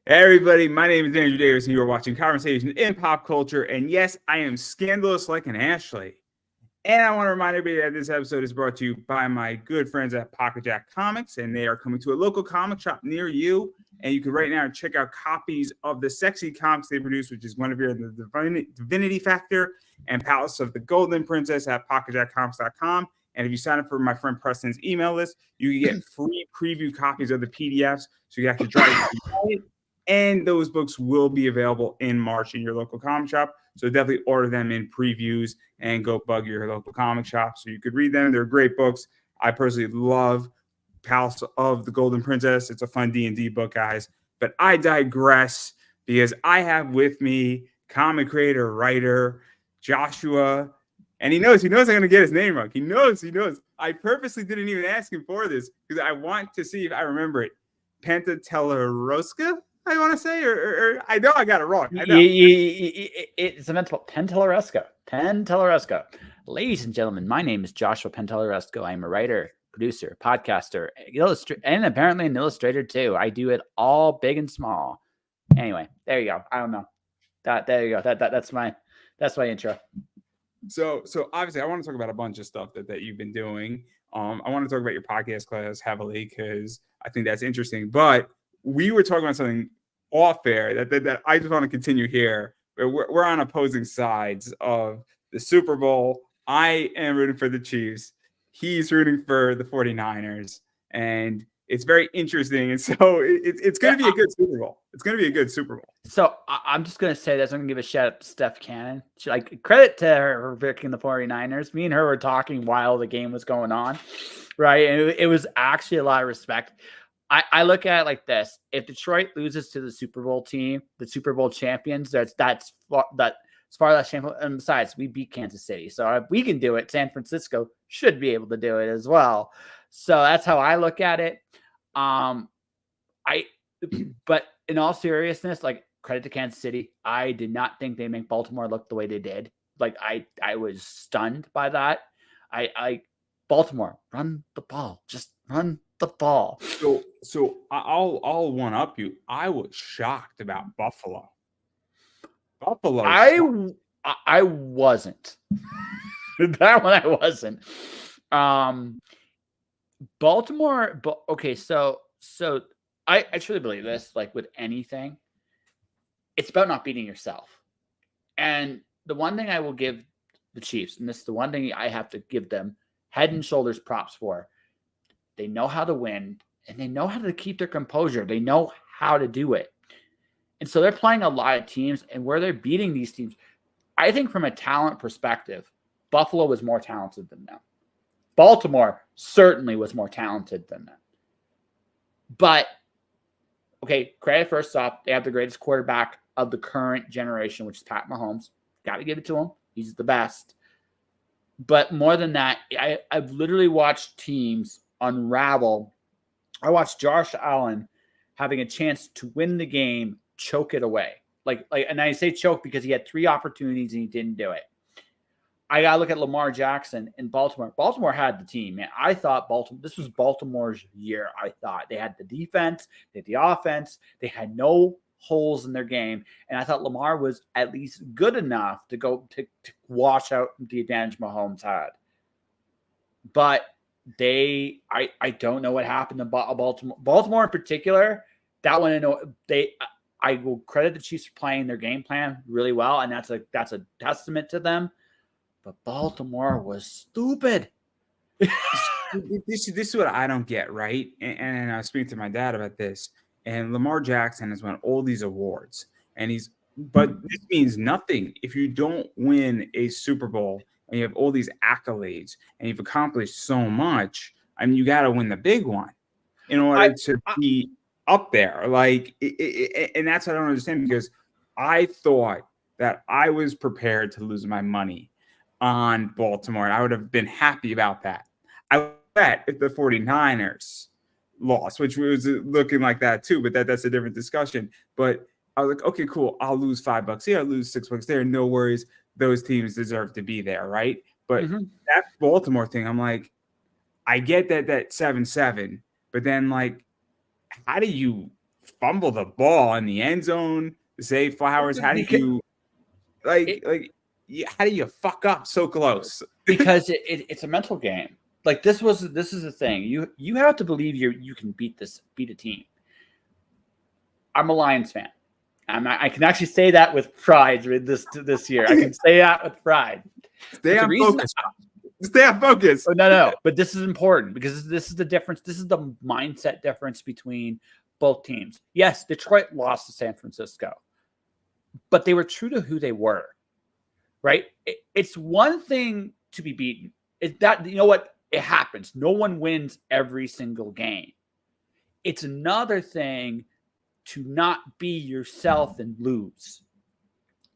Hey everybody, my name is Andrew Davis, and you are watching Conversation in Pop Culture. And yes, I am scandalous like an Ashley. And I want to remind everybody that this episode is brought to you by my good friends at Pocket Jack Comics, and they are coming to a local comic shop near you. And you can right now check out copies of the sexy comics they produce, which is Guinevere and the Divinity Factory and Palace of the Golden Princess at PocketJackComics.com. And if you sign up for my friend Preston's email list, you can get free preview copies of the PDFs, so you actually try it. And those books will be available in March in your local comic shop. So definitely order them in previews and go bug your local comic shop so you could read them. They're great books. I personally love Palace of the Golden Princess. It's a fun D&D book, guys. But I digress because I have with me comic creator, writer, Joshua. And he knows I'm going to get his name wrong. He knows. I purposely didn't even ask him for this because I want to see if I remember it. Pantalleresco? I want to say, or I know I got it wrong. I know. It's a mental Pantalleresco. Ladies and gentlemen, my name is Joshua Pantalleresco. I'm a writer, producer, podcaster, and apparently an illustrator too. I do it all big and small. Anyway, there you go. I don't know. There you go. That's my intro. So obviously, I want to talk about a bunch of stuff that you've been doing. I want to talk about your podcast class heavily because I think that's interesting. But we were talking about something off air that I just want to continue here. We're on opposing sides of the Super Bowl. I am rooting for the Chiefs. He's rooting for the 49ers. And it's very interesting. And so it's going to be a good Super Bowl. It's going to be a good Super Bowl. So I'm just going to say this. I'm going to give a shout out to Steph Cannon. Credit to her picking the 49ers. Me and her were talking while the game was going on. Right. And it was actually a lot of respect. I look at it like this: if Detroit loses to the Super Bowl team, the Super Bowl champions, that's as far as champion. And besides, we beat Kansas City, so if we can do it, San Francisco should be able to do it as well. So that's how I look at it. But in all seriousness, like, credit to Kansas City, I did not think they make Baltimore look the way they did. Like, I was stunned by that. Baltimore, run the ball, just run the ball. So I'll one up you. I was shocked about Buffalo. I wasn't. That one I wasn't. Baltimore, but okay, so I truly believe this, like with anything, it's about not beating yourself. And the one thing I will give the Chiefs, and this is the one thing I have to give them head and shoulders props for, they know how to win and they know how to keep their composure. They know how to do it. And so they're playing a lot of teams, and where they're beating these teams, I think from a talent perspective, Buffalo was more talented than them. Baltimore certainly was more talented than them. But, okay, credit first off, they have the greatest quarterback of the current generation, which is Pat Mahomes. Got to give it to him. He's the best. But more than that, I've literally watched teams unravel. I watched Josh Allen having a chance to win the game, choke it away. And I say choke because he had 3 opportunities and he didn't do it. I got to look at Lamar Jackson in Baltimore. Baltimore had the team, man. I thought this was Baltimore's year. I thought they had the defense, they had the offense, they had no holes in their game. And I thought Lamar was at least good enough to go to wash out the advantage Mahomes had. But I don't know what happened to Baltimore. Baltimore in particular, that one, I will credit the Chiefs for playing their game plan really well, and that's a testament to them. But Baltimore was stupid. This is what I don't get, right? And I was speaking to my dad about this. And Lamar Jackson has won all these awards, but this means nothing if you don't win a Super Bowl and you have all these accolades and you've accomplished so much. I mean, you got to win the big one in order to be up there. And that's what I don't understand, because I thought that I was prepared to lose my money on Baltimore, and I would have been happy about that. I bet if the 49ers lost, which was looking like that too, but that's a different discussion. But I was like, okay, cool. I'll lose $5 here. I'll lose $6 there. No worries. Those teams deserve to be there, right? But that Baltimore thing, I'm like, I get that 7-7, but then, like, how do you fumble the ball in the end zone. Zay Flowers, how do you how do you fuck up so close? Because it's a mental game. Like this is the thing. You have to believe you can beat a team. I'm a Lions fan. I can actually say that with pride this year. I can say that with pride. Stay on focus. Stay on focus. Oh, no. But this is important because this is the difference. This is the mindset difference between both teams. Yes, Detroit lost to San Francisco, but they were true to who they were, right? It's one thing to be beaten. It's that, you know what? It happens. No one wins every single game. It's another thing to not be yourself and lose.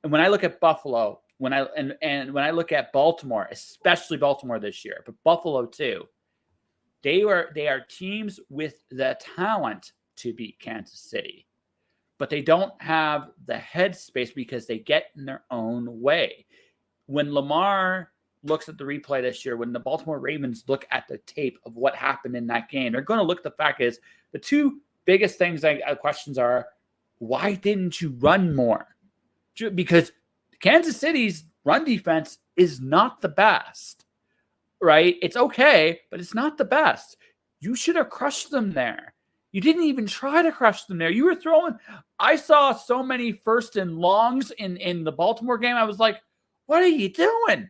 And when I look at Buffalo, when I look at Baltimore, especially Baltimore this year, but Buffalo too, they are teams with the talent to beat Kansas City, but they don't have the headspace because they get in their own way. When Lamar looks at the replay this year, when the Baltimore Ravens look at the tape of what happened in that game, they're going to look at the fact is the two biggest things questions are, why didn't you run more? Because Kansas City's run defense is not the best, right? It's okay, but it's not the best. You should have crushed them there. You didn't even try to crush them there. You were throwing. I saw so many first and longs in the Baltimore game. I was like, what are you doing?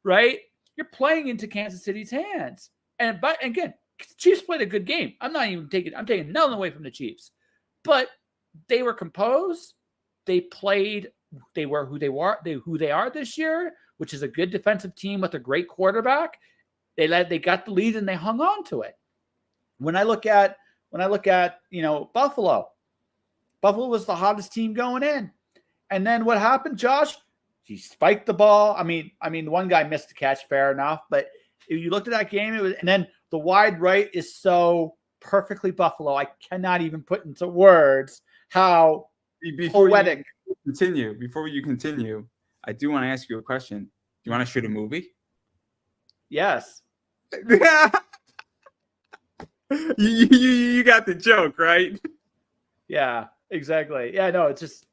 Right? You're playing into Kansas City's hands. But again, Chiefs played a good game. I'm taking nothing away from the Chiefs. But they were composed. They played. They were who they are this year, which is a good defensive team with a great quarterback. They got the lead and they hung on to it. When I look at Buffalo was the hottest team going in. And then what happened, Josh? He spiked the ball. I mean, the one guy missed the catch, fair enough. But if you looked at that game, and then the wide right is so perfectly Buffalo. I cannot even put into words how poetic. Before you continue, I do want to ask you a question. Do you want to shoot a movie? Yes. You got the joke, right? Yeah, exactly. Yeah, no, it's just,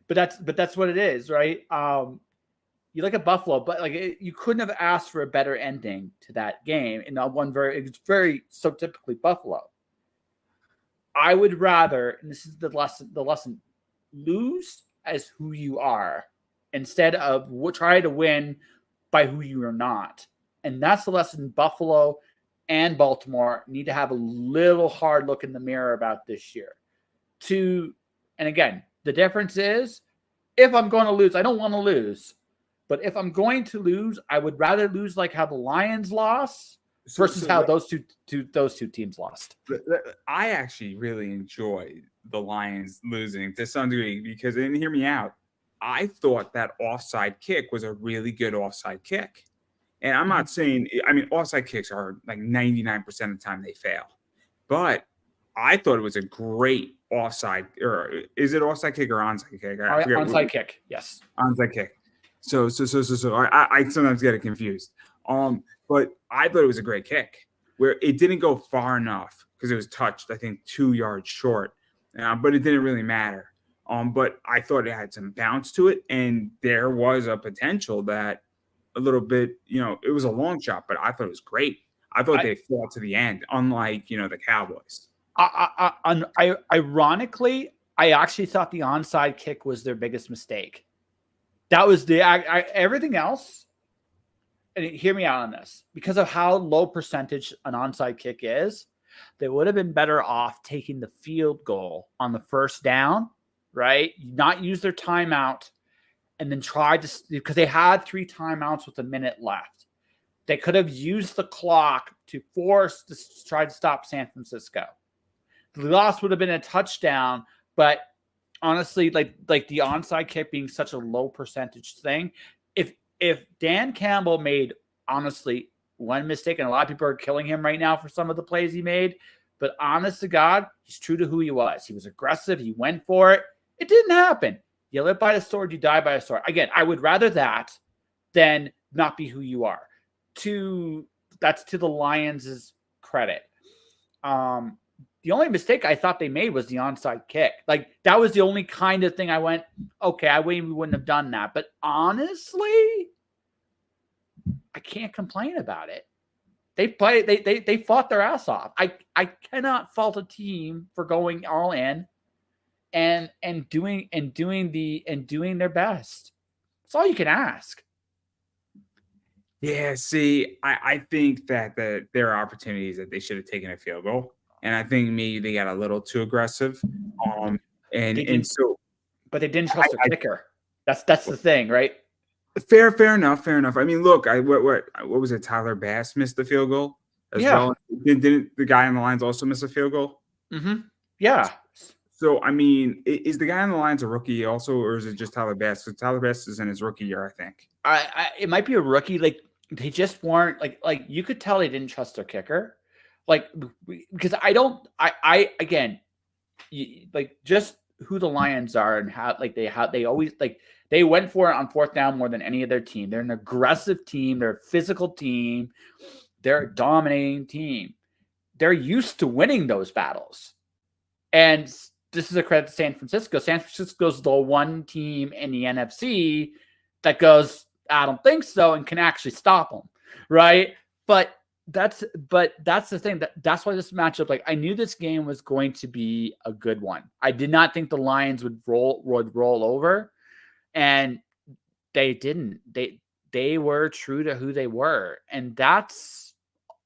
but that's what it is, right? You look at Buffalo, but you couldn't have asked for a better ending to that game. And it's very so typically Buffalo. I would rather, and this is the lesson, lose as who you are instead of try to win by who you are not. And that's the lesson Buffalo and Baltimore need to have a little hard look in the mirror about this year. And again, the difference is if I'm going to lose, I don't want to lose. But if I'm going to lose, I would rather lose like how the Lions lost versus how those two teams lost. I actually really enjoy the Lions losing to some degree because, and hear me out, I thought that offside kick was a really good offside kick. And I'm not saying, offside kicks are like 99% of the time they fail. But I thought it was a great offside, or is it offside kick or onside kick? Onside kick, yes. Onside kick. So I sometimes get it confused. But I thought it was a great kick where it didn't go far enough because it was touched, I think, 2 yards short. But it didn't really matter. But I thought it had some bounce to it, and there was a potential that a little bit, it was a long shot, but I thought it was great. I thought they fought to the end, unlike, the Cowboys. Ironically, I actually thought the onside kick was their biggest mistake. That was everything else. And hear me out on this, because of how low percentage an onside kick is, they would have been better off taking the field goal on the first down, right? Not use their timeout and then because they had 3 timeouts with a minute left. They could have used the clock to try to stop San Francisco. The loss would have been a touchdown, but honestly, like the onside kick being such a low percentage thing, if Dan Campbell made, honestly, one mistake, and a lot of people are killing him right now for some of the plays he made, but honest to God, he's true to who he was. He was aggressive. He went for it. It didn't happen. You live by the sword, you die by a sword. Again, I would rather that than not be who you are. That's to the Lions' credit. The only mistake I thought they made was the onside kick. Like, that was the only kind of thing I went, okay, I wouldn't have done that. But honestly, I can't complain about it. They fought their ass off. I cannot fault a team for going all in and doing their best. That's all you can ask. Yeah, see, I think that there are opportunities that they should have taken a field goal, and I think maybe they got a little too aggressive. And so, but they didn't trust their kicker. That's the thing, right? Fair enough. I mean, look, what was it? Tyler Bass missed the field goal as well. Didn't the guy on the lines also miss a field goal? Mm-hmm. Yeah. So, I mean, is the guy on the lines a rookie also, or is it just Tyler Bass? Because Tyler Bass is in his rookie year, I think. It might be a rookie. Like, they just weren't like you could tell they didn't trust their kicker, like, because just who the Lions are and how they always they went for it on fourth down more than any other team. They're an aggressive team. They're a physical team. They're a dominating team. They're used to winning those battles, and this is a credit to San Francisco. San Francisco's the one team in the NFC that goes, I don't think so, and can actually stop them, right? But that's the thing. That's why this matchup, like, I knew this game was going to be a good one. I did not think the Lions would roll over, and they didn't. They were true to who they were, and that's,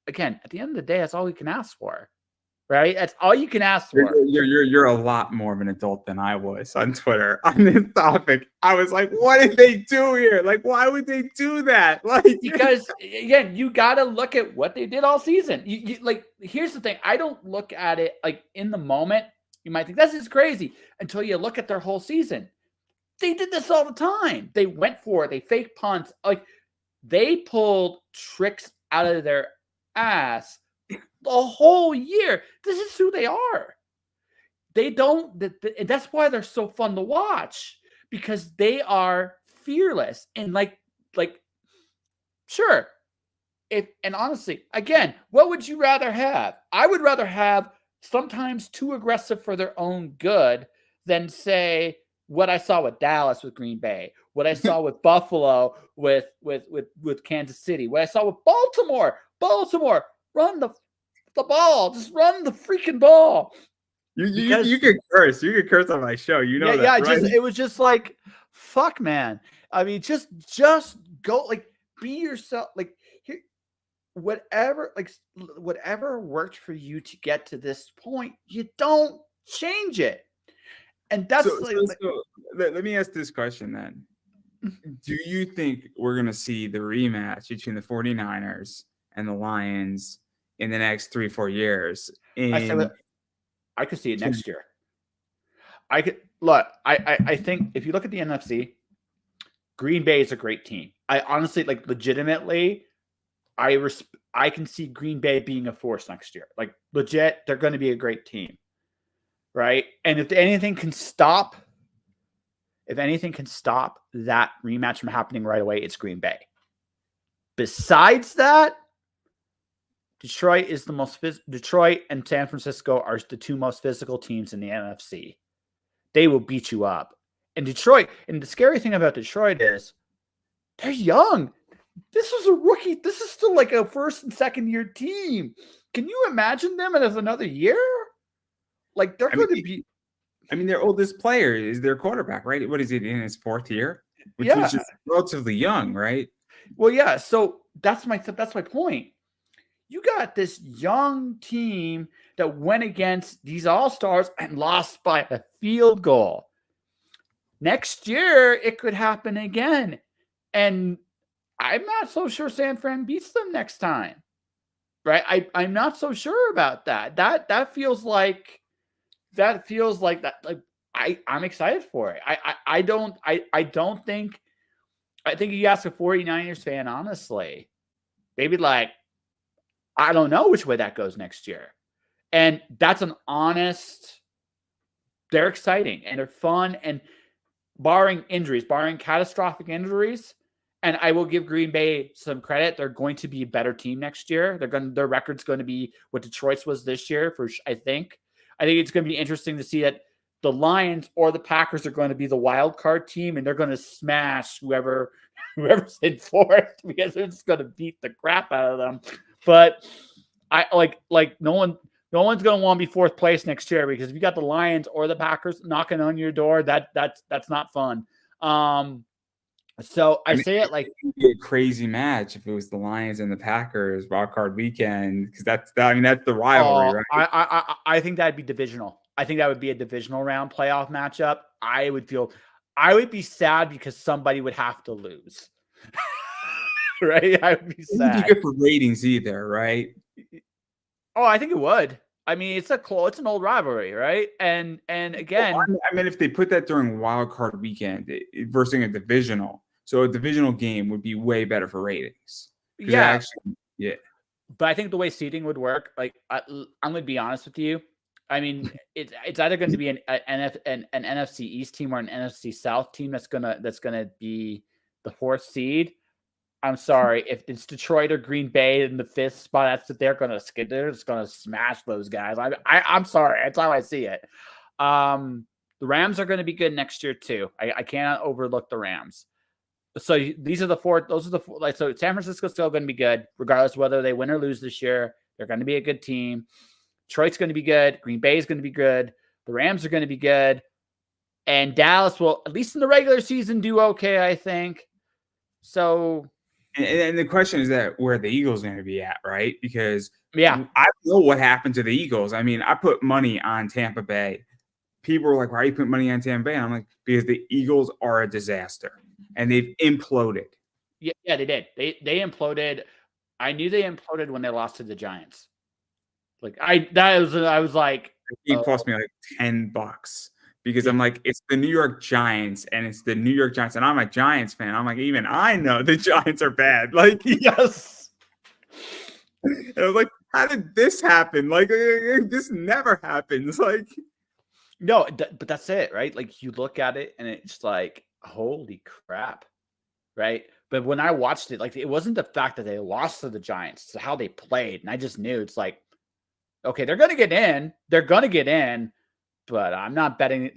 again, at the end of the day, that's all we can ask for. Right? That's all you can ask for. You're a lot more of an adult than I was on Twitter on this topic. I was like, what did they do here? Like, why would they do that? Like, because, again, you got to look at what they did all season. You like, here's the thing. I don't look at it like in the moment. You might think this is crazy until you look at their whole season. They did this all the time. They went for it. They fake punts. Like, they pulled tricks out of their ass the whole year. This is who they are. They don't. That's why they're so fun to watch, because they are fearless and like sure. And honestly, again, what would you rather have? I would rather have sometimes too aggressive for their own good than, say, what I saw with Dallas with Green Bay, what I saw with Buffalo with Kansas City, what I saw with Baltimore. Run the ball. Just run the freaking ball. You could curse. You could curse on my show. You know that, right? It was just like, fuck, man. I mean, just go, like, be yourself. Like, here, whatever worked for you to get to this point, you don't change it. And that's so let me ask this question then. Do you think we're going to see the rematch between the 49ers and the Lions in the next 3-4 years? I could see it next year. I think if you look at the NFC, Green Bay is a great team. I honestly, like, legitimately, I can see Green Bay being a force next year. Like, legit, they're going to be a great team, right? And if anything can stop that rematch from happening right away, it's Green Bay. Besides that, Detroit and San Francisco are the two most physical teams in the NFC. They will beat you up. And the scary thing about Detroit is they're young. This was a rookie. This is still like a first and second year team. Can you imagine them as another year? Like, they're going to be. I mean, their oldest player is their quarterback, right? What is it, in his fourth year? Which is just relatively young, right? Well, yeah. So that's my point. You got this young team that went against these all-stars and lost by a field goal. Next year, it could happen again. And I'm not so sure San Fran beats them next time. Right? I'm not so sure about that. That feels like that. Like, I'm excited for it. I think you ask a 49ers fan, honestly, maybe like, I don't know which way that goes next year. And that's an honest, they're exciting and they're fun, and barring catastrophic injuries, and I will give Green Bay some credit, they're going to be a better team next year. Their record's going to be what Detroit's was this year, I think. I think it's going to be interesting to see that the Lions or the Packers are going to be the wild card team, and they're going to smash whoever's in fourth because they're just going to beat the crap out of them. But I like no one's going to want to be fourth place next year, because if you got the Lions or the Packers knocking on your door, that's not fun. So I say it like it'd be a crazy match if it was the Lions and the Packers wild card weekend, because that's the rivalry, right? I think that'd be divisional. I think that would be a divisional round playoff matchup. I would be sad because somebody would have to lose. Right? I would be sad. It wouldn't be good for ratings either, right? Oh, I think it would. I mean, it's an old rivalry, right? And again, I mean, if they put that during wild card weekend versus a divisional, so a divisional game would be way better for ratings. Yeah. Yeah. But I think the way seeding would work, like I'm going to be honest with you. I mean, it's either going to be an NFC East team or an NFC South team that's gonna be the fourth seed. I'm sorry, if it's Detroit or Green Bay in the fifth spot, they're just gonna smash those guys. I'm sorry, that's how I see it. The Rams are going to be good next year too. I cannot overlook the Rams. So these are the four. Those are the four. Like, so San Francisco's still going to be good, regardless whether they win or lose this year. They're going to be a good team. Detroit's going to be good. Green Bay is going to be good. The Rams are going to be good. And Dallas will, at least in the regular season, do okay, I think. So. And the question is that where the Eagles are going to be at, right? Because yeah, I know what happened to the Eagles. I mean, I put money on Tampa Bay. People were like, why are you putting money on Tampa Bay? And I'm like, because the Eagles are a disaster. And they've imploded. Yeah, they did. They imploded. I knew they imploded when they lost to the Giants. I was like, it cost me like $10 because I'm like, it's the New York Giants, and it's the New York Giants, and I'm a Giants fan. I'm like, even I know the Giants are bad. Like, yes. And I was like, how did this happen? Like, this never happens. Like, no, but that's it, right? Like, you look at it and it's like, holy crap, right? But when I watched it, like, it wasn't the fact that they lost to the Giants, it's how they played, and I just knew it's like, okay, they're gonna get in, but I'm not betting.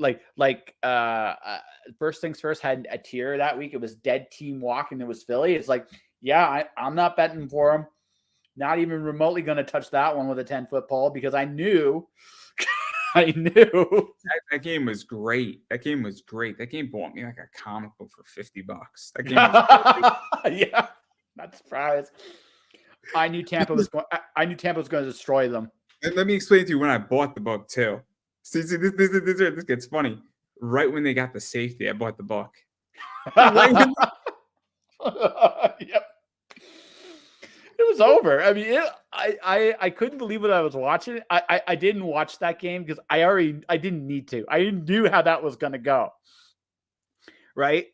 First things first, had a tier that week. It was dead team walk, and it was Philly. It's like, yeah, I'm not betting for them. Not even remotely going to touch that one with a 10-foot pole, because I knew. That game was great. That game bought me like a comic book for $50. That game was yeah, not surprised. I knew Tampa was going to destroy them. And let me explain to you when I bought the book too. See, this gets funny. Right when they got the safety, I bought the book. Yep. It was over. I mean, I couldn't believe what I was watching. I didn't watch that game because I didn't need to. I knew how that was going to go. Right?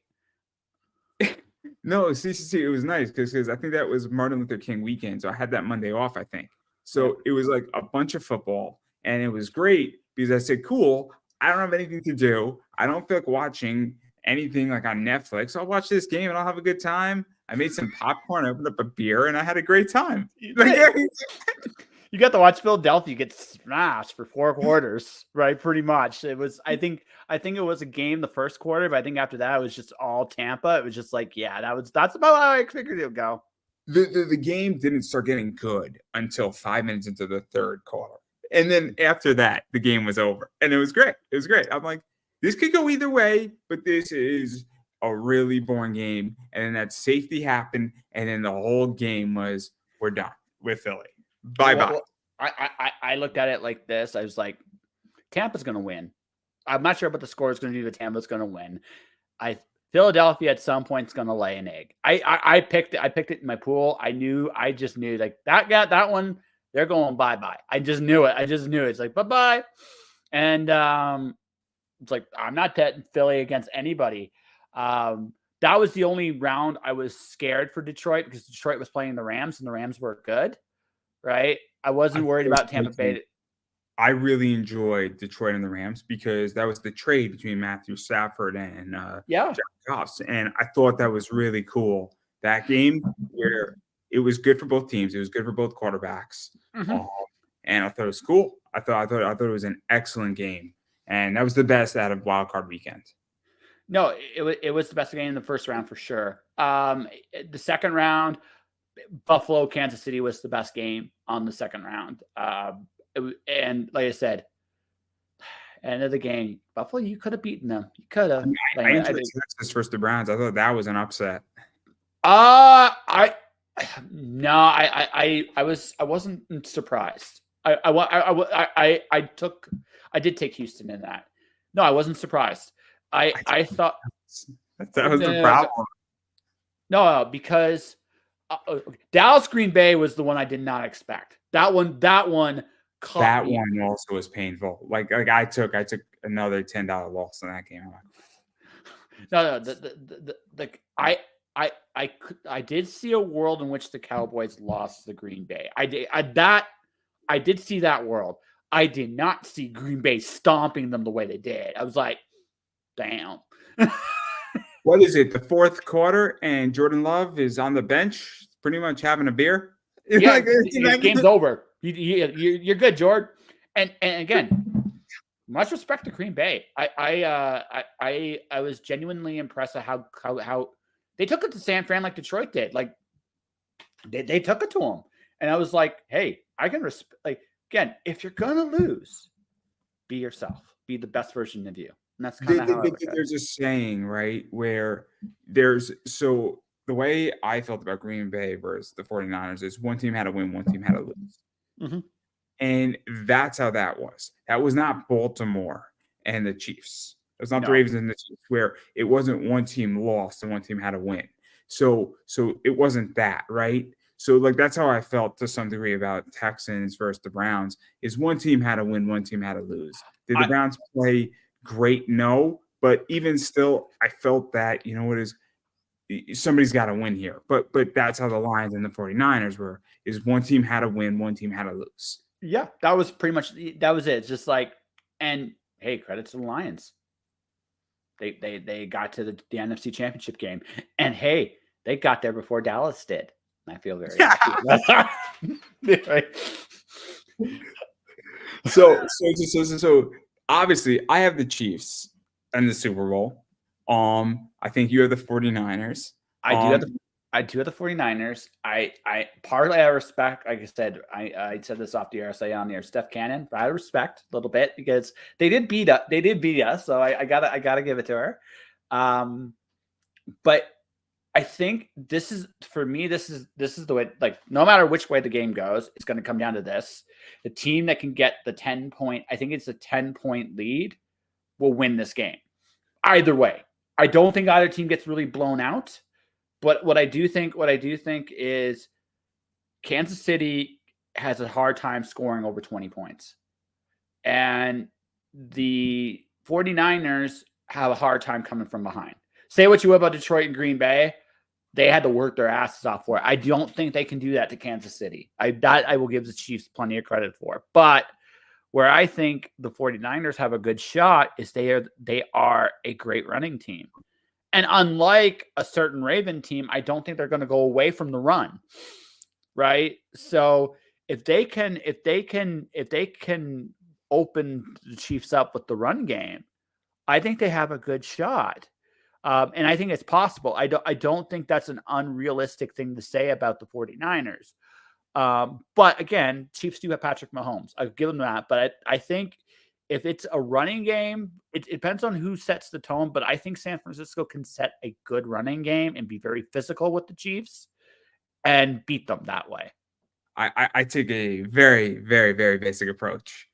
No, see, it was nice because I think that was Martin Luther King weekend. So I had that Monday off, I think. So it was like a bunch of football, and it was great because I said, cool, I don't have anything to do. I don't feel like watching anything like on Netflix. I'll watch this game and I'll have a good time. I made some popcorn, I opened up a beer, and I had a great time. You got to watch Philadelphia get smashed for 4 quarters, right? Pretty much. It was, I think it was a game the first quarter, but I think after that it was just all Tampa. It was just like, yeah, that's about how I figured it would go. The game didn't start getting good until 5 minutes into the third quarter. And then after that, the game was over. And it was great. It was great. I'm like, this could go either way, but this is a really boring game. And then that safety happened. And then the whole game was, we're done with Philly. Bye-bye. I looked at it like this. I was like, Tampa's going to win. I'm not sure what the score is going to do, but Tampa's going to win. Philadelphia at some point is going to lay an egg. I picked it in my pool. I just knew like that one, they're going bye-bye. I just knew it. It's like, bye-bye. And it's like, I'm not betting Philly against anybody. That was the only round I was scared for Detroit because Detroit was playing the Rams and the Rams were good, right? I wasn't worried about Tampa Bay. I really enjoyed Detroit and the Rams because that was the trade between Matthew Stafford and Jared Goff. And I thought that was really cool. That game where it was good for both teams. It was good for both quarterbacks. Mm-hmm. and I thought it was cool. I thought it was an excellent game, and that was the best out of Wild Card Weekend. No, it was the best game in the first round for sure. The second round, Buffalo, Kansas City was the best game on the second round. And like I said, end of the game, Buffalo, you could have beaten them. You could have. I enjoyed Texas versus the Browns. I thought that was an upset. I wasn't surprised. I did take Houston in that. No, I wasn't surprised. I thought that was the problem. No, because Dallas Green Bay was the one I did not expect. That one caught that me. One also was painful. Like I took another $10 loss in that game. No, I did see a world in which the Cowboys lost to Green Bay. I did see that world. I did not see Green Bay stomping them the way they did. I was like, damn. What is it? The fourth quarter, and Jordan Love is on the bench, pretty much having a beer. Yeah, game's over. You're good, Jordan. And again, much respect to Green Bay. I was genuinely impressed at how they took it to San Fran like Detroit did. Like they took it to them, and I was like, hey, I can respect. Like again, if you're gonna lose, be yourself. Be the best version of you. And that's kind of how there's a saying, right, where so the way I felt about Green Bay versus the 49ers is one team had to win, one team had to lose. Mm-hmm. And that's how that was. That was not Baltimore and the Chiefs. It was not the Ravens and the Chiefs, where it wasn't one team lost and one team had to win. So it wasn't that, right? So like that's how I felt to some degree about Texans versus the Browns. Is one team had to win, one team had to lose. Did the Browns play great? No, but even still, I felt that, you know what is, somebody's got to win here. But that's how the Lions and the 49ers were, is one team had to win, one team had to lose. Yeah, that was pretty much, that was it. It's just like, and hey, credit to the Lions. They got to the NFC Championship game. And hey, they got there before Dallas did. I feel very happy. Right. So obviously I have the Chiefs and the Super Bowl. I think you have the 49ers. I do have the 49ers. I partly I respect, like I said, I said this off the air, I say on the air, Steph Cannon, but I respect a little bit because they did beat us. So I gotta give it to her. But I think this is, for me, this is the way, like, no matter which way the game goes, it's going to come down to this. The team that can get the 10-point, I think it's a 10-point lead, will win this game. Either way. I don't think either team gets really blown out. But what I do think is Kansas City has a hard time scoring over 20 points. And the 49ers have a hard time coming from behind. Say what you will about Detroit and Green Bay. They had to work their asses off for it. I don't think they can do that to Kansas City. I will give the Chiefs plenty of credit for. But where I think the 49ers have a good shot is they are a great running team. And unlike a certain Raven team, I don't think they're going to go away from the run. Right? So if they can open the Chiefs up with the run game, I think they have a good shot. And I think it's possible. I don't think that's an unrealistic thing to say about the 49ers. But again, Chiefs do have Patrick Mahomes. I'll give them that. But I think if it's a running game, it depends on who sets the tone. But I think San Francisco can set a good running game and be very physical with the Chiefs and beat them that way. I take a very, very, very basic approach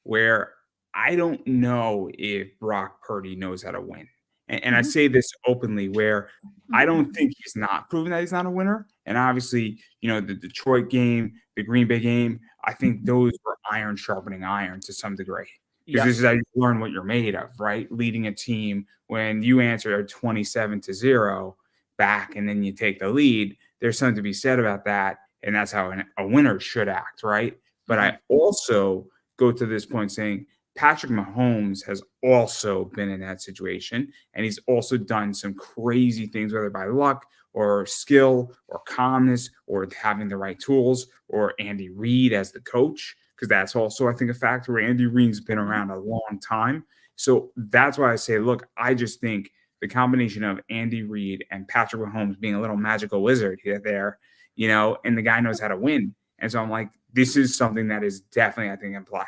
where I don't know if Brock Purdy knows how to win. And I say this openly, where I don't think he's not proven that he's not a winner. And obviously, you know, the Detroit game, the Green Bay game, I think those were iron sharpening iron to some degree. Because this is how you learn what you're made of, right? Leading a team when you answer 27-0 back and then you take the lead, there's something to be said about that. And that's how a winner should act, right? But I also go to this point saying, Patrick Mahomes has also been in that situation, and he's also done some crazy things, whether by luck or skill or calmness or having the right tools or Andy Reid as the coach, because that's also, I think, a factor. Andy Reid's been around a long time. So that's why I say, look, I just think the combination of Andy Reid and Patrick Mahomes being a little magical wizard here, there, and the guy knows how to win. And so I'm like, this is something that is definitely, I think, in play.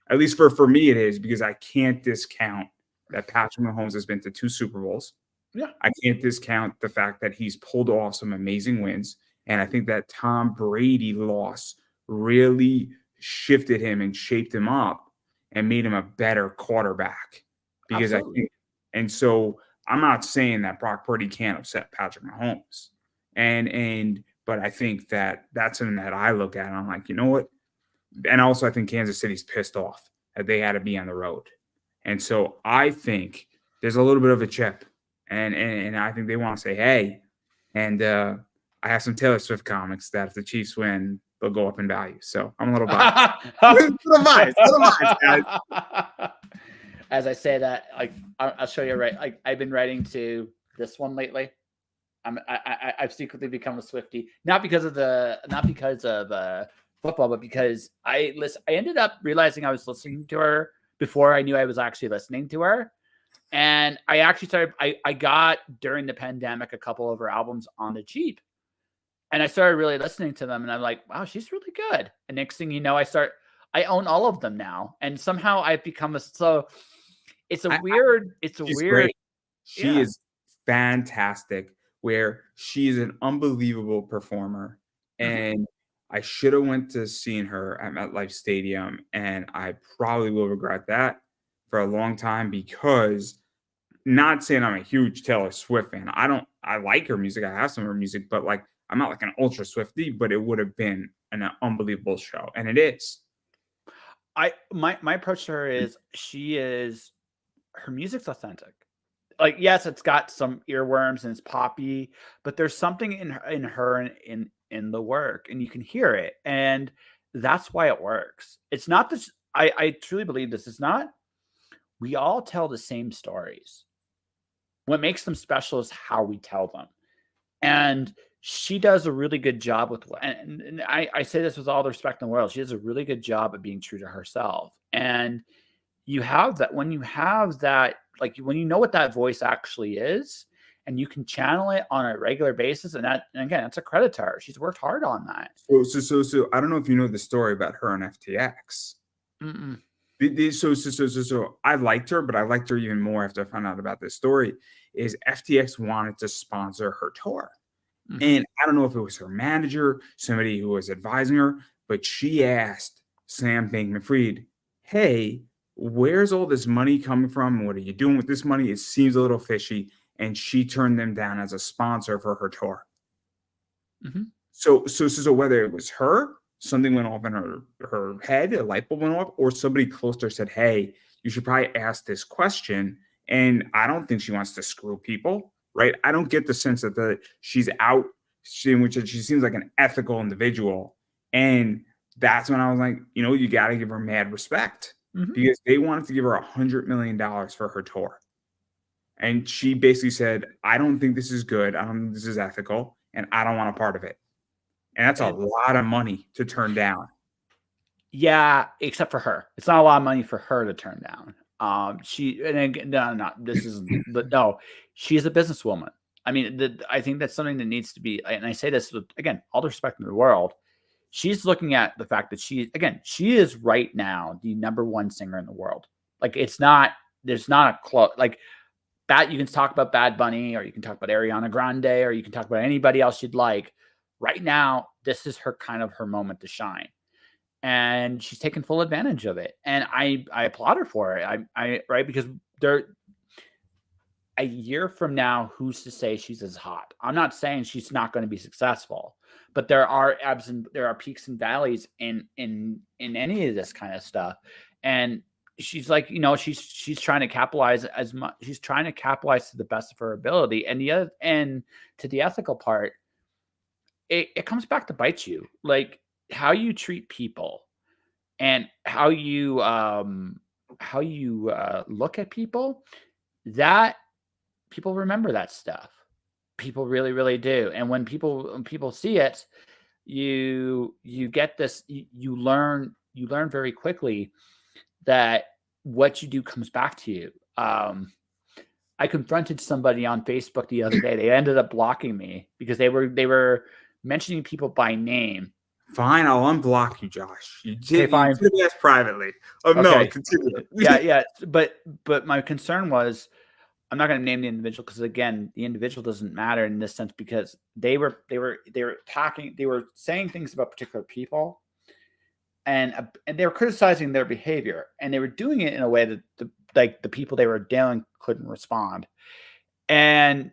At least for me, it is, because I can't discount that Patrick Mahomes has been to 2 Super Bowls. Yeah. I can't discount the fact that he's pulled off some amazing wins. And I think that Tom Brady loss really shifted him and shaped him up and made him a better quarterback. Because Absolutely. I think, and so I'm not saying that Brock Purdy can't upset Patrick Mahomes. But I think that that's something that I look at and I'm like, you know what? And also I think Kansas City's pissed off that they had to be on the road. And so I think there's a little bit of a chip. And I think they want to say, hey, and I have some Taylor Swift comics that if the Chiefs win, they'll go up in value. So I'm a little biased. little biased, guys. As I say that, I'll show you right. I've been writing to this one lately. I've secretly become a Swiftie, not because of football, but because I ended up realizing I was listening to her before I knew I was actually listening to her. And I actually started, I got during the pandemic a couple of her albums on the cheap. And I started really listening to them. And I'm like, wow, she's really good. And next thing you know, I own all of them now. And somehow I've become it's a weird. Great. She is fantastic, where she is an unbelievable performer. And I should have went to seeing her at MetLife Stadium. And I probably will regret that for a long time, because not saying I'm a huge Taylor Swift fan. I like her music. I have some of her music, but I'm not like an ultra Swiftie, but it would have been an unbelievable show. And it is. My approach to her is her music's authentic. Yes, it's got some earworms and it's poppy, but there's something in her and in the work, and you can hear it. And that's why it works. It's not this. I truly believe this is not. We all tell the same stories. What makes them special is how we tell them. And she does a really good job with, and I say this with all the respect in the world, she does a really good job of being true to herself. And you have that when you have that, when you know what that voice actually is, and you can channel it on a regular basis. And again, that's a credit to her. She's worked hard on that. So I don't know if you know the story about her and FTX. Mm-mm. So I liked her, but I liked her even more after I found out about this story. Is FTX wanted to sponsor her tour. Mm-hmm. And I don't know if it was her manager, somebody who was advising her, but she asked Sam Bankman-Fried, hey, where's all this money coming from? What are you doing with this money? It seems a little fishy. And she turned them down as a sponsor for her tour. Mm-hmm. So whether it was her, something went off in her head, a light bulb went off, or somebody close to her said, hey, you should probably ask this question. And I don't think she wants to screw people, right? I don't get the sense that she's out, which she seems like an ethical individual. And that's when I was like, you got to give her mad respect, because they wanted to give her $100 million for her tour. And she basically said, I don't think this is good. I don't think this is ethical, and I don't want a part of it. And that's a lot of money to turn down. Yeah, except for her. It's not a lot of money for her to turn down. She's a businesswoman. I mean, I think that's something that needs to be, and I say this with, again, all the respect in the world. She's looking at the fact that she is right now the #1 singer in the world. There's not a close, you can talk about Bad Bunny, or you can talk about Ariana Grande, or you can talk about anybody else you'd like. Right now, this is her moment to shine. And she's taken full advantage of it. And I applaud her for it. Right. Because a year from now, who's to say she's as hot? I'm not saying she's not going to be successful, but there are there are peaks and valleys in any of this kind of stuff. And she's she's trying to capitalize as much. She's trying to capitalize to the best of her ability. And to the ethical part, it comes back to bite you. How you treat people and how you look at people, that people remember that stuff. People really, really do. And when people see it, you get this, you learn very quickly that what you do comes back to you. I confronted somebody on Facebook the other day. They ended up blocking me because they were mentioning people by name. Fine, I'll unblock you, Josh. You Okay, fine. did ask privately. Oh no, Okay. continue. Yeah. But my concern was, I'm not going to name the individual because, again, the individual doesn't matter in this sense, because they were attacking, they were saying things about particular people, and they were criticizing their behavior, and they were doing it in a way that the people they were dealing couldn't respond. And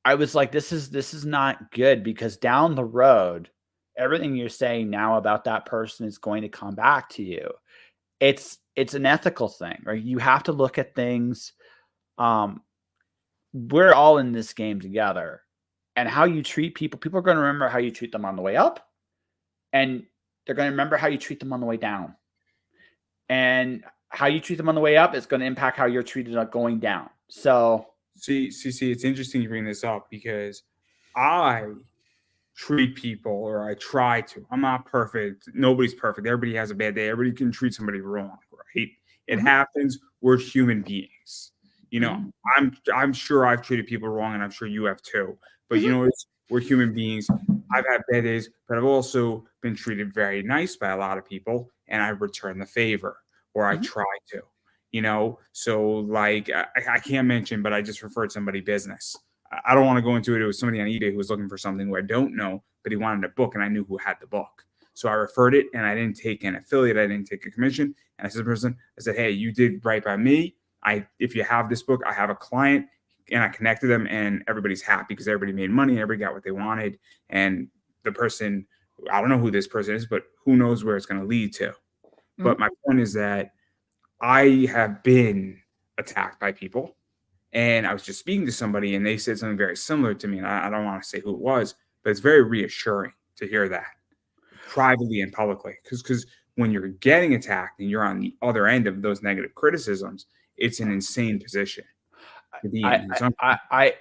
I was like, this is not good, because down the road, everything you're saying now about that person is going to come back to you. It's an ethical thing, right? You have to look at things. We're all in this game together, and how you treat people are going to remember how you treat them on the way up, and they're going to remember how you treat them on the way down, and how you treat them on the way up is going to impact how you're treated going down. So See, it's interesting you bring this up, because I treat people, or I try to. I'm not perfect. Nobody's perfect. Everybody has a bad day. Everybody can treat somebody wrong, right? It happens. We're human beings. I'm sure I've treated people wrong, and I'm sure you have too. But we're human beings. I've had bad days, but I've also been treated very nice by a lot of people, and I return the favor, or I try to. So like I can't mention, but I just referred somebody business. I don't want to go into it. It was somebody on eBay who was looking for something who I don't know, but he wanted a book, and I knew who had the book. So I referred it, and I didn't take an affiliate. I didn't take a commission. And I said to the person, I said, hey, you did right by me. If you have this book, I have a client, and I connected them, and everybody's happy because everybody made money. Everybody got what they wanted. And the person, I don't know who this person is, but who knows where it's going to lead to. But my point is that I have been attacked by people. And I was just speaking to somebody, and they said something very similar to me. And I don't want to say who it was, but it's very reassuring to hear that privately and publicly. Because when you're getting attacked and you're on the other end of those negative criticisms, it's an insane position to be in. I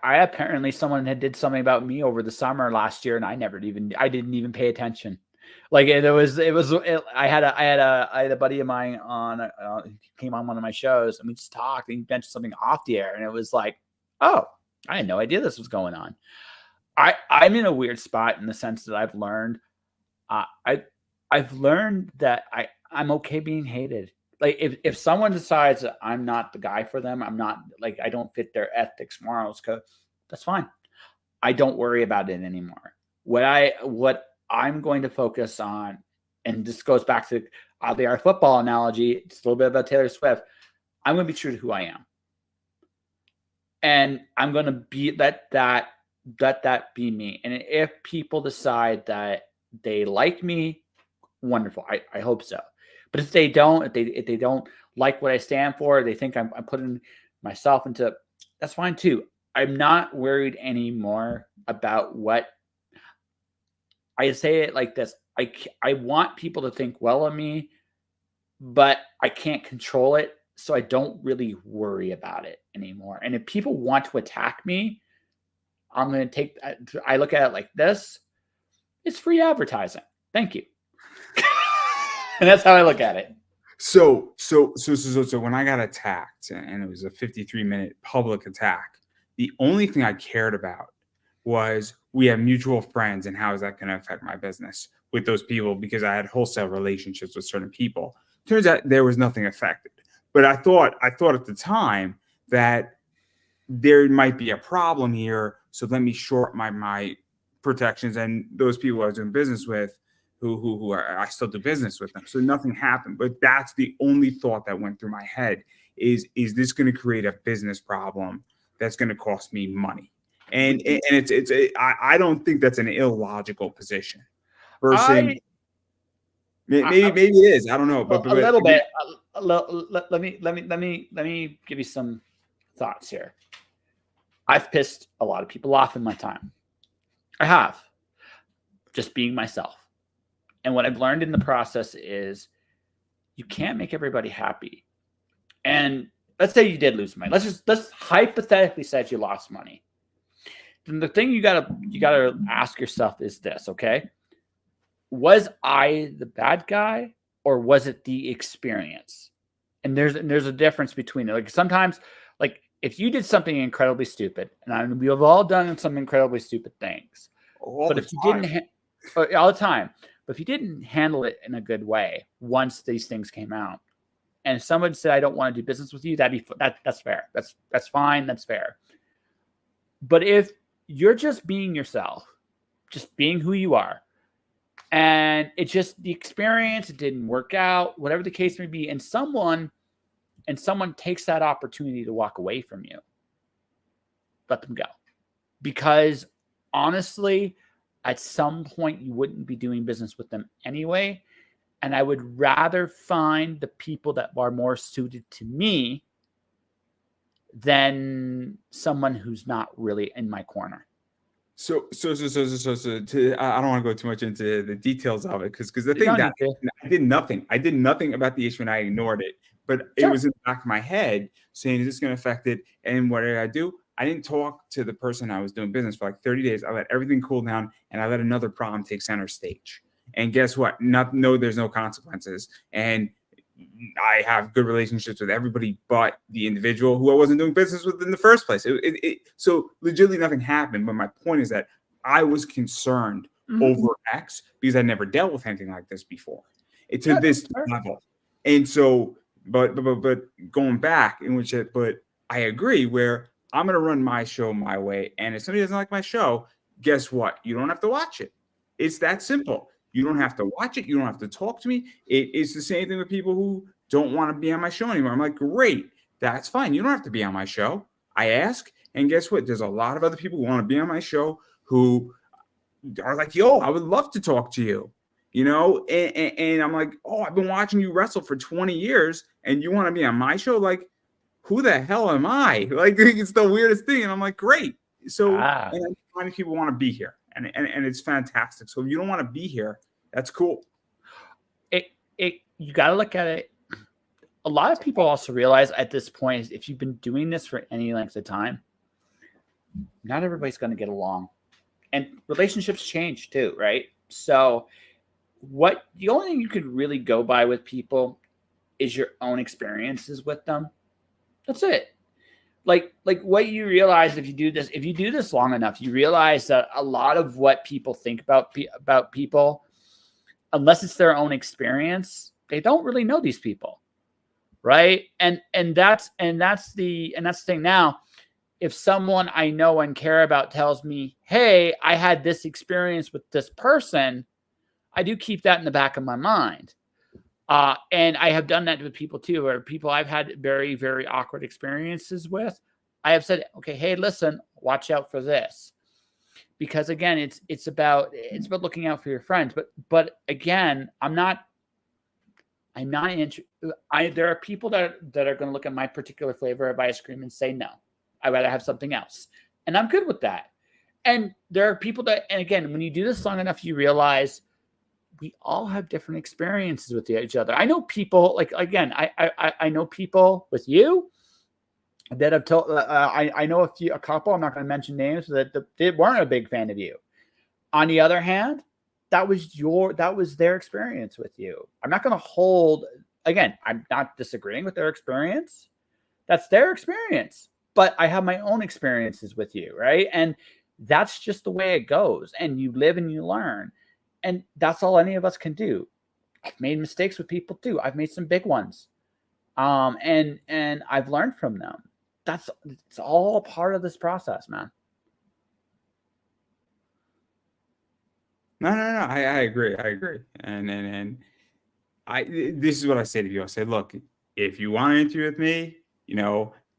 apparently, someone had did something about me over the summer last year, and I didn't even pay attention. Like I had a buddy of mine on, came on one of my shows, and we just talked, and he mentioned something off the air, and it was like, oh, I had no idea this was going on. I'm in a weird spot in the sense that I've learned, I've learned that I'm okay being hated. Like if someone decides that I'm not the guy for them, I'm not, like, I don't fit their ethics, morals code, that's fine. I don't worry about it anymore. What I'm going to focus on, and this goes back to our football analogy, it's a little bit about Taylor Swift. I'm going to be true to who I am. And I'm going to let that be me. And if people decide that they like me, wonderful. I hope so. But if they don't, if they don't like what I stand for, they think I'm putting myself into, that's fine too. I'm not worried anymore about what I say it like this. I want people to think well of me, but I can't control it. So I don't really worry about it anymore. And if people want to attack me, I'm going to I look at it like this. It's free advertising. Thank you. And that's how I look at it. So when I got attacked, and it was a 53-minute public attack, the only thing I cared about was, we have mutual friends, and how is that going to affect my business with those people? Because I had wholesale relationships with certain people. Turns out there was nothing affected. But I thought at the time that there might be a problem here. So let me short my protections, and those people I was doing business with, who I still do business with them. So nothing happened. But that's the only thought that went through my head is this going to create a business problem that's going to cost me money? And I don't think that's an illogical position. Maybe it is. I don't know. But a little bit. Let me give you some thoughts here. I've pissed a lot of people off in my time. I have. Just being myself. And what I've learned in the process is you can't make everybody happy. And let's say you did lose money. Let's hypothetically say you lost money. the thing you gotta ask yourself is this, okay? Was I the bad guy or was it the experience? And there's a difference between it. Like sometimes, like if you did something incredibly stupid, and we have all done some incredibly stupid things, but if you didn't all the time, but if you didn't handle it in a good way once these things came out, and if someone said, "I don't want to do business with you," that's fair. That's fine. That's fair. But if you're just being yourself, just being who you are, and it's just the experience, it didn't work out, whatever the case may be, and someone takes that opportunity to walk away from you, let them go. Because honestly, at some point you wouldn't be doing business with them anyway. And I would rather find the people that are more suited to me than someone who's not really in my corner. So I don't want to go too much into the details of it because the thing that I did nothing about the issue and I ignored it, but it was in the back of my head saying, is this going to affect it? And what did I do? I didn't talk to the person I was doing business for like 30 days. I let everything cool down and I let another problem take center stage. And guess what? There's no consequences. And I have good relationships with everybody but the individual who I wasn't doing business with in the first place. So legitimately nothing happened. But my point is that I was concerned over X because I never dealt with anything like this before to this level. And so, but going back but I agree where I'm going to run my show my way. And if somebody doesn't like my show, guess what? You don't have to watch it. It's that simple. You don't have to watch it. You don't have to talk to me. It's the same thing with people who don't want to be on my show anymore. I'm like, great. That's fine. You don't have to be on my show. I ask. And guess what? There's a lot of other people who want to be on my show who are like, yo, I would love to talk to you. You know, and I'm like, oh, I've been watching you wrestle for 20 years and you want to be on my show? Like, who the hell am I? Like, it's the weirdest thing. And I'm like, great. So and many people want to be here. And it's fantastic. So if you don't want to be here, that's cool. You got to look at it. A lot of people also realize at this point, if you've been doing this for any length of time, not everybody's going to get along. And relationships change too, right? So the only thing you could really go by with people is your own experiences with them. That's it. Like what you realize if you do this long enough, you realize that a lot of what people think about people, unless it's their own experience, they don't really know these people, right? And that's the thing. Now, if someone I know and care about tells me, "Hey, I had this experience with this person," I do keep that in the back of my mind. And I have done that with people too, or people I've had very, very awkward experiences with. I have said, okay, hey, listen, watch out for this. Because again, it's about looking out for your friends. But again, there are people that are going to look at my particular flavor of ice cream and say, no, I'd rather have something else. And I'm good with that. And there are people and again, when you do this long enough, you realize we all have different experiences with each other. I know people I know people with you that have told, I know a couple, I'm not going to mention names, that they weren't a big fan of you. On the other hand, that was their experience with you. I'm not going to I'm not disagreeing with their experience. That's their experience, but I have my own experiences with you. Right. And that's just the way it goes. And you live and you learn. And that's all any of us can do. I've made mistakes with people too. I've made some big ones. And I've learned from them. It's all part of this process, man. No. I agree. And this is what I say to you. I say, look, if you want to interview with me,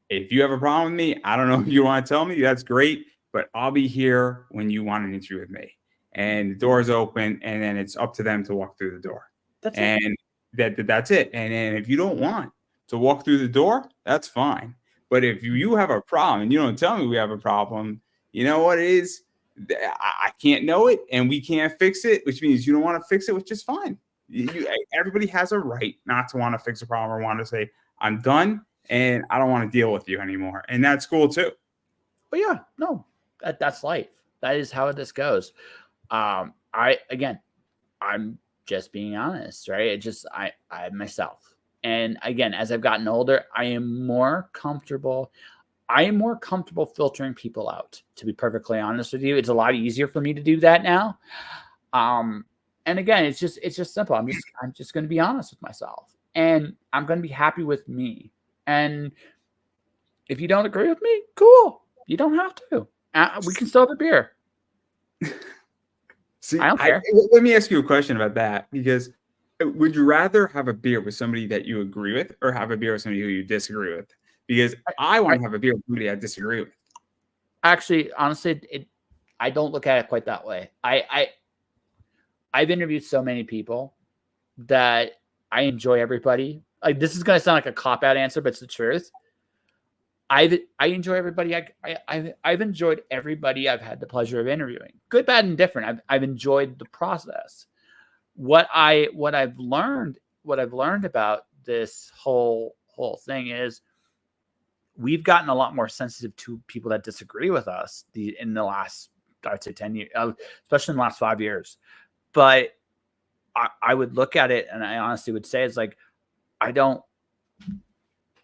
if you have a problem with me, I don't know if you want to tell me, that's great, but I'll be here when you want an interview with me. And the door's open, and then it's up to them to walk through the door. That's it. And if you don't want to walk through the door, that's fine. But if you have a problem and you don't tell me we have a problem, you know what it is? I can't know it, and we can't fix it, which means you don't want to fix it, which is fine. Everybody has a right not to want to fix a problem or want to say, I'm done, and I don't want to deal with you anymore. And that's cool too. But yeah, no. that's life. That is how this goes. I'm just being honest, right? I myself. And again, as I've gotten older, I am more comfortable filtering people out, to be perfectly honest with you. It's a lot easier for me to do that now. And again, it's just simple. I'm just going to be honest with myself, and I'm going to be happy with me. And if you don't agree with me, cool. You don't have to. We can still have a beer. See, I don't care. Let me ask you a question about that, because would you rather have a beer with somebody that you agree with or have a beer with somebody who you disagree with? Because I want to have a beer with somebody I disagree with. Actually, honestly, I don't look at it quite that way. I've interviewed so many people that I enjoy everybody. Like, this is going to sound like a cop-out answer, but it's the truth. I enjoy everybody. I've enjoyed everybody I've had the pleasure of interviewing. Good, bad, and different. I've enjoyed the process. What I've learned about this whole thing is we've gotten a lot more sensitive to people that disagree with us in the last, I'd say, 10 years, especially in the last 5 years. But I would look at it, and I honestly would say it's like,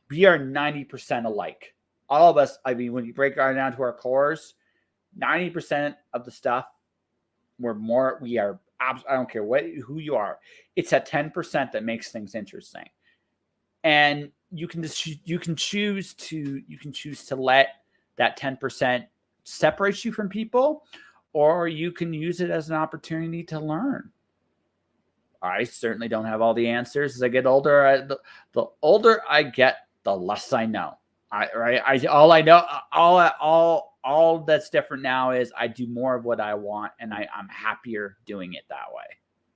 we are 90% alike. All of us, I mean, when you break it down to our cores, 90% of the stuff, we are, I don't care who you are. It's at 10% that makes things interesting. And you can choose to let that 10% separate you from people, or you can use it as an opportunity to learn. I certainly don't have all the answers. As I get older, the older I get, the less I know. All that's different now is I do more of what I want, and I'm happier doing it that way.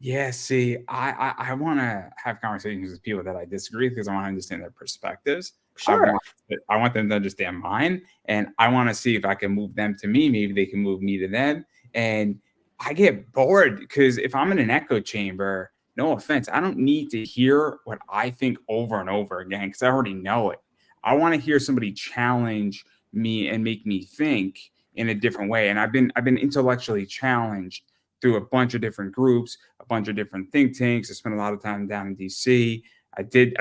Yeah, see, I want to have conversations with people that I disagree with because I want to understand their perspectives. Sure. I want them to understand mine, and I want to see if I can move them to me. Maybe they can move me to them. And I get bored because if I'm in an echo chamber, no offense, I don't need to hear what I think over and over again because I already know it. I want to hear somebody challenge me and make me think in a different way. And I've been intellectually challenged through a bunch of different groups, a bunch of different think tanks. I spent a lot of time down in DC. I did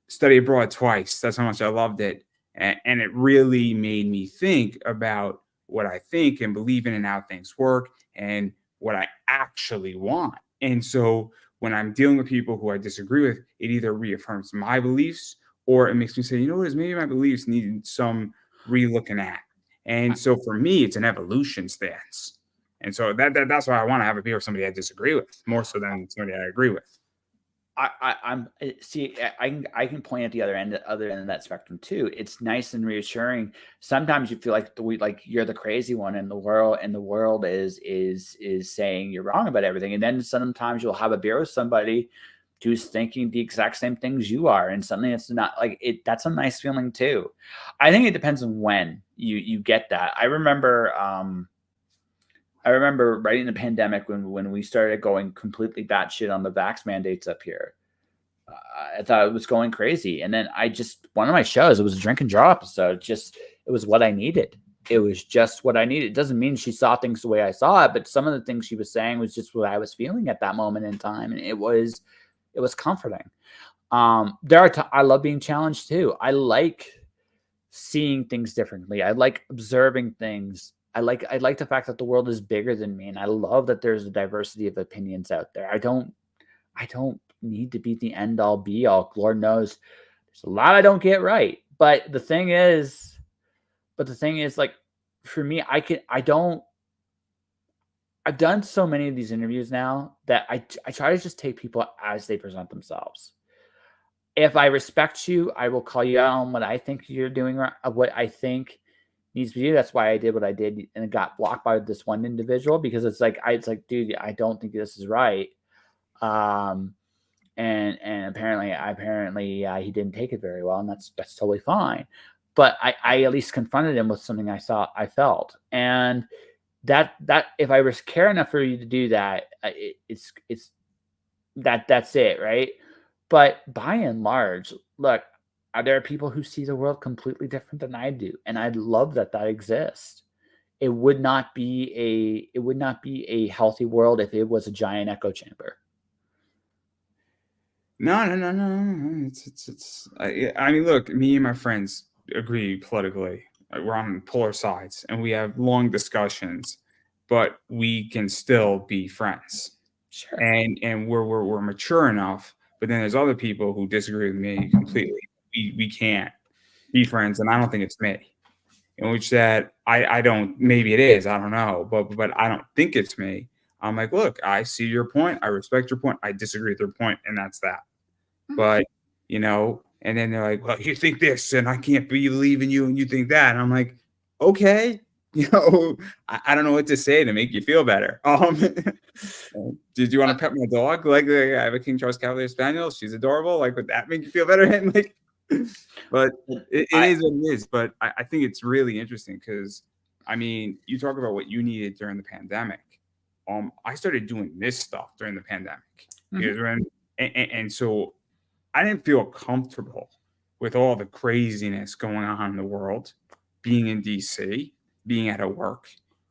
study abroad twice. That's how much I loved it. And it really made me think about what I think and believe in and how things work and what I actually want. And so when I'm dealing with people who I disagree with, it either reaffirms my beliefs or it makes me say, you know what, maybe my beliefs need some re-looking at. And so for me, it's an evolution stance. And so that's why I want to have a beer with somebody I disagree with more so than somebody I agree with. I can point at the other end of that spectrum too. It's nice and reassuring. Sometimes you feel like you're the crazy one in the world, and the world is saying you're wrong about everything. And then sometimes you'll have a beer with somebody who's thinking the exact same things you are, and something that's not like it. That's a nice feeling too. I think it depends on when you get that. I remember right in the pandemic when we started going completely batshit on the vax mandates up here. I thought it was going crazy. And then one of my shows, it was a drink and draw episode. It was what I needed. It was just what I needed. It doesn't mean she saw things the way I saw it, but some of the things she was saying was just what I was feeling at that moment in time. And it was comforting. I love being challenged too. I like seeing things differently. I like observing things. I like the fact that the world is bigger than me, and I love that there's a diversity of opinions out there. I don't need to be the end all be all. Lord knows there's a lot I don't get right. But the thing is like for me, I've done so many of these interviews now that I try to just take people as they present themselves. If I respect you, I will call you out on what I think you're doing, or what I think needs to be. That's why I did what I did, and it got blocked by this one individual because it's like, dude, I don't think this is right. And apparently he didn't take it very well, and that's totally fine. But I at least confronted him with something I felt, and that if I care enough for you to do that, that's it, right? But by and large, look, there are people who see the world completely different than I do, and I love that exists. it would not be a healthy world if it was a giant echo chamber. No. I mean, look, me and my friends agree politically. We're on polar sides, and we have long discussions, but we can still be friends. Sure. And we're mature enough. But then there's other people who disagree with me completely. We can't be friends, and I don't think it's me. In which that I don't, maybe it is, I don't know, but I don't think it's me. I'm like, look, I see your point, I respect your point, I disagree with your point, and that's that. But and then they're like, well, you think this, and I can't believe in you, and you think that, and I'm like, okay, I don't know what to say to make you feel better. Did you want to pet my dog? Like, I have a King Charles Cavalier Spaniel, she's adorable. Like, would that make you feel better? And like, but it is what it is. But I think it's really interesting because, I mean, you talk about what you needed during the pandemic. I started doing this stuff during the pandemic. Because and so I didn't feel comfortable with all the craziness going on in the world, being in DC, being at a work,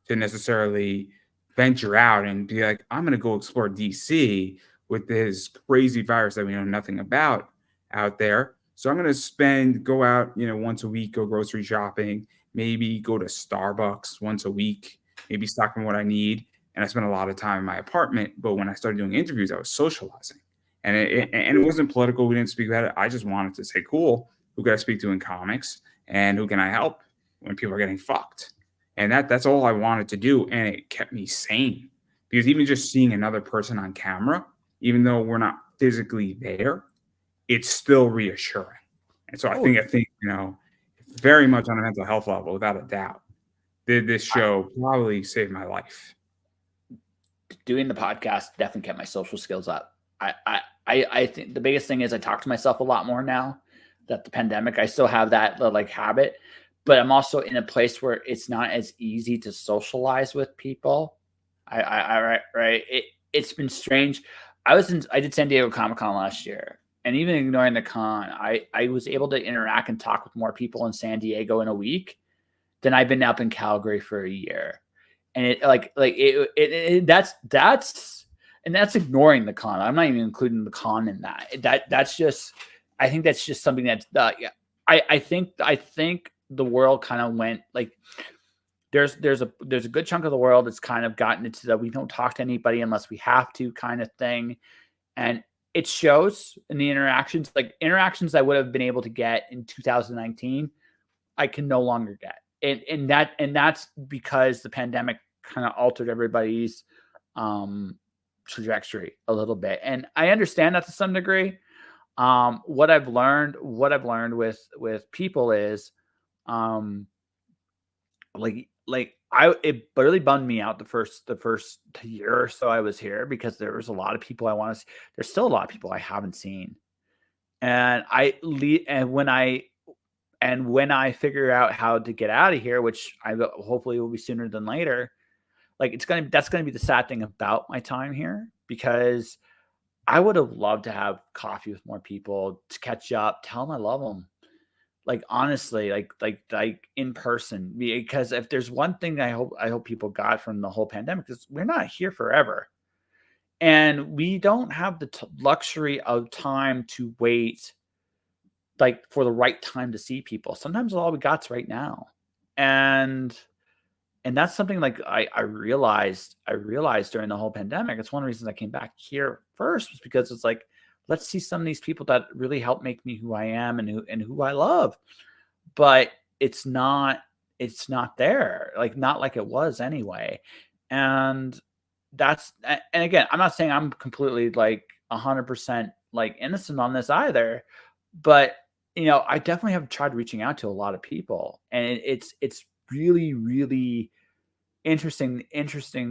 to necessarily venture out and be like, I'm going to go explore DC with this crazy virus that we know nothing about out there. So I'm going to go out, once a week, go grocery shopping, maybe go to Starbucks once a week, maybe stock in what I need. And I spent a lot of time in my apartment. But when I started doing interviews, I was socializing. And it wasn't political. We didn't speak about it. I just wanted to say, cool, who can I speak to in comics? And who can I help when people are getting fucked? And that's all I wanted to do. And it kept me sane. Because even just seeing another person on camera, even though we're not physically there, it's still reassuring. And so I think, very much on a mental health level, without a doubt, this show probably saved my life. Doing the podcast definitely kept my social skills up. I think the biggest thing is I talk to myself a lot more now that the pandemic, I still have that like habit, but I'm also in a place where it's not as easy to socialize with people. It's been strange. I did San Diego Comic-Con last year, and even ignoring the con, I was able to interact and talk with more people in San Diego in a week than I've been up in Calgary for a year. And that's ignoring the con. I'm not even including the con in that. That's just, I think that's just something that's, I think the world kind of went like, there's a good chunk of the world that's kind of gotten into that we don't talk to anybody unless we have to kind of thing. And it shows in the interactions, like interactions I would have been able to get in 2019, I can no longer get. And that's because the pandemic kind of altered everybody's trajectory a little bit. And I understand that to some degree. What I've learned with people is it really bummed me out the first year or so I was here, because there was a lot of people I want to see. There's still a lot of people I haven't seen. And when I figure out how to get out of here, which I hopefully will be sooner than later, like that's going to be the sad thing about my time here, because I would have loved to have coffee with more people, to catch up, tell them I love them. Like, honestly, like in person, because if there's one thing I hope people got from the whole pandemic, is we're not here forever. And we don't have the luxury of time to wait like for the right time to see people. Sometimes all we got's right now. And that's something like I realized during the whole pandemic. It's one of the reasons I came back here first, was because it's like, let's see some of these people that really help make me who I am and who I love. But it's not there, like not like it was anyway. And again, I'm not saying I'm completely like 100% like innocent on this either, but I definitely have tried reaching out to a lot of people, and it's really, really interesting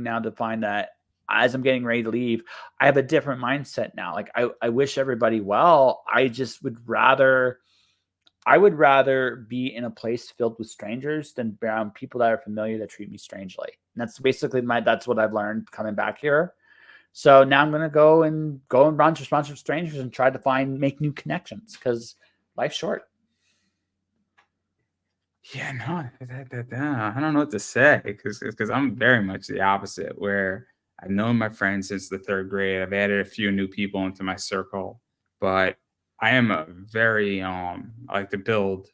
now to find that as I'm getting ready to leave, I have a different mindset now. Like I wish everybody well. I would rather be in a place filled with strangers than around people that are familiar that treat me strangely. And that's basically that's what I've learned coming back here. So now I'm going to go and bunch of strangers and try to make new connections, because life's short. Yeah, no, I don't know what to say because I'm very much the opposite. Where I've known my friends since the third grade. I've added a few new people into my circle, but I am a very I like to build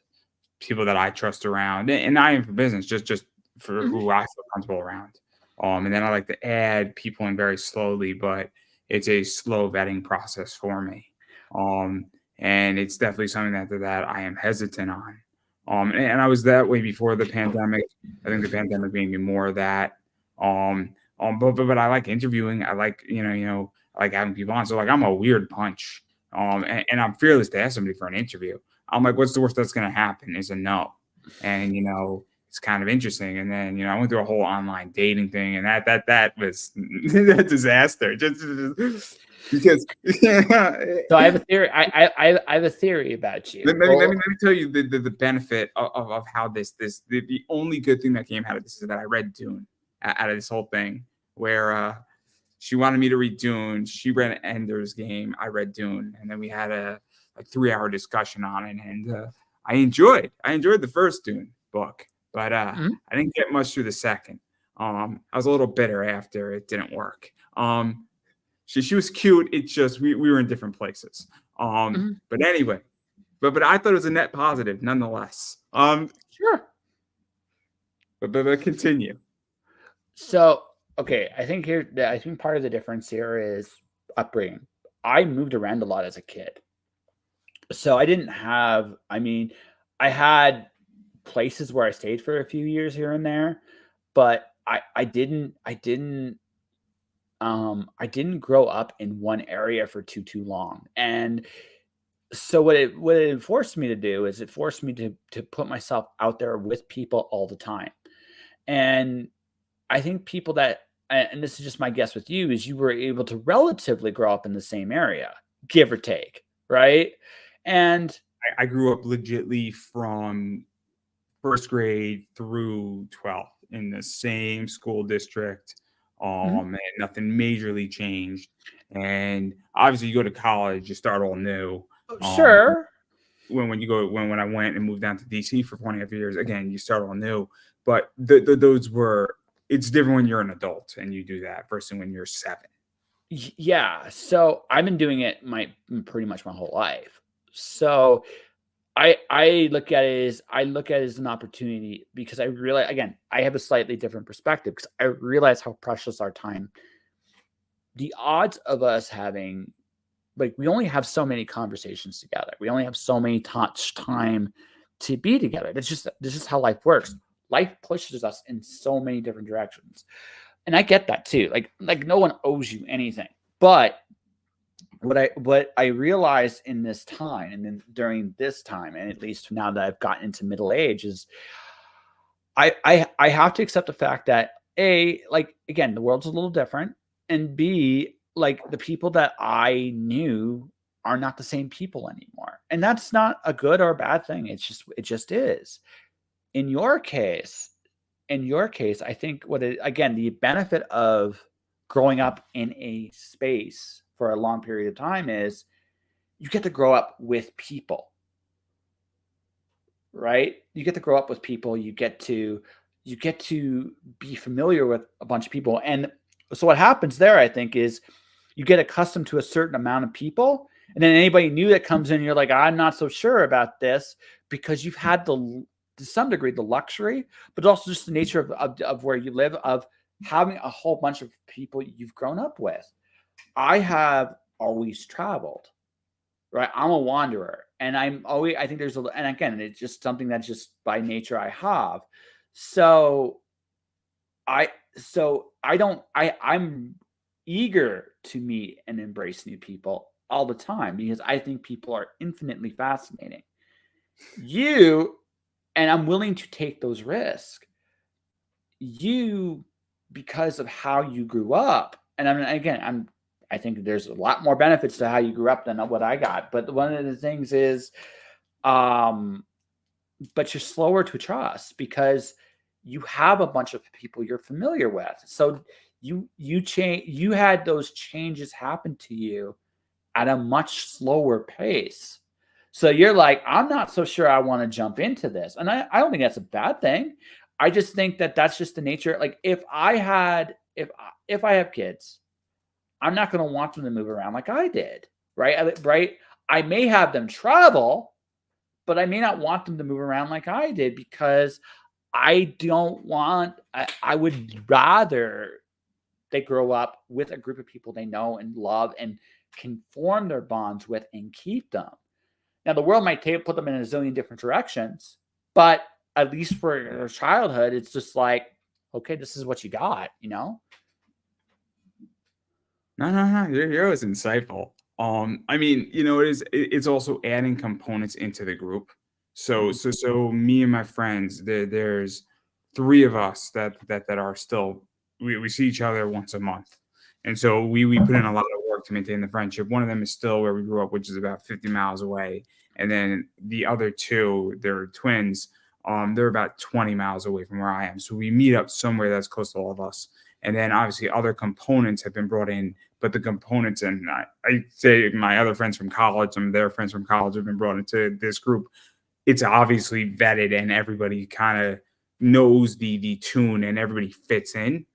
people that I trust around, and not even for business, just for Mhm. who I feel comfortable around. And then I like to add people in very slowly, but it's a slow vetting process for me. Um, and it's definitely something that I am hesitant on. And I was that way before the pandemic. I think the pandemic made me more of that. But I like interviewing. I like I like having people on. So like I'm a weird punch. And I'm fearless to ask somebody for an interview. I'm like, what's the worst that's gonna happen is a no. And it's kind of interesting. And then, I went through a whole online dating thing, and that was a disaster. Just because So I have a theory. I have a theory about you. let me tell you the benefit of how the only good thing that came out of this is that I read Dune out of this whole thing, where she wanted me to read Dune. She read Ender's Game. I read Dune, and then we had a 3-hour discussion on it. And I enjoyed the first Dune book, but Mhm. I didn't get much through the second. I was a little bitter after it didn't work. She was cute. It's just we were in different places. Mhm. But anyway, but I thought it was a net positive nonetheless. Sure. But continue. So, okay, I think part of the difference here is upbringing. I moved around a lot as a kid. So I didn't have, I mean, I had places where I stayed for a few years here and there, but I didn't grow up in one area for too long. And so what it forced me to do is it forced me to put myself out there with people all the time. And I think people that, and this is just my guess with you, is you were able to relatively grow up in the same area, give or take, right? And I grew up legitly from first grade through 12th in the same school district. mhm, And nothing majorly changed. And obviously, you go to college, you start all new. Um, sure, when you go when I went and moved down to DC for 20 years, again, you start all new. But those were it's different when you're an adult and you do that versus when you're 7. yeah. So I've been doing it my pretty much my whole life. So I look at it as an opportunity because I realize, again, I have a slightly different perspective because I realize how precious our time. The odds of us having, like, we only have so many conversations together. We only have so many touch time to be together. This is how life works. Life pushes us in so many different directions. And I get that too. Like no one owes you anything. But what I realized in this time, and then during this time, and at least now that I've gotten into middle age, is I have to accept the fact that, A, like, again, the world's a little different, and B, like, the people that I knew are not the same people anymore. And that's not a good or a bad thing. It just is. In your case, I think again, the benefit of growing up in a space for a long period of time is you get to grow up with people, right? You get to grow up with people. You get to be familiar with a bunch of people. And so what happens there, I think, is you get accustomed to a certain amount of people. And then anybody new that comes in, you're like, I'm not so sure about this, because you've had to some degree, the luxury, but also just the nature of where you live, of having a whole bunch of people you've grown up with. I have always traveled, right? I'm a wanderer, and I think and again, it's just something that's just by nature I have. So I, I don't, I'm eager to meet and embrace new people all the time because I think people are infinitely fascinating. You, and I'm willing to take those risks. You, because of how you grew up, and I think there's a lot more benefits to how you grew up than what I got. But one of the things is, um, but you're slower to trust because you have a bunch of people you're familiar with. So you had those changes happen to you at a much slower pace. So you're like, I'm not so sure I want to jump into this. And I don't think that's a bad thing. I just think that that's just the nature. Like if I have kids, I'm not going to want them to move around like I did. Right. Right. I may have them travel, but I may not want them to move around like I did because I don't want, I would rather they grow up with a group of people they know and love and can form their bonds with and keep them. Now, the world might put them in a zillion different directions, but at least for their childhood, it's just like, okay, this is what you got, you know? No. You're always insightful. I mean, you know, it's also adding components into the group. So me and my friends, there's three of us that are still we see each other once a month. And so we put in a lot of work to maintain the friendship. One of them is still where we grew up, which is about 50 miles away. And then the other two, they're twins. They're about 20 miles away from where I am. So we meet up somewhere that's close to all of us. And then obviously other components have been brought in, but the components, and I say my other friends from college, some of their friends from college have been brought into this group. It's obviously vetted and everybody kind of knows the tune and everybody fits in.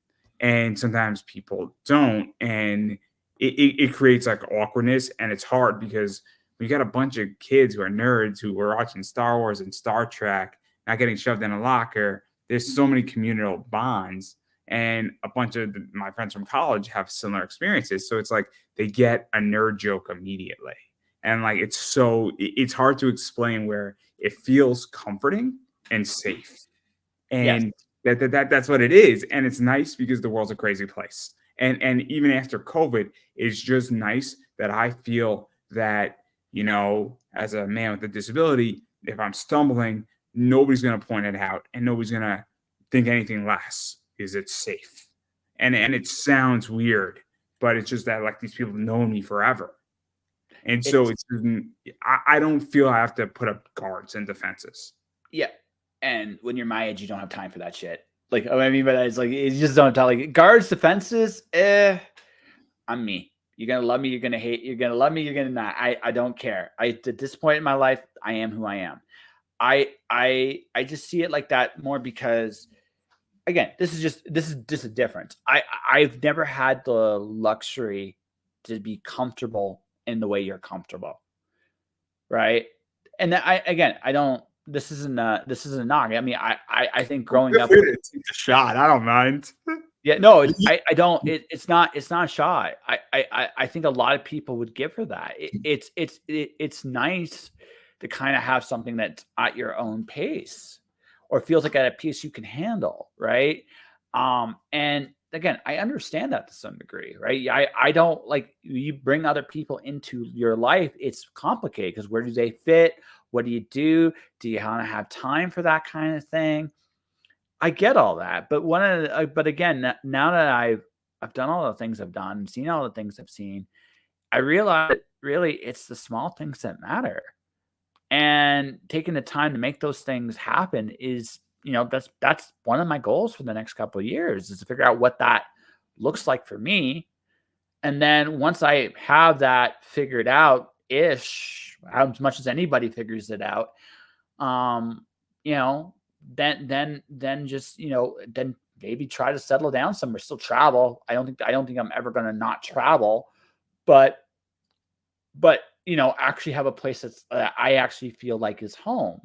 And sometimes people don't. And it creates like awkwardness. And it's hard because we got a bunch of kids who are nerds who were watching Star Wars and Star Trek, not getting shoved in a locker. There's so many communal bonds, and a bunch of my friends from college have similar experiences. So it's like they get a nerd joke immediately. And like it's hard to explain where it feels comforting and safe. Yes. And that's what it is. And it's nice because the world's a crazy place. And even after COVID, it's just nice that I feel that, you know, as a man with a disability, if I'm stumbling, nobody's going to point it out and nobody's going to think anything less because it's safe. And it sounds weird, but it's just that like these people know me forever. And so I don't feel I have to put up guards and defenses. Yeah. And when you're my age, you don't have time for that shit. Like, what I mean by that is like, you just don't tell, like, guards, defenses, I'm me. You're going to love me. You're going to hate. You're going to love me. You're going to not. I don't care. At this point in my life, I am who I am. I just see it like that more because, again, this is just a difference. I've never had the luxury to be comfortable in the way you're comfortable. Right. And I don't, this isn't a knock. I mean, I think growing up, It's a shot. I don't mind. yeah, no, I don't. It's not a shot. I think a lot of people would give her that. It's nice to kind of have something that's at your own pace, or feels like at a pace you can handle, right? And again, I understand that to some degree, right? I don't like you bring other people into your life. It's complicated because where do they fit? What do you do? Do you want to have time for that kind of thing? I get all that, but but again, now that I've done all the things I've done, seen all the things I've seen, I realize that really it's the small things that matter, and taking the time to make those things happen is, that's one of my goals for the next couple of years, is to figure out what that looks like for me, and then once I have that figured out, ish, as much as anybody figures it out, you know, then just, then maybe try to settle down somewhere, still travel. I don't think I'm ever going to not travel, but actually have a place that's I actually feel like is home.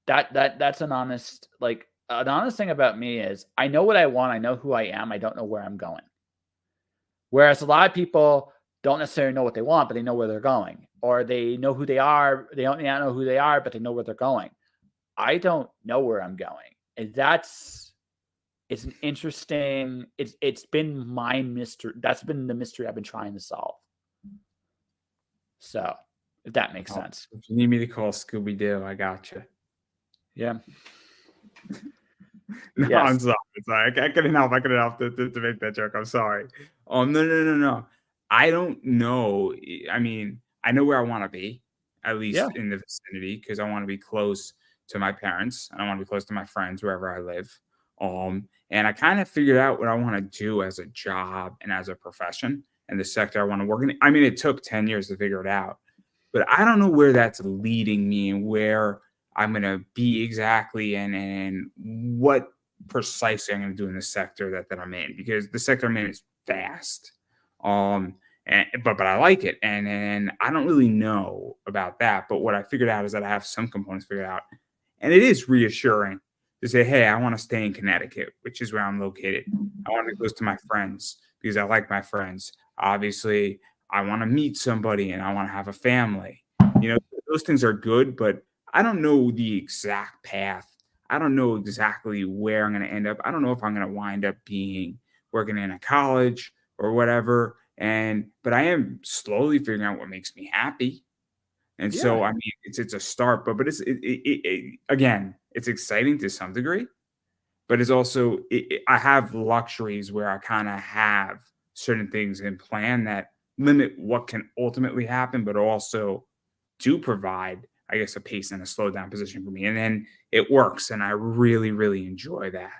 That's an honest, like, an honest thing about me is I know what I want. I know who I am. I don't know where I'm going. Whereas a lot of people don't necessarily know what they want, but they know where they're going, or they know who they are. They don't know who they are, but they know where they're going. I don't know where I'm going. And it's an interesting, it's been my mystery. That's been the mystery I've been trying to solve. So, if that makes sense. If you need me to call Scooby Doo, I got you. Yeah. No, Yes. I'm sorry. I couldn't help. To make that joke. I'm sorry. No. I don't know. I mean, I know where I want to be, at least Yeah. in the vicinity, because I want to be close to my parents. And I want to be close to my friends wherever I live. And I kind of figured out what I want to do as a job and as a profession and the sector I want to work in. I mean, it took 10 years to figure it out, but I don't know where that's leading me and where I'm gonna be exactly, and what precisely I'm gonna do in the sector that I'm in, because the sector I'm in is vast. And but I like it, and I don't really know about that. But what I figured out is that I have some components figured out, and it is reassuring to say, hey, I want to stay in Connecticut, which is where I'm located. I want to go to my friends because I like my friends. Obviously, I want to meet somebody and I want to have a family. Those things are good, but I don't know the exact path. I don't know exactly where I'm going to end up. I don't know if I'm going to wind up working in a college or whatever. But I am slowly figuring out what makes me happy. And so, Yeah. I mean, it's a start, but again, it's exciting to some degree, but it's also, I have luxuries where I kind of have certain things in plan that limit what can ultimately happen, but also do provide, I guess, a pace and a slow down position for me. And then it works. And I really, really enjoy that.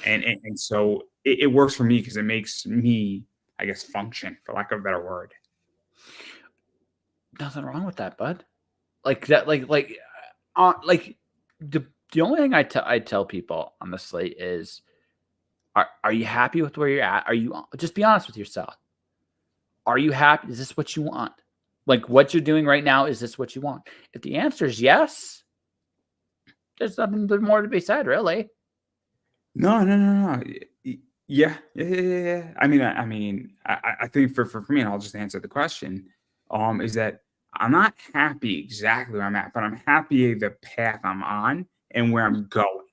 And so it works for me because it makes me, I guess, function, for lack of a better word. Nothing wrong with that, bud. Like that, like the only thing I tell people honestly is, are you happy with where you're at? Are you, just be honest with yourself? Are you happy? Is this what you want? Like what you're doing right now, is this what you want? If the answer is yes, there's nothing more to be said, really. No, no, no, no. Yeah, yeah, yeah, yeah, yeah. I think for me, and I'll just answer the question, is that I'm not happy exactly where I'm at, but I'm happy the path I'm on and where I'm going,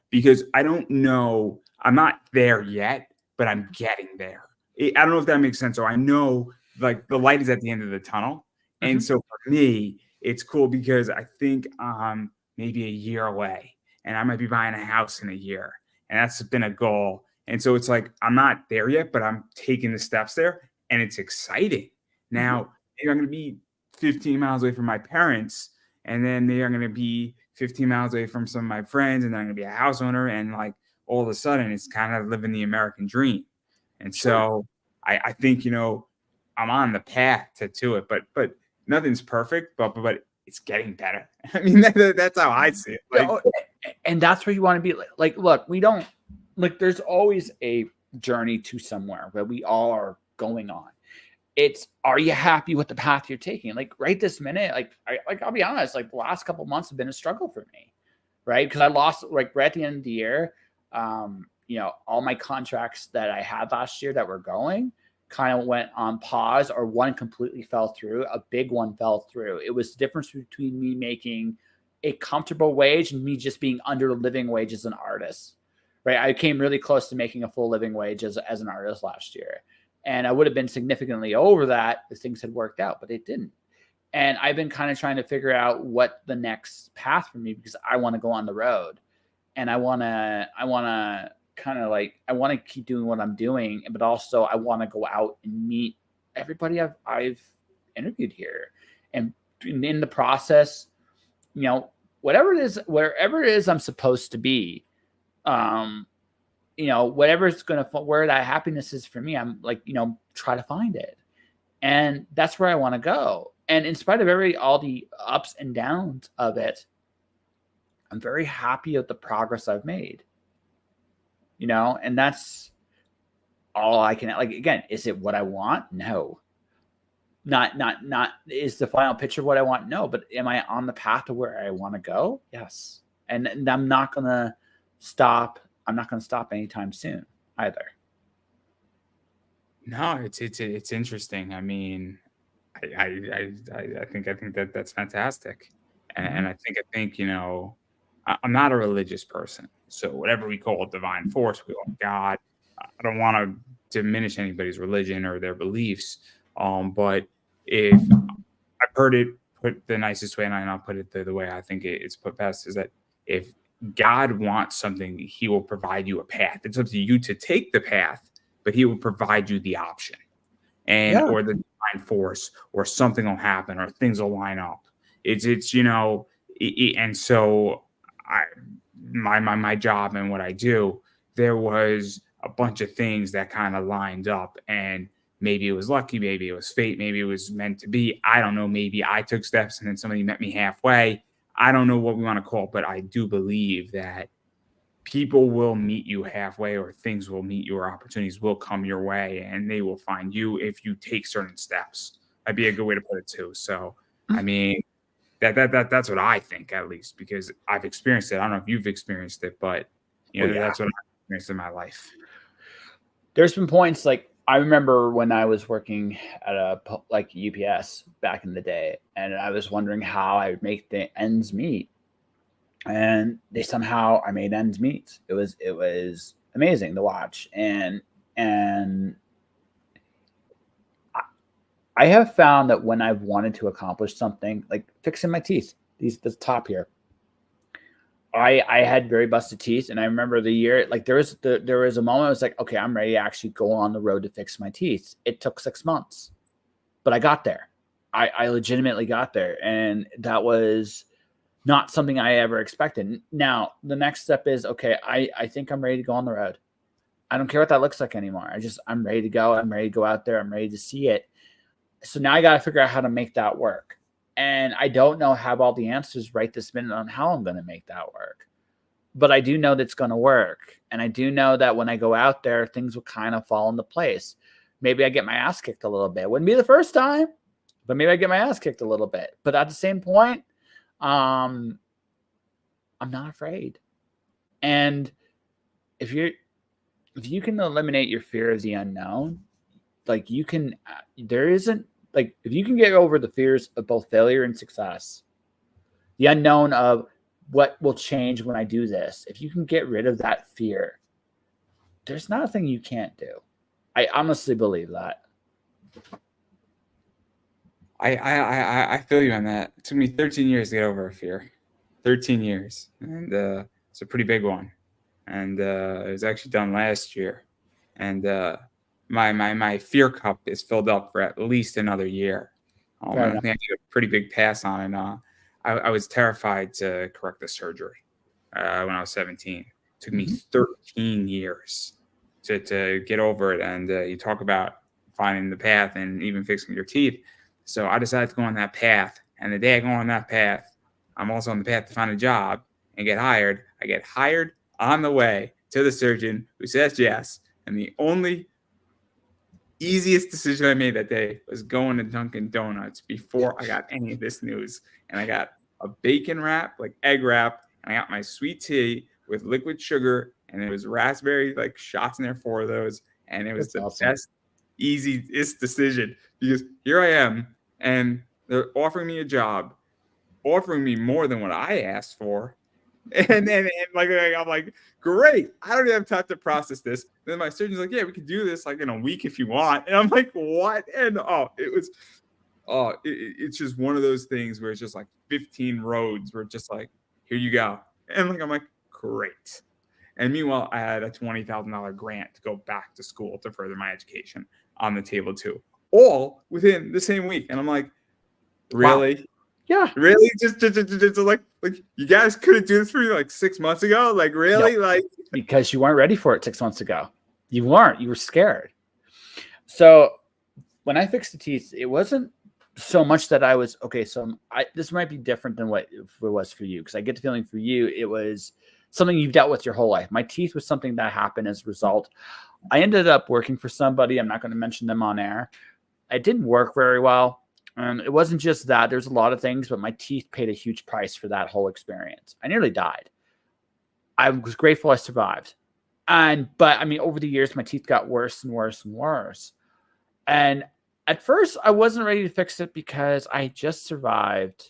because I don't know, I'm not there yet, but I'm getting there. I don't know if that makes sense. So I know, like, the light is at the end of the tunnel, and Mhm. so for me, it's cool because I think I'm maybe a year away, and I might be buying a house in a year, and that's been a goal. And so it's like I'm not there yet, but I'm taking the steps there, and it's exciting. Yeah. Now, maybe I'm going to be 15 miles away from my parents, and then maybe I'm going to be 15 miles away from some of my friends, and then I'm going to be a house owner, and like all of a sudden, it's kind of living the American dream. And Sure. so I think I'm on the path to it, but nothing's perfect, but it's getting better. I mean, that's how I see it. Yeah, Like, and that's where you want to be. Like, look, we don't, like, there's always a journey to somewhere where we all are going on. It's, are you happy with the path you're taking? Like right this minute, I'll be honest, like the last couple months have been a struggle for me, right? Because I lost, like, right at the end of the year, all my contracts that I had last year that were going kind of went on pause, or one completely fell through. A big one fell through. It was the difference between me making a comfortable wage and me just being under a living wage as an artist, right? I came really close to making a full living wage as an artist last year. And I would have been significantly over that if things had worked out, but it didn't. And I've been kind of trying to figure out what the next path for me, because I want to go on the road, and I want to kind of like, I want to keep doing what I'm doing, but also I want to go out and meet everybody I've interviewed here. And in the process, wherever it is I'm supposed to be, whatever it's going to, where that happiness is for me, I'm like, try to find it. And that's where I want to go. And in spite of all the ups and downs of it, I'm very happy with the progress I've made, and that's all I can, like, again, is it what I want? No. Not is the final picture what I want? No, but am I on the path to where I want to go? Yes. And I'm not going to stop. I'm not going to stop anytime soon either. no, it's interesting. I mean, I think that's fantastic, and Mm-hmm. I think I'm not a religious person, so whatever we call divine force, we call God. I don't want to diminish anybody's religion or their beliefs, but if I've heard it put the nicest way, and I'll put it the way I think it's put best, is that if God wants something, He will provide you a path. It's up to you to take the path, but He will provide you the option, and Yeah. or the divine force, or something will happen, or things will line up. And so I my job and what I do, there was a bunch of things that kind of lined up and maybe it was lucky, maybe it was fate, maybe it was meant to be. I don't know. Maybe I took steps and then somebody met me halfway. I don't know what we want to call it, but I do believe that people will meet you halfway, or things will meet you, or opportunities will come your way, and they will find you if you take certain steps. That'd be a good way to put it too. So, I mean, that's what I think, at least, because I've experienced it. I don't know if you've experienced it, but that's what I've experienced in my life. There's been points like I remember when I was working at UPS back in the day, and I was wondering how I would make the ends meet. And I made ends meet. It was amazing to watch. And I have found that when I've wanted to accomplish something, like fixing my teeth, the top here, I had very busted teeth, and I remember the year, like there was a moment I was like, okay, I'm ready to actually go on the road to fix my teeth. It took 6 months, but I got there. I legitimately got there, and that was not something I ever expected. Now the next step is, okay, I think I'm ready to go on the road. I don't care what that looks like anymore. I'm ready to go. I'm ready to go out there. I'm ready to see it. So now I got to figure out how to make that work. And I don't have all the answers right this minute on how I'm going to make that work. But I do know that it's going to work. And I do know that when I go out there, things will kind of fall into place. Maybe I get my ass kicked a little bit. Wouldn't be the first time, but maybe I get my ass kicked a little bit. But at the same point, I'm not afraid. And if you can eliminate your fear of the unknown, like if you can get over the fears of both failure and success, the unknown of what will change when I do this, if you can get rid of that fear, there's nothing you can't do. I honestly believe that. I feel you on that. It took me 13 years to get over a fear. 13 years. And it's a pretty big one. And it was actually done last year. And my fear cup is filled up for at least another year. I think I did a pretty big pass on it. I was terrified to correct the surgery when I was 17. It took me 13 years to get over it. And you talk about finding the path and even fixing your teeth. So I decided to go on that path. And the day I go on that path, I'm also on the path to find a job and get hired. I get hired on the way to the surgeon, who says yes. And the only easiest decision I made that day was going to Dunkin' Donuts before I got any of this news. And I got a bacon wrap, like egg wrap, and I got my sweet tea with liquid sugar, and it was raspberry, like shots in there, 4 of those. And it was the best, easiest decision, because here I am, and they're offering me a job, offering me more than what I asked for. And then I'm like, great. I don't even have time to process this. And then my surgeon's like, yeah, we could do this like in a week if you want. And I'm like, what? And it's just one of those things where it's just like 15 roads where it's just like, here you go. And I'm like, great. And meanwhile, I had a $20,000 grant to go back to school to further my education on the table too, all within the same week. And I'm like, really? Wow. Yeah. Really? Just like you guys couldn't do this for me like 6 months ago? Like, really? Like, because you weren't ready for it 6 months ago. You weren't. You were scared. So when I fixed the teeth, it wasn't so much that I was okay. So this might be different than what it was for you, because I get the feeling for you it was something you've dealt with your whole life. My teeth was something that happened as a result. I ended up working for somebody. I'm not going to mention them on air. It didn't work very well. It wasn't just that. There's a lot of things, but my teeth paid a huge price for that whole experience. I nearly died. I was grateful I survived. But I mean, over the years, my teeth got worse and worse and worse. And at first, I wasn't ready to fix it because I just survived.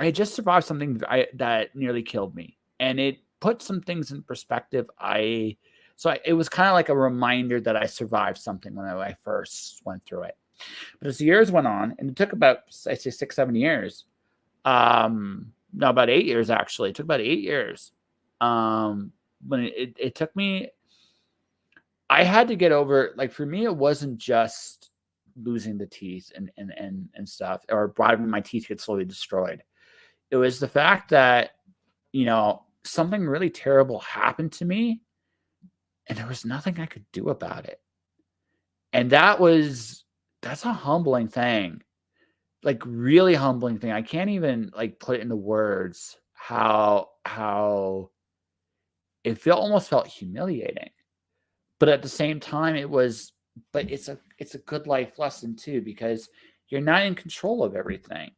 I had just survived something that nearly killed me. And it put some things in perspective. It was kind of like a reminder that I survived something when I first went through it. But as the years went on, and it took about, I say 6-7 years, no, about 8 years, actually. It took about 8 years. When it took me, I had to get over, like, for me, it wasn't just losing the teeth and stuff, or having my teeth get slowly destroyed. It was the fact that, something really terrible happened to me, and there was nothing I could do about it. And that's a humbling thing. Like really humbling thing. I can't even like put it into words how it almost felt humiliating. But at the same time it's a good life lesson too, because you're not in control of everything.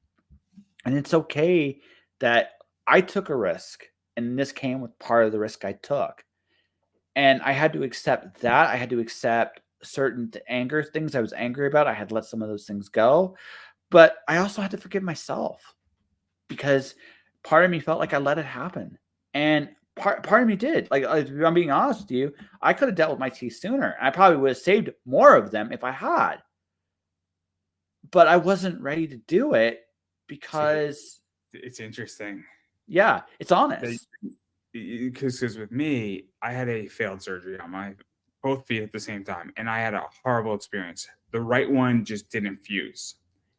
And it's okay that I took a risk, and this came with part of the risk I took. And I had to accept that. I had to accept certain things I was angry about. I had to let some of those things go. But I also had to forgive myself, because part of me felt like I let it happen. And part of me did. Like, if I'm being honest with you, I could have dealt with my teeth sooner. I probably would have saved more of them if I had. But I wasn't ready to do it because it's interesting. Yeah, it's honest. Because with me, I had a failed surgery on my both feet at the same time, and I had a horrible experience. The right one just didn't fuse,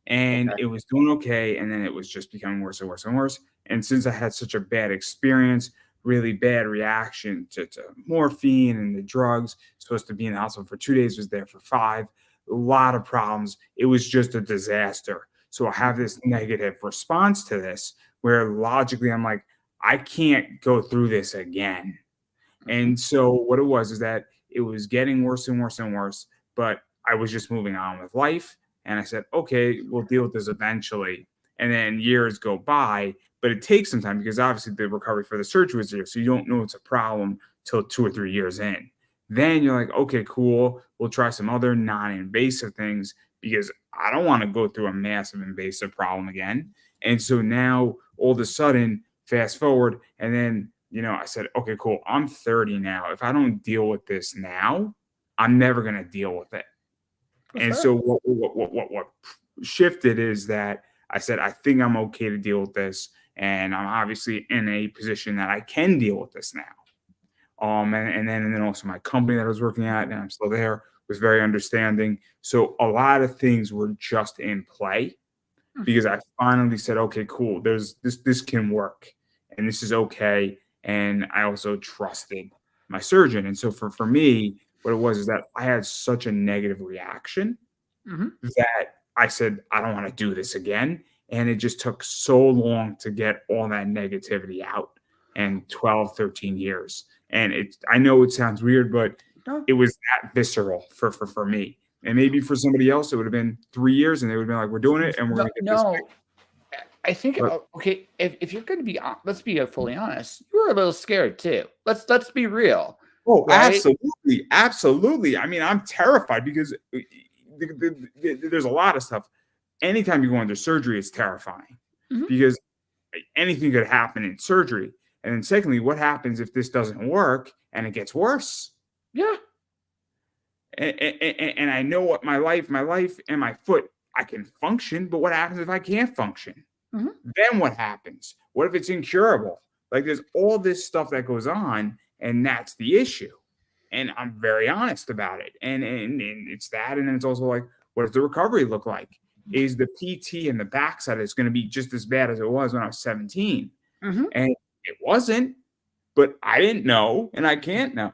and Okay. it was doing okay, and then it was just becoming worse and worse and worse. And since I had such a bad experience, really bad reaction to morphine and the drugs, supposed to be in the hospital for 2 days, was there for 5, a lot of problems. It was just a disaster. So I have this negative response to this where logically I'm like, I can't go through this again. And so what it was is that it was getting worse and worse and worse, but I was just moving on with life. And I said, okay, we'll deal with this eventually. And then years go by, but it takes some time because obviously the recovery for the surgery was there. So you don't know it's a problem till 2 or 3 years in. Then you're like, okay, cool. We'll try some other non-invasive things because I don't want to go through a massive invasive problem again. And so now all of a sudden, fast forward, and then I said, okay, cool. I'm 30 now. If I don't deal with this now, I'm never going to deal with it. That's And fair. so what shifted is that I said, I think I'm okay to deal with this. And I'm obviously in a position that I can deal with this now. And then also my company that I was working at, and I'm still there, was very understanding. So a lot of things were just in play because I finally said, okay, cool. This can work, and this is okay. And I also trusted my surgeon. And so for me, what it was is that I had such a negative reaction Mhm. that I said, I don't want to do this again. And it just took so long to get all that negativity out, and 12, 13 years. And I know it sounds weird, but No, it was that visceral for me. And maybe for somebody else, it would have been 3 years and they would have been like, we're doing it and we're no, going to get this no. I think but okay, if you're going to be let's be fully honest, you were a little scared too. Let's be real, oh, right? absolutely, absolutely. I mean, I'm terrified because there's a lot of stuff. Anytime you go under surgery, it's terrifying Mhm. because anything could happen in surgery. And then secondly, what happens if this doesn't work and it gets worse? Yeah. And I know what my life and my foot, I can function, but what happens if I can't function? Mhm. Then what happens? What if it's incurable? Like there's all this stuff that goes on, and that's the issue. And I'm very honest about it. And it's that, and then it's also like, what does the recovery look like? Is the PT and the backside is going to be just as bad as it was when I was 17? Mhm. And it wasn't, but I didn't know, and I can't know.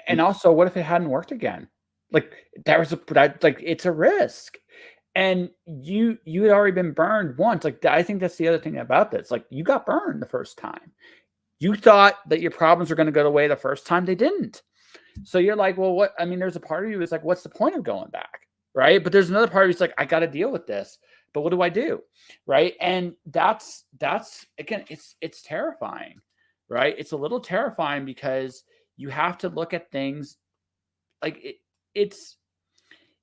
And also, what if it hadn't worked again? Like like it's a risk. And you had already been burned once. Like I think that's the other thing about this. Like you got burned the first time. You thought that your problems were going to go away the first time. They didn't. So you're like, well, what? I mean, there's a part of you that's like, what's the point of going back, right? But there's another part of you that's like, I got to deal with this. But what do I do, right? And that's again, it's terrifying, right? It's a little terrifying because you have to look at things like it's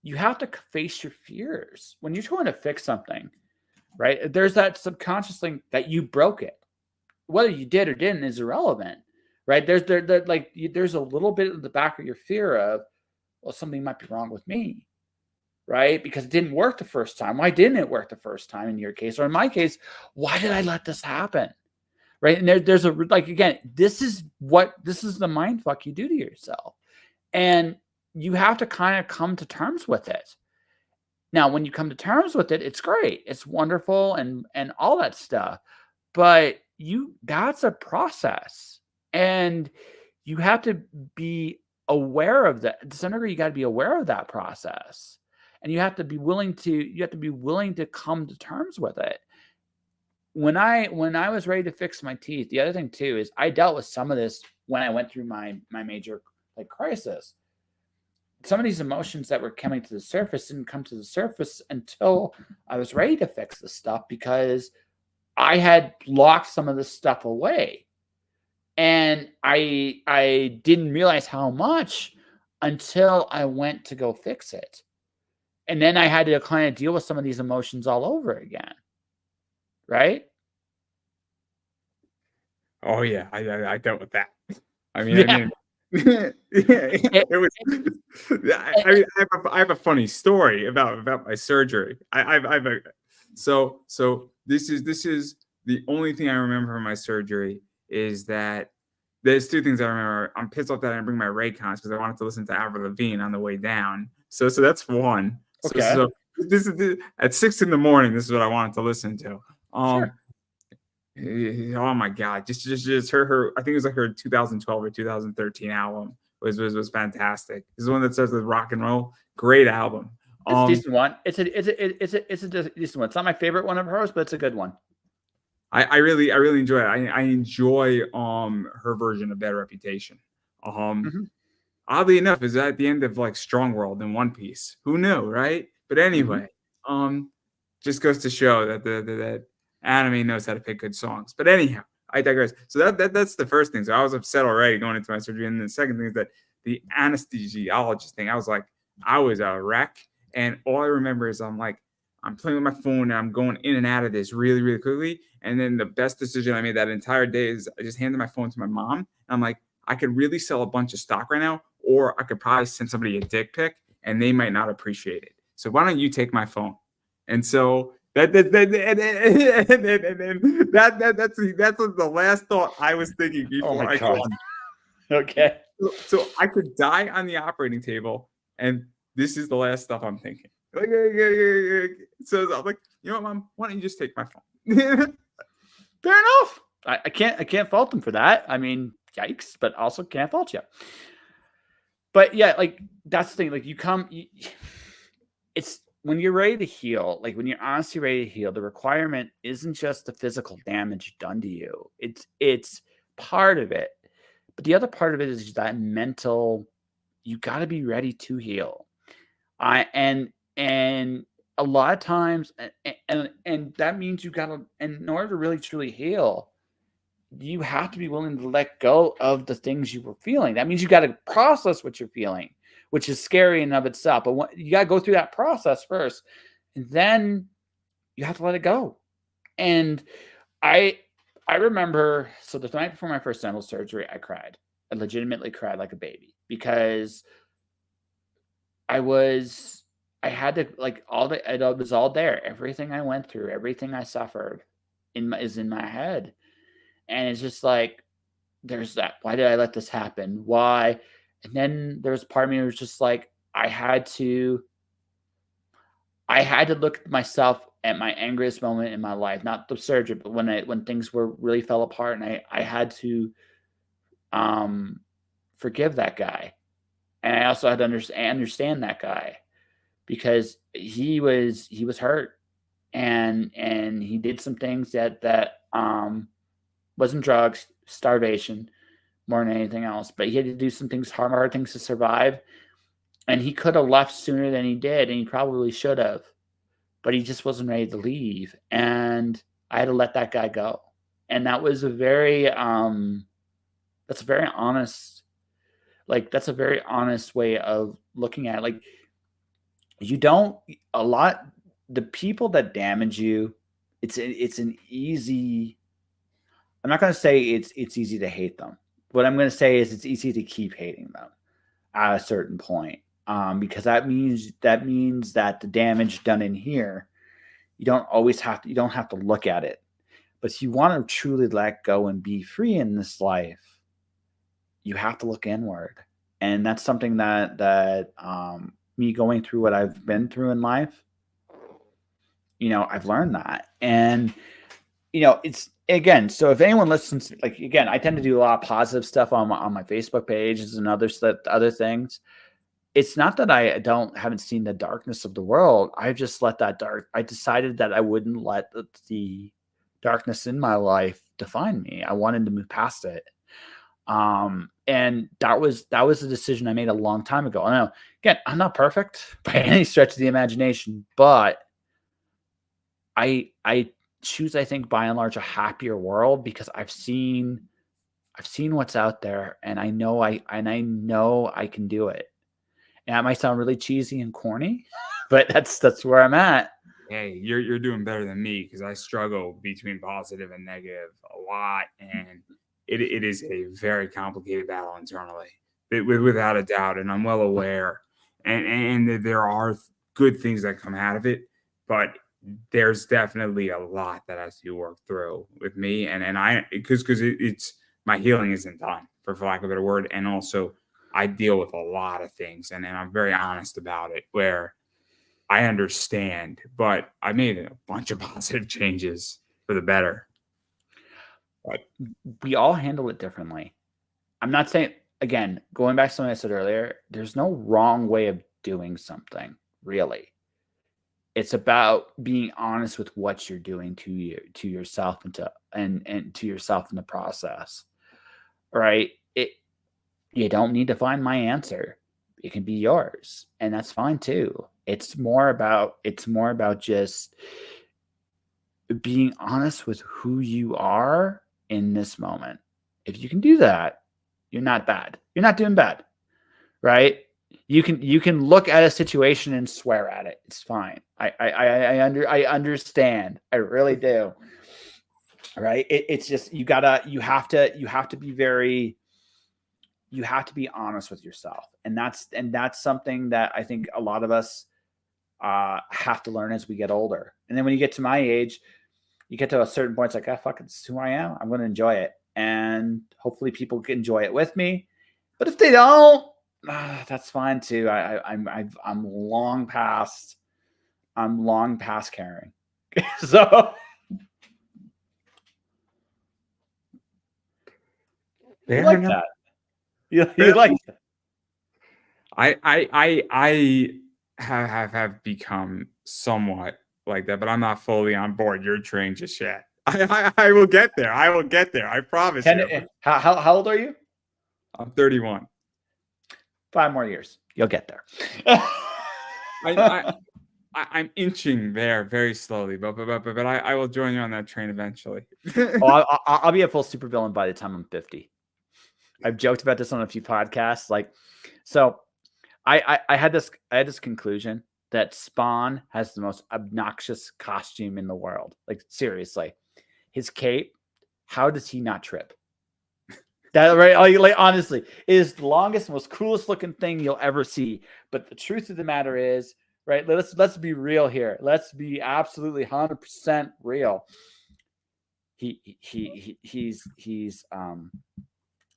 you have to face your fears when you're trying to fix something, right? There's that subconscious thing that you broke it. Whether you did or didn't is irrelevant, right? There's a little bit in the back of your fear of, well, something might be wrong with me, right? Because it didn't work the first time. Why didn't it work the first time in your case? Or in my case, why did I let this happen? Right. And there's a like again, this is the mind fuck you do to yourself. And you have to kind of come to terms with it. Now, when you come to terms with it, it's great. It's wonderful and all that stuff. But that's a process. And you have to be aware of that. To some degree, you got to be aware of that process, and you have to be willing to come to terms with it. When I was ready to fix my teeth, the other thing too is I dealt with some of this when I went through my major like crisis. Some of these emotions that were coming to the surface didn't come to the surface until I was ready to fix the stuff, because I had locked some of this stuff away. And I didn't realize how much until I went to go fix it. And then I had to kind of deal with some of these emotions all over again. Right? Oh yeah, I dealt with that. I Yeah. mean, it was. I have a funny story about my surgery. I've so this is the only thing I remember from my surgery is that there's two things I remember. I'm pissed off that I didn't bring my Raycons because I wanted to listen to Avril Lavigne on the way down. So that's one. Okay. So this is at 6 a.m. This is what I wanted to listen to. Sure. Oh my God! Just her. I think it was like her 2012 or 2013 album was fantastic. This is one that starts with rock and roll. Great album. It's a decent one. It's a decent one. It's not my favorite one of hers, but it's a good one. I really enjoy it. I enjoy her version of Bad Reputation. Oddly enough, is at the end of like Strong World in One Piece. Who knew, right? But anyway, just goes to show that that anime knows how to pick good songs. But anyhow, I digress. So that's the first thing. So I was upset already going into my surgery. And the second thing is that the anesthesiologist thing, I was a wreck. And all I remember is I'm playing with my phone and I'm going in and out of this really, really quickly. And then the best decision I made that entire day is I just handed my phone to my mom. And I'm like, I could really sell a bunch of stock right now, or I could probably send somebody a dick pic and they might not appreciate it. So why don't you take my phone? And so that's the last thought I was thinking before I called. Okay. So I could die on the operating table, and this is the last stuff I'm thinking. So I'm like, you know what, Mom? Why don't you just take my phone? Fair enough. I can't fault them for that. I mean, yikes, but also can't fault you. But yeah, like that's the thing. Like it's when you're ready to heal, like when you're honestly ready to heal, the requirement isn't just the physical damage done to you. It's part of it. But the other part of it is that mental, you got to be ready to heal. And a lot of times, and that means you got to, in order to really truly heal, you have to be willing to let go of the things you were feeling. That means you got to process what you're feeling, which is scary in and of itself. But you got to go through that process first, and then you have to let it go. And I remember, so the night before my first dental surgery, I cried. I legitimately cried like a baby because I had to, like, it was all there. Everything I went through, everything I suffered is in my head. And it's just like, there's that. Why did I let this happen? Why? And then there was part of me that was just like, I had to look at myself at my angriest moment in my life, not the surgery, but when things really fell apart, and I had to forgive that guy. And I also had to understand that guy, because he was hurt, and he did some things that wasn't drugs, starvation, more than anything else. But he had to do some things, hard things to survive. And he could have left sooner than he did, and he probably should have. But he just wasn't ready to leave. And I had to let that guy go. And that was a very, that's a very honest way of looking at it. Like, the people that damage you, it's an easy, I'm not going to say it's easy to hate them. What I'm going to say is it's easy to keep hating them at a certain point, because that means that the damage done in here, you don't have to look at it. But if you want to truly let go and be free in this life, you have to look inward. And that's something that me going through what I've been through in life, I've learned that. And, again, so if anyone listens, like, again, I tend to do a lot of positive stuff on my Facebook pages and other things. It's not that I haven't seen the darkness of the world. I just I decided that I wouldn't let the darkness in my life define me. I wanted to move past it. And that was a decision I made a long time ago. I know, again, I'm not perfect by any stretch of the imagination, but I choose, I think, by and large, a happier world because I've seen what's out there, and I know I can do it. And that might sound really cheesy and corny, but that's where I'm at. Hey, you're doing better than me because I struggle between positive and negative a lot, and it is a very complicated battle internally, without a doubt, and I'm well aware. And there are good things that come out of it, but there's definitely a lot that has to be worked through with me, and I because it's my healing isn't done, for lack of a better word, and also I deal with a lot of things, and I'm very honest about it, where I understand, but I made a bunch of positive changes for the better. But we all handle it differently. I'm not saying, again, going back to something I said earlier, there's no wrong way of doing something, really. It's about being honest with what you're doing to yourself and to yourself in the process, right? You don't need to find my answer. It can be yours, and that's fine too. It's more about just being honest with who you are in this moment. If you can do that, you're not bad. You're not doing bad, right? You can look at a situation and swear at it. It's fine. I understand. I really do. Right? It's just you have to be honest with yourself, and that's something that I think a lot of us have to learn as we get older. And then when you get to my age, you get to a certain point, it's like, ah, fuck, it's who I am. I'm going to enjoy it, and hopefully people can enjoy it with me. But if they don't, that's fine too. I'm long past caring. So you like that? You like that? I have become somewhat like that, but I'm not fully on board your train just yet. I will get there. I will get there. I promise you. How old are you? I'm 31. 5 more years. You'll get there. I'm inching there very slowly, but I will join you on that train eventually. I'll be a full supervillain by the time I'm 50. I've joked about this on a few podcasts. Like, so I had this conclusion that Spawn has the most obnoxious costume in the world. Like, seriously, his cape. How does he not trip? That, right? Like, honestly, it is the longest, most coolest looking thing you'll ever see. But the truth of the matter is, right? Let's be real here. Let's be absolutely 100% real. He's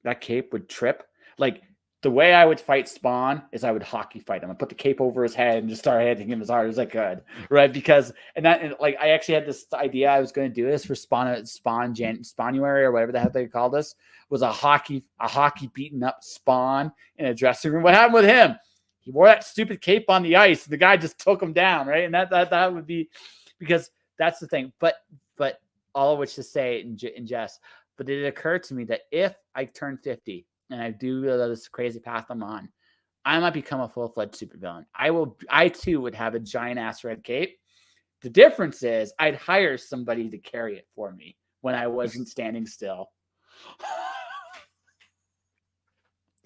that cape would trip. Like, the way I would fight Spawn is I would hockey fight him. I put the cape over his head and just start hitting him as hard as I could, right? Because and I actually had this idea I was going to do this for Spawnuary or whatever the heck they called this, was a hockey beating up Spawn in a dressing room. What happened with him? He wore that stupid cape on the ice, and the guy just took him down, right? And that would be, because that's the thing. But all of which to say in jest. But it occurred to me that if I turn 50 and I do this crazy path I'm on, I might become a full-fledged supervillain. I too would have a giant ass red cape. The difference is I'd hire somebody to carry it for me when I wasn't standing still.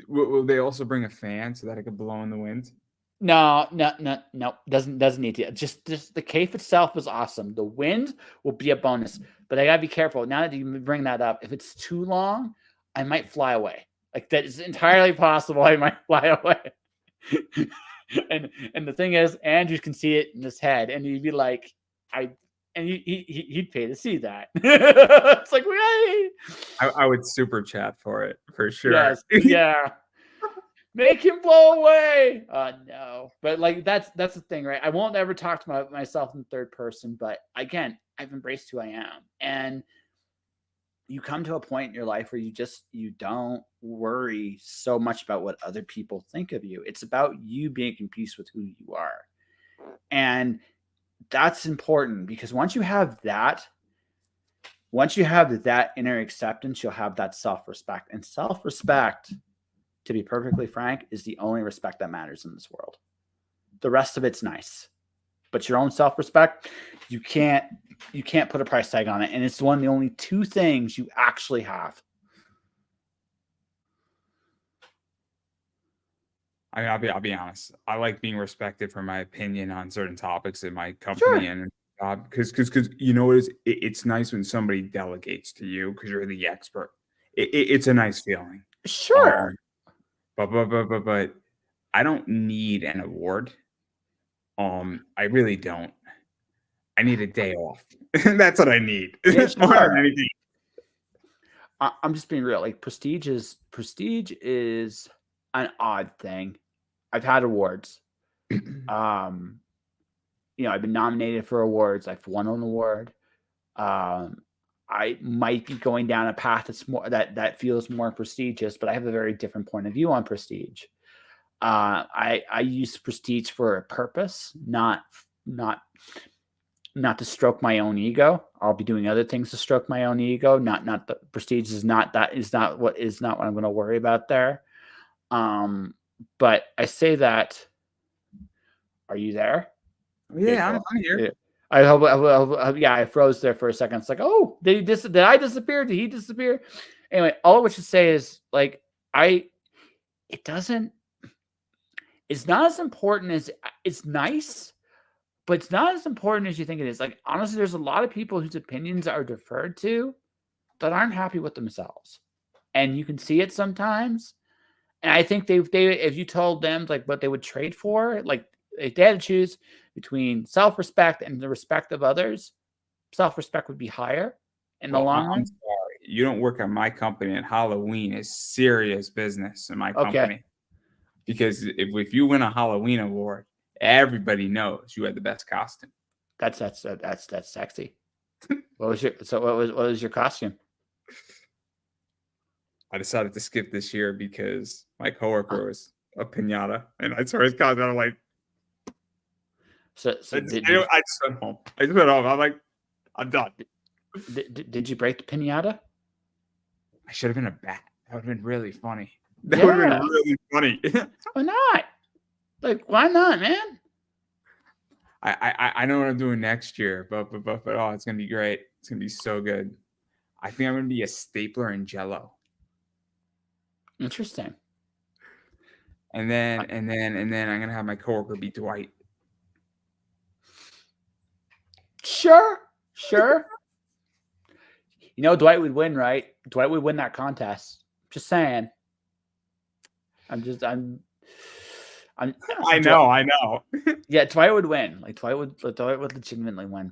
Will they also bring a fan so that it could blow in the wind? No. Doesn't need to. Just the cape itself was awesome. The wind will be a bonus, but I gotta be careful. Now that you bring that up, if it's too long, I might fly away. Like, that is entirely possible. I might fly away. and the thing is, Andrew can see it in his head, and he'd be like, he'd pay to see that. It's like, wait. I would super chat for it for sure. Yes, yeah. Make him blow away. No, but like that's the thing, right? I won't ever talk to myself in third person, but again, I've embraced who I am, and you come to a point in your life where you don't worry so much about what other people think of you. It's about you being in peace with who you are. And that's important, because once you have that inner acceptance, you'll have that self-respect. And self-respect, to be perfectly frank, is the only respect that matters in this world. The rest of it's nice, but your own self-respect, you can't put a price tag on it. And it's one of the only two things you actually have. I mean, I'll be honest. I like being respected for my opinion on certain topics in my company and job, because you know what is it's nice when somebody delegates to you because you're the expert. It's a nice feeling. Sure. But I don't need an award. I really don't. I need a day off. That's what I need. Yeah, More than sure. anything. I'm just being real. Like, prestige is an odd thing. I've had awards. I've been nominated for awards. I've won an award. I might be going down a path that's more that feels more prestigious, but I have a very different point of view on prestige. I use prestige for a purpose, not to stroke my own ego. I'll be doing other things to stroke my own ego. Not the prestige is not what I'm going to worry about there. But I say that. Are you there? Yeah, I'm here. Yeah. I hope. Yeah, I froze there for a second. It's like, oh, did I disappear? Did he disappear? Anyway, all of which to say is, like, it's not as important as it's nice, but it's not as important as you think it is. Like, honestly, there's a lot of people whose opinions are deferred to that aren't happy with themselves, and you can see it sometimes. And I think they if you told them like what they would trade for, like if they had to choose between self-respect and the respect of others, self-respect would be higher in the long run. I'm sorry. You don't work at my company, and Halloween is serious business in my Okay. company. Because if you win a Halloween award, everybody knows you had the best costume. That's sexy. What was your costume? I decided to skip this year because my coworker was a piñata, and I saw his costume. I'm like, I just went home. I'm like, I'm done. Did you break the piñata? I should have been a bat. That would have been really funny. That would have been really funny. Why not? Like, why not, man? I know what I'm doing next year, but oh, it's gonna be great. It's gonna be so good. I think I'm gonna be a stapler in Jello. Interesting. And then I'm gonna have my coworker be Dwight. Sure. You know, Dwight would win, right? Dwight would win that contest. Just saying. I know. Yeah, Dwight would win. Like Dwight would legitimately win.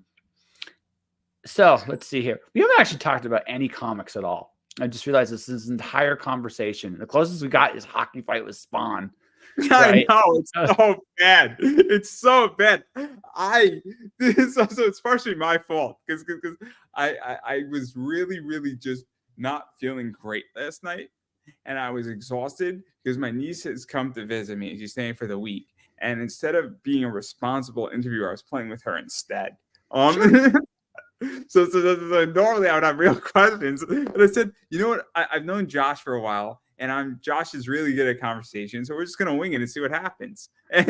So let's see here. We haven't actually talked about any comics at all. I just realized this is an entire conversation. The closest we got is Hockey Fight with Spawn. Right? I know, it's so bad. It's so bad. It's partially my fault because I was really just not feeling great last night, and I was exhausted because my niece has come to visit me. She's staying for the week, and instead of being a responsible interviewer, I was playing with her instead. So normally I would have real questions, and I said, you know what? I've known Josh for a while, and Josh is really good at conversation, so we're just gonna wing it and see what happens. And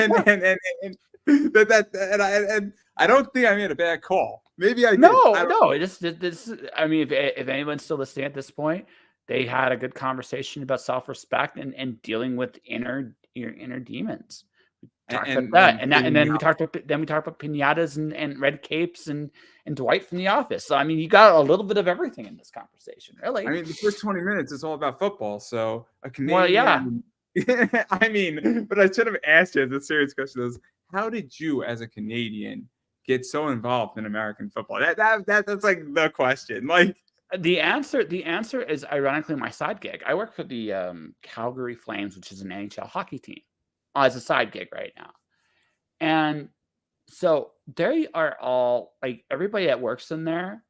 I don't think I made a bad call. Maybe I did. No. I mean, if anyone's still listening at this point, they had a good conversation about self-respect and dealing with your inner demons. And then we talked about piñatas and red capes and Dwight from The Office. So I mean, you got a little bit of everything in this conversation, really. I mean, the first 20 minutes is all about football. So a Canadian. Well, yeah. I mean, but I should have asked you the serious question is, how did you, as a Canadian, get so involved in American football? That's like the question. Like the answer is ironically my side gig. I work for the Calgary Flames, which is an NHL hockey team, as a side gig right now. And so they are all like everybody that works in there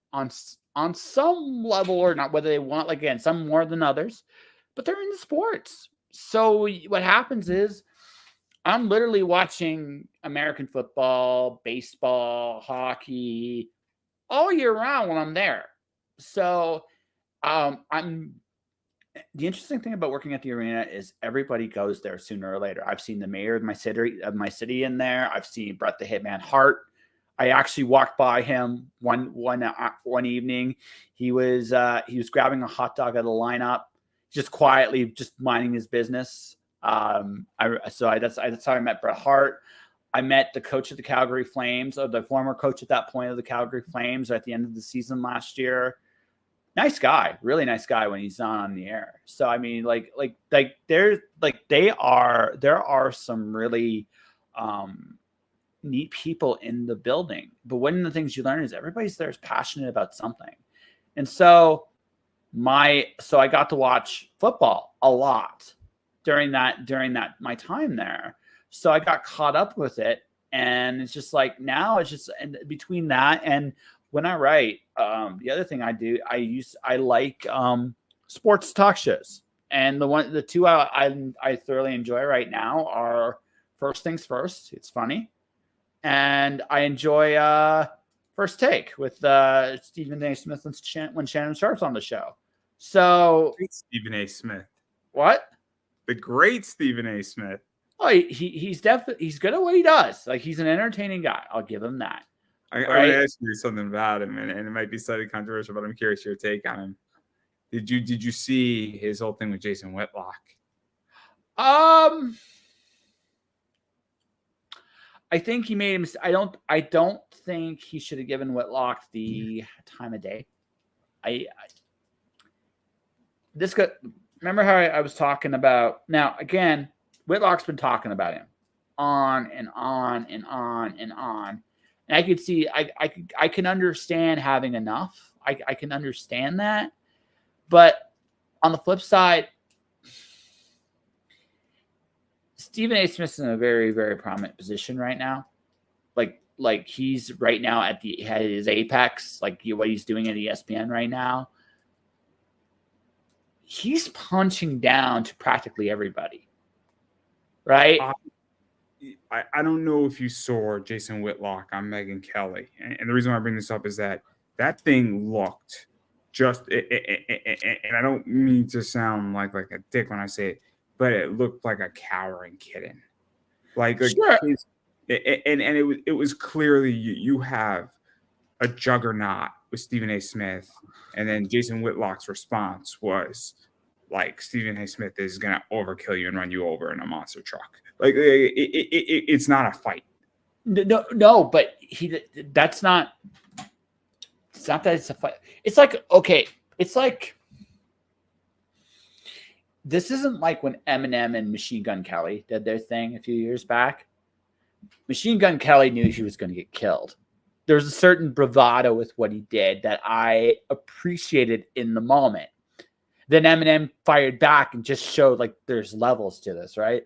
on some level or not, whether they want, like, again, some more than others, but they're into sports. So what happens is I'm literally watching American football, baseball, hockey all year round when I'm there. So I'm the interesting thing about working at the arena is everybody goes there sooner or later. I've seen the mayor of my city in there. I've seen Bret the Hitman Hart. I actually walked by him one evening. He was grabbing a hot dog out of the lineup, just quietly, just minding his business. That's how I met Bret Hart. I met the coach of the Calgary Flames, or the former coach at that point of the Calgary Flames, at the end of the season last year. Nice guy, really nice guy when he's not on the air. So I mean, there are some really neat people in the building. But one of the things you learn is everybody's there is passionate about something. And so I got to watch football a lot during my time there. So I got caught up with it. And it's just like, now it's just, and between that and when I write, the other thing I do, I like sports talk shows. And the two I thoroughly enjoy right now are First Things First. It's funny. And I enjoy First Take with Stephen A. Smith when Shannon Sharp's on the show. So Stephen A. Smith. What? The great Stephen A. Smith. Oh, he's definitely, he's good at what he does. Like, he's an entertaining guy. I'll give him that. I'm going to ask you something about him, and it might be slightly controversial, but I'm curious your take on him. Did you see his whole thing with Jason Whitlock? I think he made him. I don't think he should have given Whitlock the time of day. Remember how I was talking about, now again, Whitlock's been talking about him on and on and on and on. And I could see, I can understand having enough. I can understand that. But on the flip side, Stephen A. Smith's in a very, very prominent position right now. Like he's right now at his apex, like what he's doing at ESPN right now. He's punching down to practically everybody. Right? I don't know if you saw Jason Whitlock on Megyn Kelly. And the reason why I bring this up is that thing looked just, and I don't mean to sound like a dick when I say it, but it looked like a cowering kitten. Sure. It was clearly you have a juggernaut with Stephen A. Smith, and then Jason Whitlock's response was like, Stephen A. Smith is gonna overkill you and run you over in a monster truck. Like it's not a fight. No, but that's not. It's not that it's a fight. It's like, okay, it's like, this isn't like when Eminem and Machine Gun Kelly did their thing a few years back. Machine Gun Kelly knew he was going to get killed. There was a certain bravado with what he did that I appreciated in the moment. Then Eminem fired back and just showed like there's levels to this, right?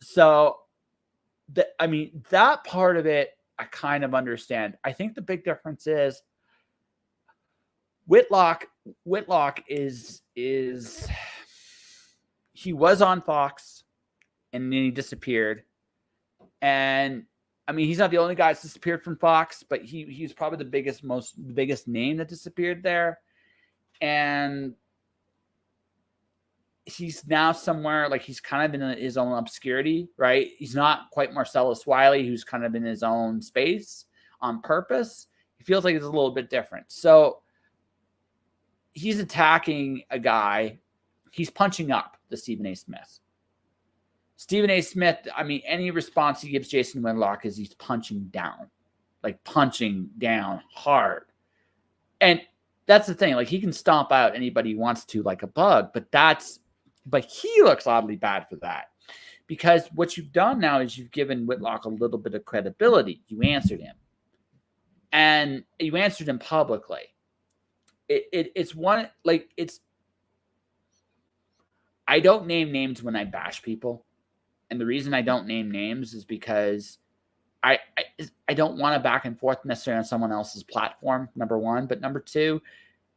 So, that part of it, I kind of understand. I think the big difference is Whitlock is he was on Fox and then he disappeared. And I mean, he's not the only guy that's disappeared from Fox, but he's probably the biggest name that disappeared there. And he's now somewhere, like, he's kind of in his own obscurity, right? He's not quite Marcellus Wiley, who's kind of in his own space on purpose. He feels like it's a little bit different. So he's attacking a guy. He's punching up the Stephen A. Smith. Stephen A. Smith, I mean, any response he gives Jason Whitlock is he's punching down hard. And that's the thing. Like, he can stomp out anybody he wants to like a bug, but he looks oddly bad for that. Because what you've done now is you've given Whitlock a little bit of credibility. You answered him. And you answered him publicly. I don't name names when I bash people. And the reason I don't name names is because I don't want to back and forth necessarily on someone else's platform, number one. But number two,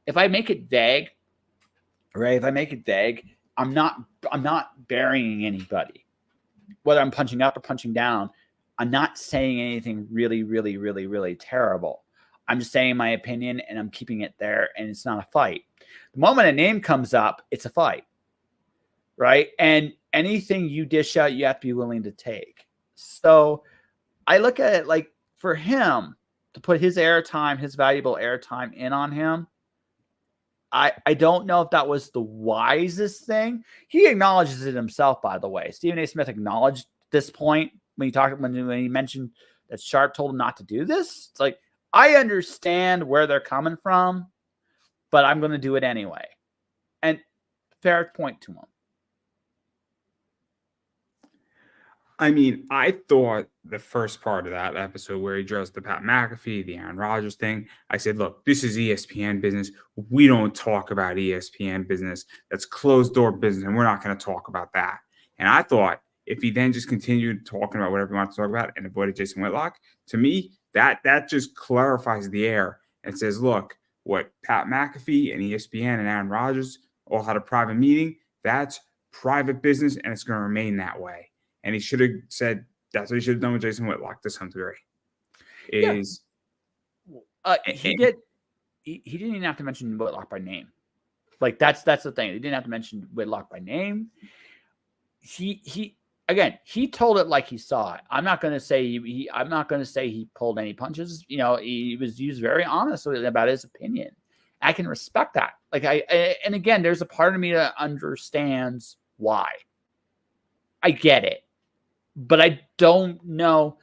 if I make it vague, right? If I make it vague, I'm not burying anybody. Whether I'm punching up or punching down, I'm not saying anything really, really, really, really terrible. I'm just saying my opinion and I'm keeping it there, and it's not a fight. The moment a name comes up, it's a fight, right? And anything you dish out, you have to be willing to take. So I look at it like, for him to put his airtime, his valuable airtime in on him, I don't know if that was the wisest thing. He acknowledges it himself, by the way. Stephen A. Smith acknowledged this point when he mentioned that Sharp told him not to do this. It's like, I understand where they're coming from, but I'm going to do it anyway. And fair point to him. I mean, I thought the first part of that episode where he addressed the Pat McAfee, the Aaron Rodgers thing, I said, look, this is ESPN business. We don't talk about ESPN business. That's closed door business, and we're not going to talk about that. And I thought if he then just continued talking about whatever he wants to talk about and avoided Jason Whitlock, to me, that just clarifies the air and says, look, what Pat McAfee and ESPN and Aaron Rodgers all had a private meeting, that's private business, and it's going to remain that way. And he should have said that's what he should have done with Jason Whitlock to some degree. He did. He didn't even have to mention Whitlock by name. Like that's the thing. He didn't have to mention Whitlock by name. He told it like he saw it. I'm not going to say he pulled any punches. You know, he was very honest about his opinion. I can respect that. And again, there's a part of me that understands why. I get it. But I don't know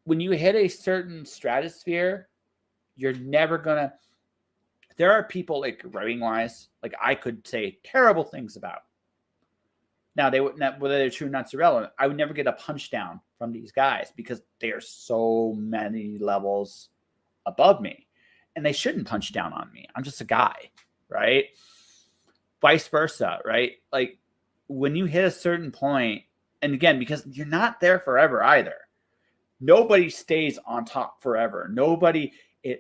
when you hit a certain stratosphere, you're never gonna. There are people like writing wise, like I could say terrible things about. Now they would not, whether they're true or not, irrelevant. I would never get a punch down from these guys because they are so many levels above me, and they shouldn't punch down on me. I'm just a guy, right? Vice versa, right? Like when you hit a certain point, and again, because you're not there forever either. Nobody stays on top forever.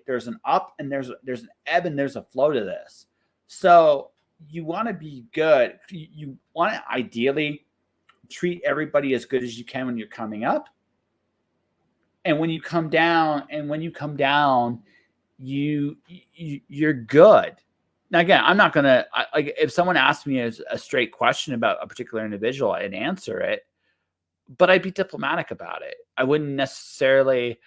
There's an up and there's an ebb and there's a flow to this. So you want to be good. You want to ideally treat everybody as good as you can when you're coming up. And when you come down, you're good. Now, again, I'm not going to, like, if someone asked me a straight question about a particular individual, I'd answer it, but I'd be diplomatic about it. I wouldn't necessarily,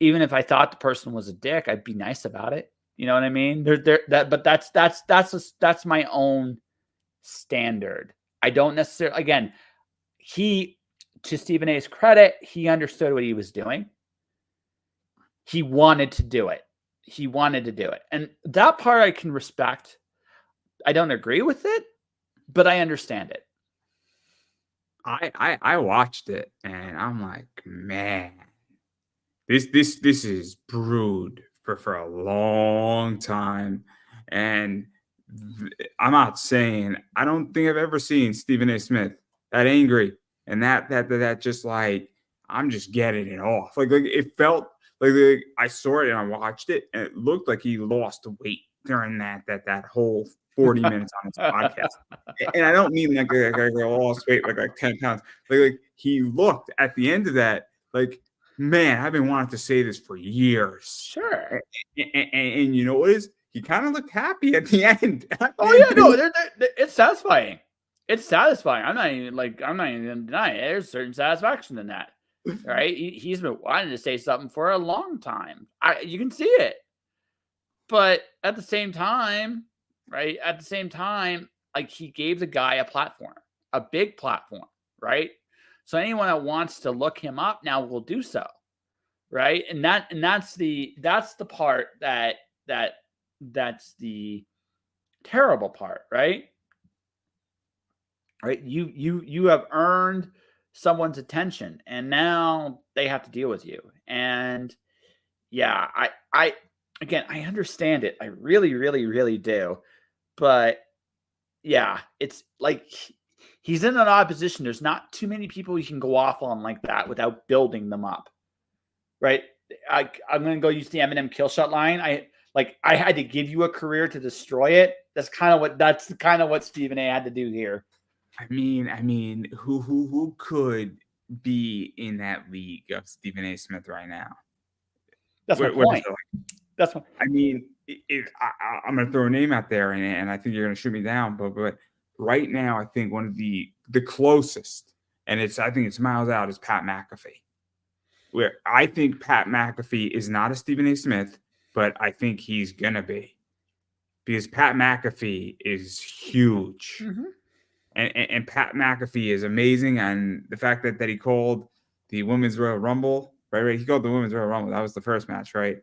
even if I thought the person was a dick, I'd be nice about it. You know what I mean? But that's my own standard. I don't necessarily, again, to Stephen A's credit, he understood what he was doing. He wanted to do it. And that part I can respect. I don't agree with it, but I understand it. I watched it and I'm like, man, this is brewed for a long time. And I'm not saying, I don't think I've ever seen Stephen A. Smith that angry and that just like, I'm just getting it off. Like it felt like I saw it and I watched it and it looked like he lost weight during that whole 40 minutes on his podcast. And I don't mean like I lost weight like 10 pounds. Like he looked at the end of that like, man, I've been wanting to say this for years. Sure. And you know what is? He kind of looked happy at the end. Oh yeah, no, it's satisfying. It's satisfying. I'm not even denying it. There's certain satisfaction in that. Right? He's been wanting to say something for a long time. You can see it. But at the same time, right? Like he gave the guy a platform, a big platform, right? So anyone that wants to look him up now will do so, right? And that's the part that's the terrible part, right? Right? You have earned someone's attention and now they have to deal with you. And yeah, I understand it. I really, really, really do. But yeah, it's like He's in an odd position. There's not too many people you can go off on like that without building them up, right? I'm going to go use the Eminem kill shot line. I had to give you a career to destroy it. That's kind of what Stephen A had to do here. I mean, who could be in that league of Stephen A. Smith right now? That's my point. That's what I mean. I'm going to throw a name out there, and I think you're going to shoot me down, but right now, I think one of the closest, and I think it's miles out, is Pat McAfee. Where I think Pat McAfee is not a Stephen A. Smith, but I think he's gonna be, because Pat McAfee is huge, and Pat McAfee is amazing. And the fact that he called the Women's Royal Rumble, right? He called the Women's Royal Rumble. That was the first match, right?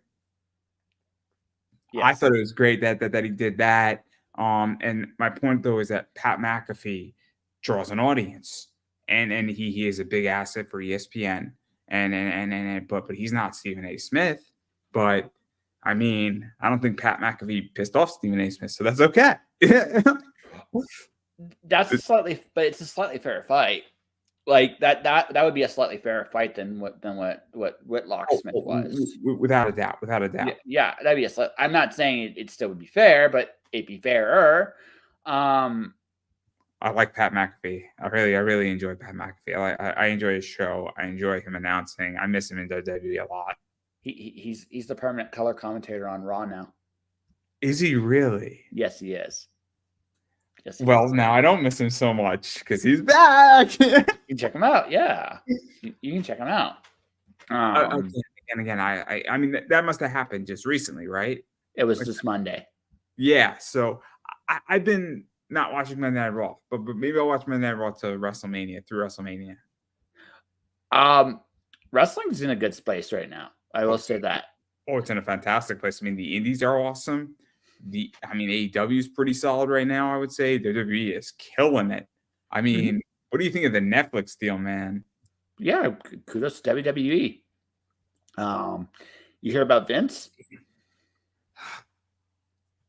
Yes. I thought it was great that he did that. And my point though is that Pat McAfee draws an audience, and he is a big asset for ESPN. But he's not Stephen A. Smith. But I mean, I don't think Pat McAfee pissed off Stephen A. Smith, so that's okay. It's a slightly fair fight. Like that would be a slightly fairer fight than what Whitlock Smith was. Without a doubt. Yeah, that'd be I'm not saying it still would be fair, but it'd be fairer. I like Pat McAfee. I really enjoy Pat McAfee. I enjoy his show. I enjoy him announcing. I miss him in WWE a lot. He's the permanent color commentator on Raw now. Is he really? Yes, he is. Yes, well, now I don't miss him so much because he's back. You can check him out. Yeah, you can check him out. Again, I mean that must have happened just recently, right? It was just Monday. Yeah, so I've been not watching Monday Night Raw, but maybe I'll watch Monday Night Raw through WrestleMania. Wrestling's in a good space right now. I will say that. Oh, it's in a fantastic place. I mean, the indies are awesome. AEW is pretty solid right now, I would say. WWE is killing it. I mean, what do you think of the Netflix deal, man? Yeah, kudos to WWE. You hear about Vince?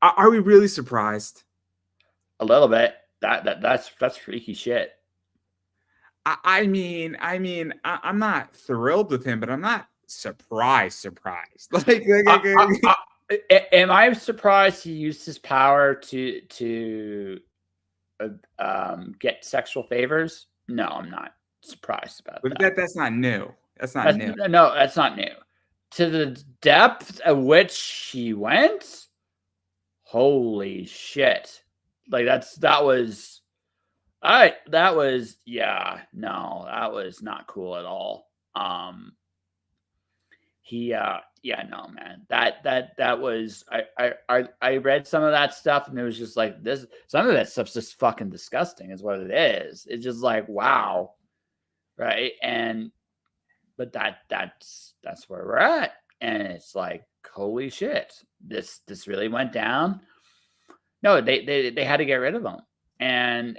Are we really surprised? A little bit. That's freaky shit. I mean, I'm not thrilled with him, but I'm not surprised. Am I surprised he used his power to get sexual favors? No, I'm not surprised about that. But that's not new. That's not new. No, that's not new. To the depth at which he went, holy shit! Like that was that was not cool at all. No, man. That was I read some of that stuff and it was just like this. Some of that stuff's just fucking disgusting, is what it is. It's just like wow, right? But that's where we're at, and it's like holy shit, this really went down. No, they had to get rid of him, and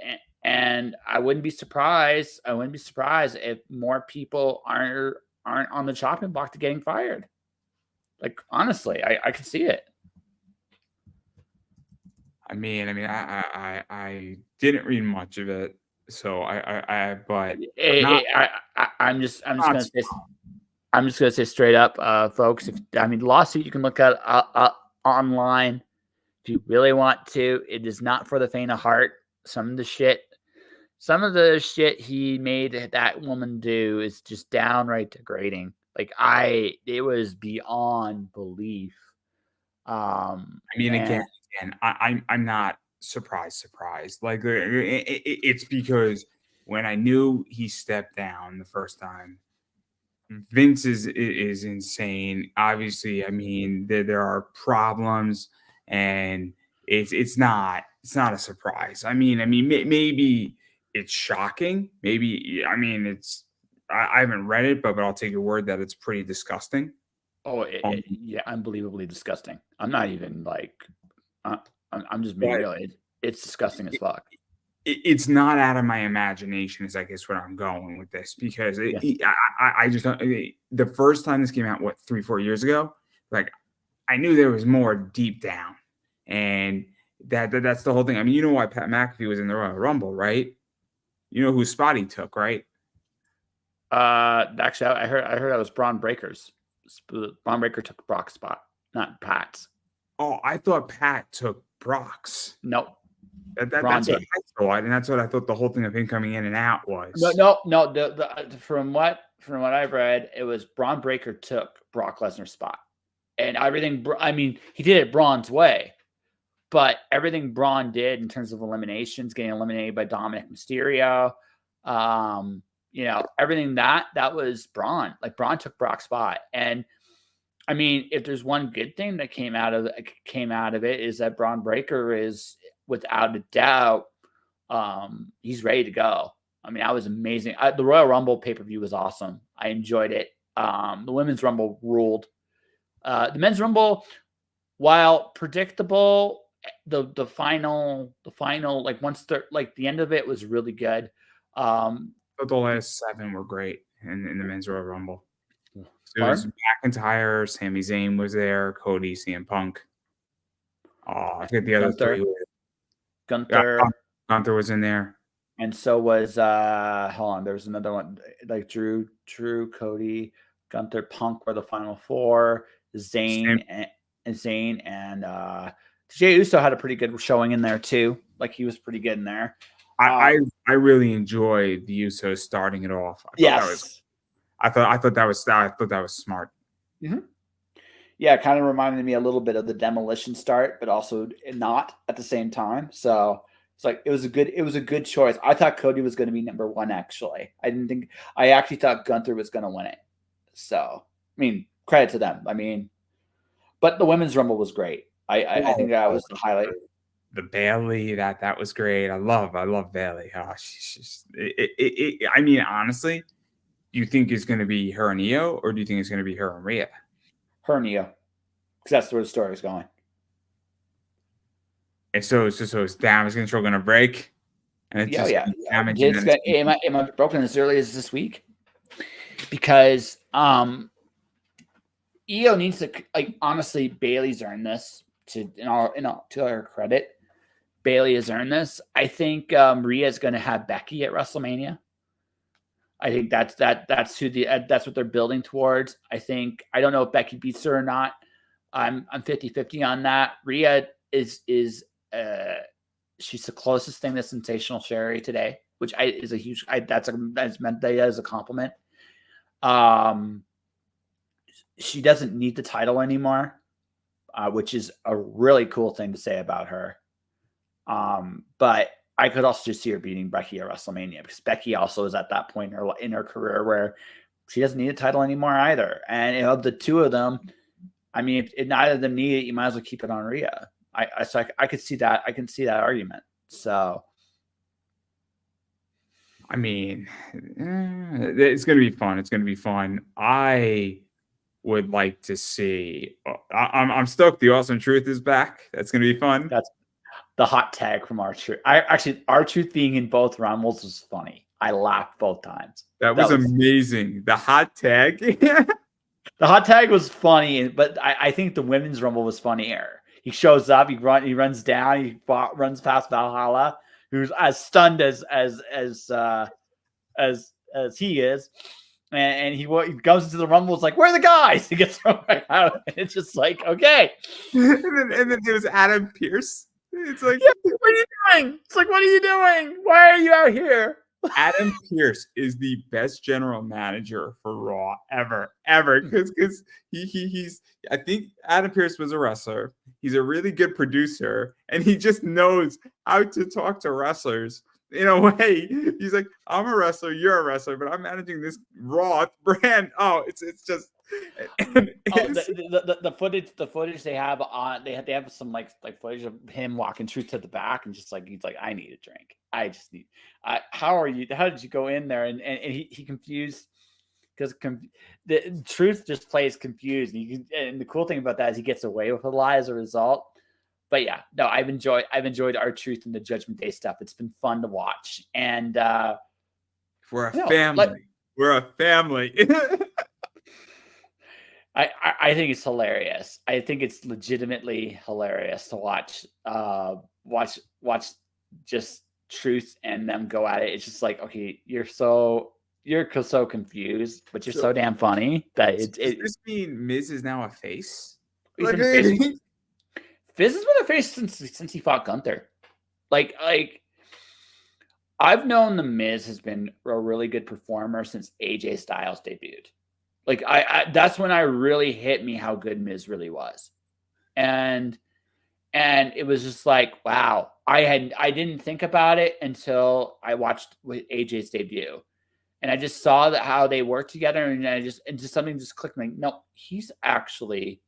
I wouldn't be surprised. If more people aren't on the chopping block to getting fired. Like honestly, I could see it. I mean, I didn't read much of it, so I'm just gonna say straight up, folks. Lawsuit you can look at online if you really want to. It is not for the faint of heart. Some of the shit he made that woman do is just downright degrading. Like it was beyond belief. Again, I'm not surprised. Like it's because when I knew he stepped down the first time, Vince is insane. Obviously, I mean there are problems, and it's not a surprise. I mean maybe it's shocking. Maybe I haven't read it, but I'll take your word that it's pretty disgusting. Oh, unbelievably disgusting. I'm not even like, I'm just being real. It's disgusting as fuck. It's not out of my imagination, is I guess where I'm going with this, because I just don't. The first time this came out, 3-4 years ago, like I knew there was more deep down, and that's the whole thing. I mean, you know why Pat McAfee was in the Royal Rumble, right? You know who spot he took, right? Actually, I heard that was Braun Breaker's. Braun Breaker took Brock's spot, not Pat's. Oh, I thought Pat took Brock's. Nope. That's what I thought, and that's what I thought the whole thing of him coming in and out was. No. From what I've read, it was Braun Breaker took Brock Lesnar's spot, and everything. I mean, he did it Braun's way, but everything Braun did in terms of eliminations, getting eliminated by Dominic Mysterio, everything that was Braun. Like Braun took Brock's spot, and I mean, if there's one good thing that came out of it is that Braun Breaker is, without a doubt, he's ready to go. I mean, that was amazing. The Royal Rumble pay-per-view was awesome. I enjoyed it. The Women's Rumble ruled. The Men's Rumble, while predictable, the final, like the end of it was really good. But the last 7 were great in the Men's Royal Rumble. So it was McIntyre, Sami Zayn was there, Cody, CM Punk. Oh, I forget the other 3. Gunther was in there. And so was hold on, there was another one like Drew, Cody, Gunther, Punk were the final 4. Zayn and Jey Uso had a pretty good showing in there too. Like he was pretty good in there. I really enjoyed the Usos starting it off. I thought that was smart. Mm-hmm. Yeah, it kind of reminded me a little bit of the Demolition start, but also not at the same time. So it's like it was a good choice. I thought Cody was going to be number 1. Actually, I actually thought Gunther was going to win it. So I mean, credit to them. I mean, but the Women's Rumble was great. I think that was the highlight. The Bailey, that was great. I love Bailey. Oh, she's just, I mean, honestly, do you think it's going to be her and Io, or do you think it's going to be her and Rhea? Her and Io, because that's where the story is going. And so it's damage control going to break, and it's damage. It might be broken as early as this week, because Io needs to, like, honestly, Bailey's earned this. To her credit, Bailey has earned this. I think Rhea is going to have Becky at WrestleMania. I think that's what they're building towards. I don't know if Becky beats her or not. I'm 50-50 on that. Rhea is she's the closest thing to Sensational Sherry today, which is a huge. That's meant that as a compliment. She doesn't need the title anymore, which is a really cool thing to say about her. But I could also just see her beating Becky at WrestleMania, because Becky also is at that point in her career where she doesn't need a title anymore either. And of the two of them, I mean, if neither of them need it, you might as well keep it on Rhea. I could see that. I can see that argument. So, I mean, it's going to be fun. It's going to be fun. I would like to see. I'm stoked. The Awesome Truth is back. That's going to be fun. That's the hot tag from R-Truth. R-Truth being in both Rumbles was funny. I laughed both times. That was amazing. The hot tag. The hot tag was funny, but I think the Women's Rumble was funnier. He shows up, he runs down, he runs past Valhalla, who's as stunned as he is. And he goes into the Rumble. It's like, where are the guys? He gets thrown right out. And it's just like, okay. and then it was Adam Pearce. It's like, yeah, what are you doing? It's like, what are you doing? Why are you out here? Adam Pearce is the best general manager for Raw ever, because he's. I think Adam Pearce was a wrestler. He's a really good producer, and he just knows how to talk to wrestlers. In a way, he's like, I'm a wrestler, you're a wrestler, but I'm managing this Raw brand. Oh, it's just the footage they have on they have some like footage of him walking Truth to the back, and just like he's like, I need a drink. I just need. How did you go in there? And he confused, because the Truth just plays confused, and the cool thing about that is he gets away with a lie as a result. But yeah, no, I've enjoyed R-Truth and the Judgment Day stuff. It's been fun to watch, and we're a family. We're a family. I think it's hilarious. I think it's legitimately hilarious to watch. Watch just Truth and them go at it. It's just like, okay, you're so confused, but you're so damn funny that Does this mean Miz is now a face? He's been a face. Fizz has been a face since he fought Gunther. Like I've known the Miz has been a really good performer since AJ Styles debuted. Like I that's when I really hit me how good Miz really was. And it was just like, wow. I didn't think about it until I watched AJ's debut. And I just saw that how they work together, and just something just clicked. Like, no, he's actually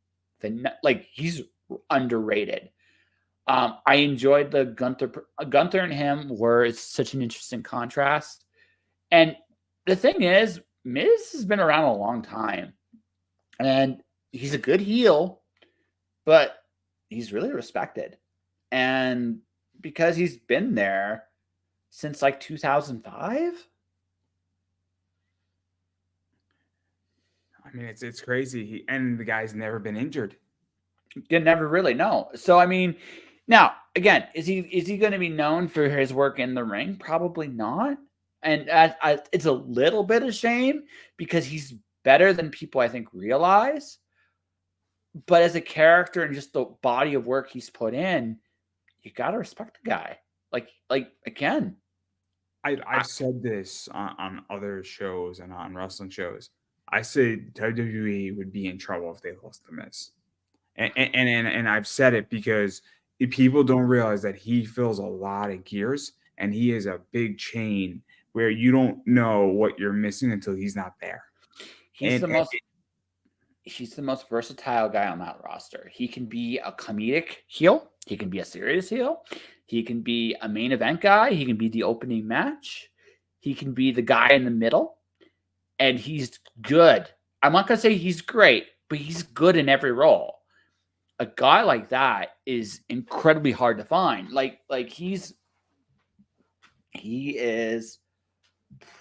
he's underrated. I enjoyed the Gunther and him were such an interesting contrast. And the thing is, Miz has been around a long time, and he's a good heel, but he's really respected. And because he's been there since like 2005. I mean, it's crazy. And the guy's never been injured. You never really know. So I mean, now again, is he going to be known for his work in the ring? Probably not. And it's a little bit of shame because he's better than people I think realize. But as a character and just the body of work he's put in, you got to respect the guy. Like again, I've said this on other shows and on wrestling shows. I said WWE would be in trouble if they lost the Miz. And I've said it because people don't realize that he fills a lot of gears, and he is a big chain where you don't know what you're missing until he's not there. He's the most versatile guy on that roster. He can be a comedic heel. He can be a serious heel. He can be a main event guy. He can be the opening match. He can be the guy in the middle. And he's good. I'm not going to say he's great, but he's good in every role. A guy like that is incredibly hard to find. Like he is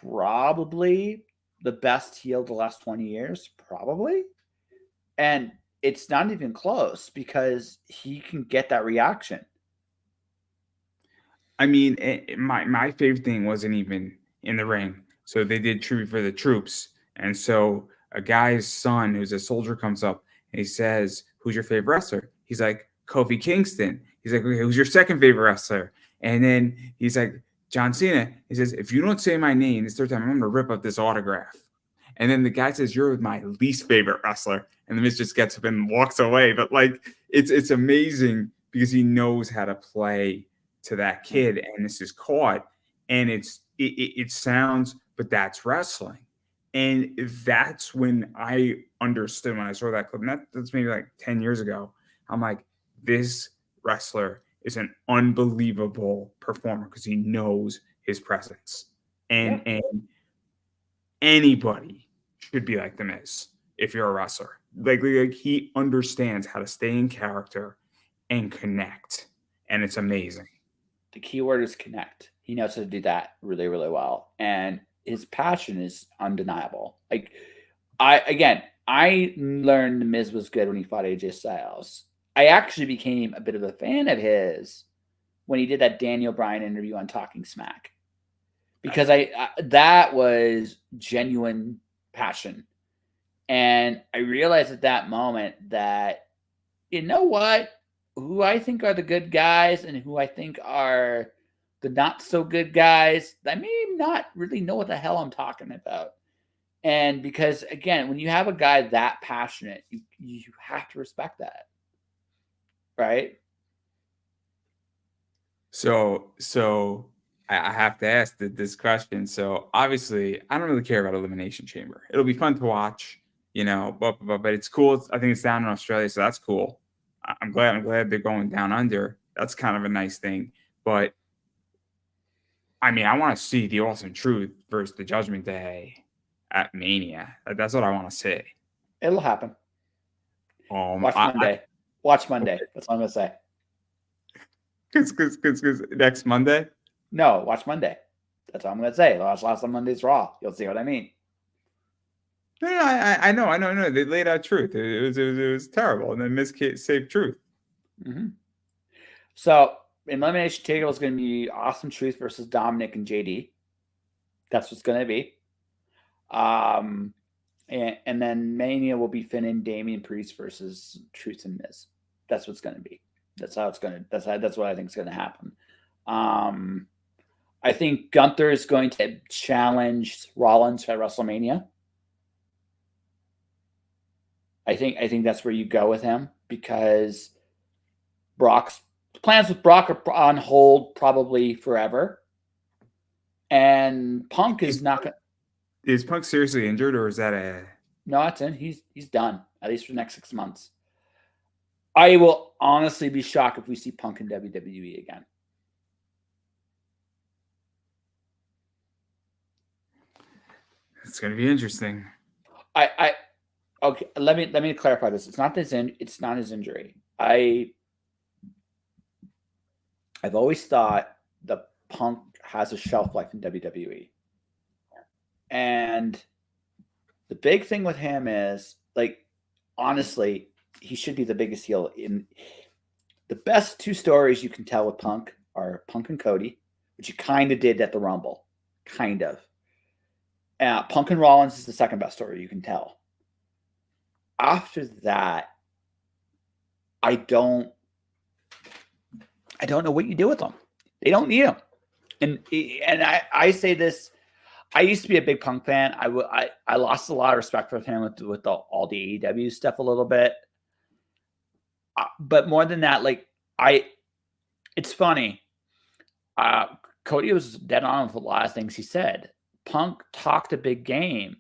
probably the best heel the last 20 years, probably. And it's not even close because he can get that reaction. I mean, my favorite thing wasn't even in the ring. So they did tribute for the troops. And so a guy's son who's a soldier comes up and he says, "Who's your favorite wrestler?" He's like, "Kofi Kingston." He's like, "Okay, who's your second favorite wrestler?" And then he's like, "John Cena." He says, "If you don't say my name this third time, I'm going to rip up this autograph." And then the guy says, "You're my least favorite wrestler." And the Miz just gets up and walks away. But like, it's amazing because he knows how to play to that kid, and this is caught. And it sounds, but that's wrestling. And that's when I understood when I saw that clip. And that's maybe like 10 years ago. I'm like, this wrestler is an unbelievable performer because he knows his presence. And anybody should be like The Miz if you're a wrestler. Like he understands how to stay in character and connect. And it's amazing. The key word is connect. He knows how to do that really, really well. And his passion is undeniable. Like I learned The Miz was good when he fought AJ Styles. I actually became a bit of a fan of his when he did that Daniel Bryan interview on Talking Smack. Because that was genuine passion. And I realized at that moment that, you know what? Who I think are the good guys and who I think are the not so good guys, I may not really know what the hell I'm talking about. And because, again, when you have a guy that passionate, you have to respect that. Right? So I have to ask this question. So obviously, I don't really care about Elimination Chamber. It'll be fun to watch, but it's cool. I think it's down in Australia, so that's cool. I'm glad they're going down under. That's kind of a nice thing. But I mean, I want to see the Awesome Truth versus the Judgment Day at Mania. That's what I want to see. It'll happen. Watch Monday. Watch Monday. That's what I'm gonna say. Cause next Monday? No, watch Monday. That's what I'm gonna say. Watch last on Monday's Raw. You'll see what I mean. Yeah, I know. They laid out truth. It was terrible, and then Miz saved truth. Mm-hmm. So Elimination Table is going to be Awesome Truth versus Dominic and JD. That's what's going to be. And then Mania will be Finn and Damian Priest versus Truth and Miz. That's what's going to be. That's how it's going to. That's what I think is going to happen. I think Gunther is going to challenge Rollins at WrestleMania. I think that's where you go with him because Brock's plans with Brock are on hold probably forever, and Punk is not going. Is Punk seriously injured, or is that a? No, it's in. He's done at least for the next 6 months. I will honestly be shocked if we see Punk in WWE again. It's going to be interesting. Okay. Let me clarify this. It's not his injury. I've always thought the Punk has a shelf life in WWE, and the big thing with him is, like, honestly, he should be the biggest heel. In the best 2 stories you can tell with Punk are Punk and Cody, which you kind of did at the Rumble, kind of. Punk and Rollins is the second best story you can tell. After that, I don't know what you do with them. They don't need them. And I say this. I used to be a big Punk fan. I lost a lot of respect for him with all the AEW stuff a little bit. But more than that, like, it's funny. Cody was dead on with a lot of things he said. Punk talked a big game,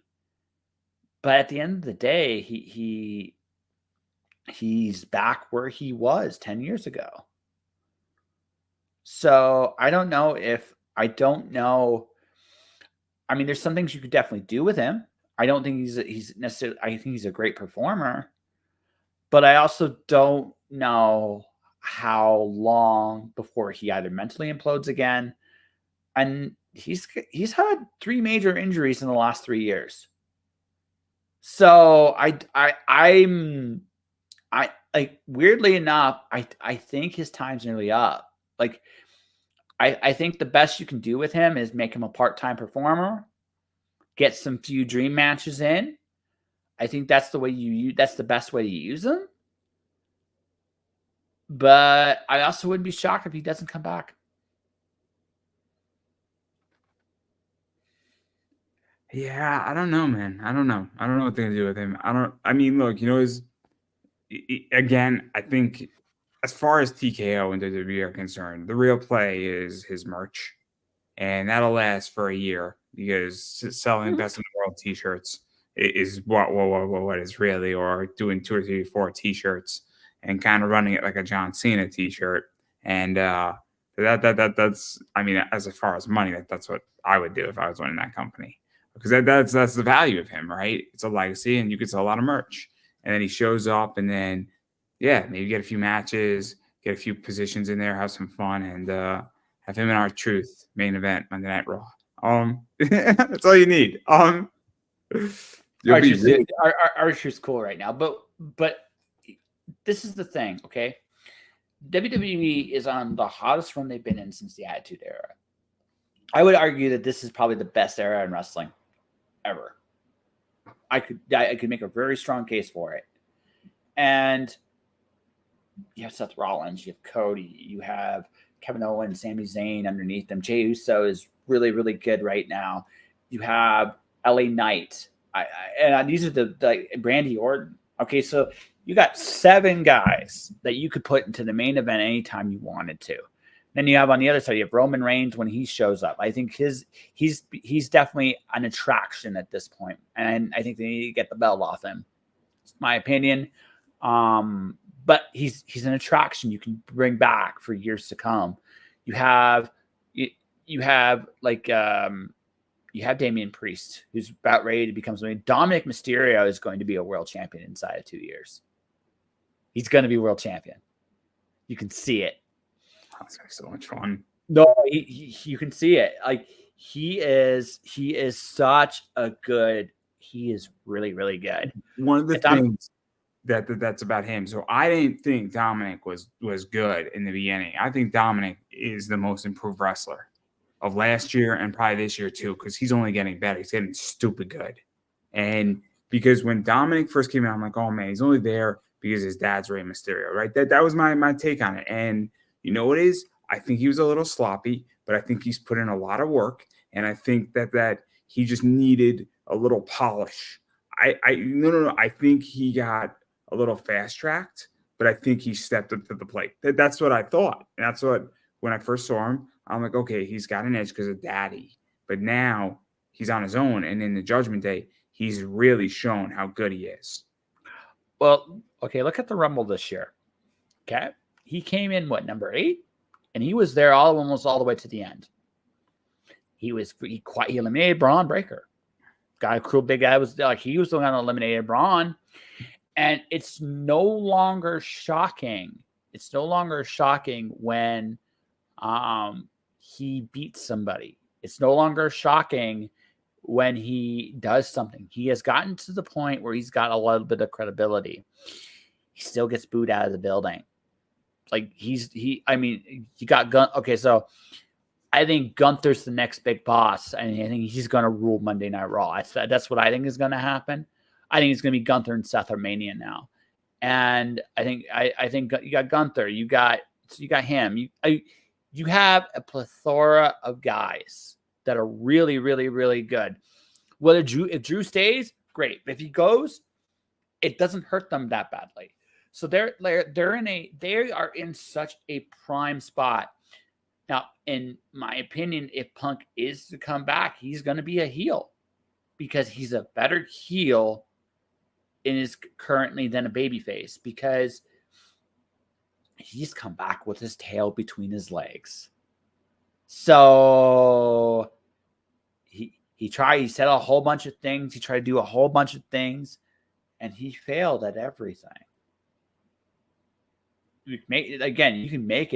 but at the end of the day, he's back where he was 10 years ago. So I don't know. I mean, there's some things you could definitely do with him. I don't think he's necessarily. I think he's a great performer, but I also don't know how long before he either mentally implodes again, and he's had 3 major injuries in the last 3 years. So I'm like, weirdly enough, I think his time's nearly up. Like, I think the best you can do with him is make him a part-time performer, get some few dream matches in. I think that's that's the best way to use him. But I also wouldn't be shocked if he doesn't come back. Yeah, I don't know, man. I don't know what they're gonna do with him. I mean, look, again, I think as far as TKO and WWE are concerned, the real play is his merch, and that'll last for a year because selling best in the world T-shirts is what is really, or doing 2 or 3 or 4 T-shirts and kind of running it like a John Cena T-shirt, and that's, I mean, as far as money, that's what I would do if I was running that company. Because that's the value of him, right? It's a legacy, and you could sell a lot of merch. And then he shows up, and then, yeah, maybe get a few matches, get a few positions in there, have some fun, and have him in R-Truth main event Monday Night Raw. That's all you need. R-Truth's cool right now, but this is the thing, okay? WWE is on the hottest run they've been in since the Attitude Era. I would argue that this is probably the best era in wrestling ever. I could make a very strong case for it. And you have Seth Rollins, you have Cody, you have Kevin Owens, Sami Zayn underneath them. Jey Uso is really, really good right now. You have LA Knight. And these are the Randy Orton. Okay, so you got 7 guys that you could put into the main event anytime you wanted to. Then you have on the other side, you have Roman Reigns when he shows up. I think he's definitely an attraction at this point, and I think they need to get the belt off him. It's my opinion, but he's an attraction you can bring back for years to come. You have Damian Priest, who's about ready to become something. Dominic Mysterio is going to be a world champion inside of 2 years. He's going to be world champion. You can see it. That's gonna be so much fun. No, you can see it. Like, he is such a good. He is really, really good. One of the things that's about him. So I didn't think Dominic was good in the beginning. I think Dominic is the most improved wrestler of last year and probably this year too, because he's only getting better. He's getting stupid good. And because when Dominic first came out, I'm like, oh man, he's only there because his dad's Rey Mysterio, right? That was my take on it. And you know what is? I think he was a little sloppy, but I think he's put in a lot of work. And I think that he just needed a little polish. No. I think he got a little fast tracked, but I think he stepped up to the plate. That's what I thought. And that's what, when I first saw him, I'm like, okay, he's got an edge because of daddy. But now he's on his own. And in the Judgment Day, he's really shown how good he is. Well, okay, look at the Rumble this year. Okay. He came in, number 8? And he was there almost all the way to the end. He eliminated Braun Breaker. Got a cool big guy. He was the one that eliminated Braun. And it's no longer shocking. It's no longer shocking when he beats somebody. It's no longer shocking when he does something. He has gotten to the point where he's got a little bit of credibility. He still gets booed out of the building. You got Gun. Okay, so I think Gunther's the next big boss, and I think he's going to rule Monday Night Raw. That's what I think is going to happen. I think it's going to be Gunther and Seth Mania now, and I think you got Gunther, you got him. You have a plethora of guys that are really, really, really good. If Drew stays, great. If he goes, it doesn't hurt them that badly. So they are in such a prime spot. Now, in my opinion, if Punk is to come back, he's going to be a heel because he's a better heel currently than a babyface because he's come back with his tail between his legs. So he said a whole bunch of things. He tried to do a whole bunch of things, and he failed at everything. You can make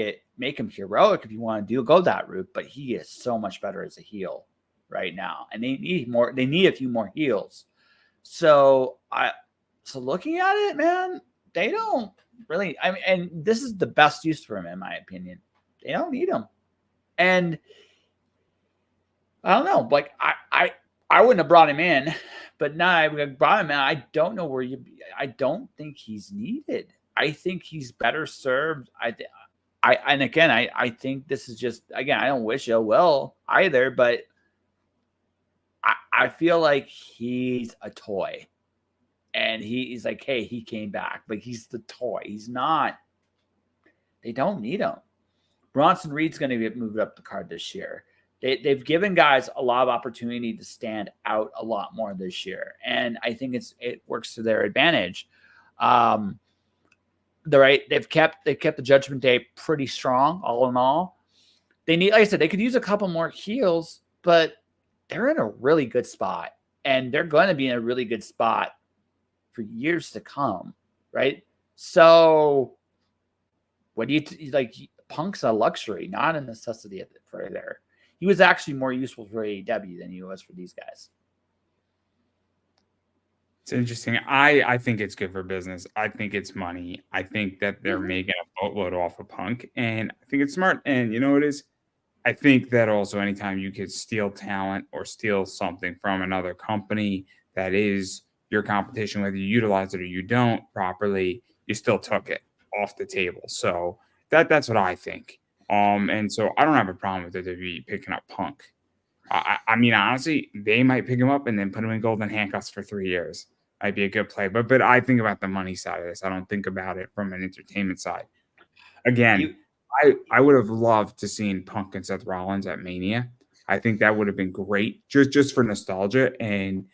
him heroic if you want to go that route, but he is so much better as a heel right now, and they need a few more heels. So looking at it, man, they don't really. I mean, and this is the best use for him, in my opinion. They don't need him, and I don't know. Like I wouldn't have brought him in, but now I brought him in. I don't know where I don't think he's needed. I think he's better served. I think this is just, again, I don't wish ill will either, but I feel like he's a toy. And he's like, hey, he came back. But he's the toy. He's not. They don't need him. Bronson Reed's going to get moved up the card this year. They've given guys a lot of opportunity to stand out a lot more this year. And I think it works to their advantage. They've kept the Judgment Day pretty strong, all in all. They need, like I said, they could use a couple more heels, but they're in a really good spot, and they're going to be in a really good spot for years to come, right? So, what do you like? Punk's a luxury, not a necessity for there. He was actually more useful for AEW than he was for these guys. It's interesting. I think it's good for business. I think it's money. I think that they're making a boatload off of Punk, and I think it's smart. And you know what it is? I think that also anytime you could steal talent or steal something from another company that is your competition, whether you utilize it or you don't properly, you still took it off the table. So that's what I think. And so I don't have a problem with WWE picking up Punk. I mean, honestly, they might pick him up and then put him in golden handcuffs for 3 years. Might be a good play. But I think about the money side of this. I don't think about it from an entertainment side. Again, I would have loved to seen Punk and Seth Rollins at Mania. I think that would have been great just for nostalgia and,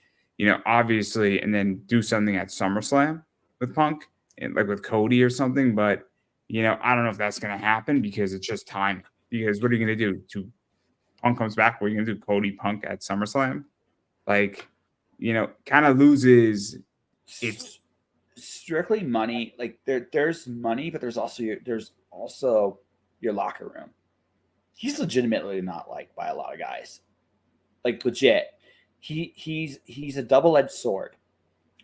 obviously, and then do something at SummerSlam with Punk, and like with Cody or something. But, I don't know if that's going to happen because it's just time. Because what are you going to do? Punk comes back, what are you going to do? Cody Punk at SummerSlam? Like, kind of loses its strictly money. Like there's money, but there's also your locker room. He's legitimately not liked by a lot of guys. Like legit. He's a double-edged sword.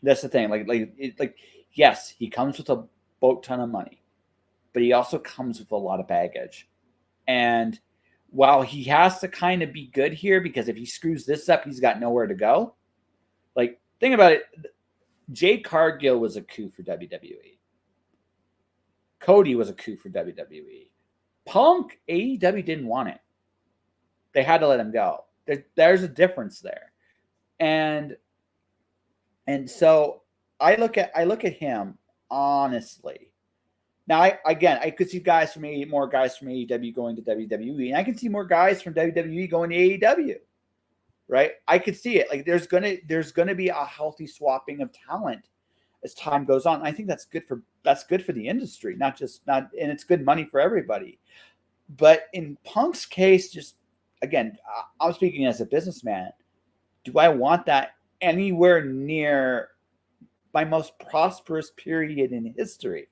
That's the thing. Like yes, he comes with a boat ton of money, but he also comes with a lot of baggage. And while he has to kind of be good here, because if he screws this up, he's got nowhere to go. Like, think about it. Jade Cargill was a coup for WWE. Cody was a coup for WWE. Punk, AEW didn't want it. They had to let him go. There's a difference there. And so I look at him honestly. Now, I could see more guys from AEW going to WWE, and I can see more guys from WWE going to AEW. Right? I could see it. Like, there's gonna be a healthy swapping of talent as time goes on. I think that's good for the industry, and it's good money for everybody. But in Punk's case, just again, I'm speaking as a businessman. Do I want that anywhere near my most prosperous period in history?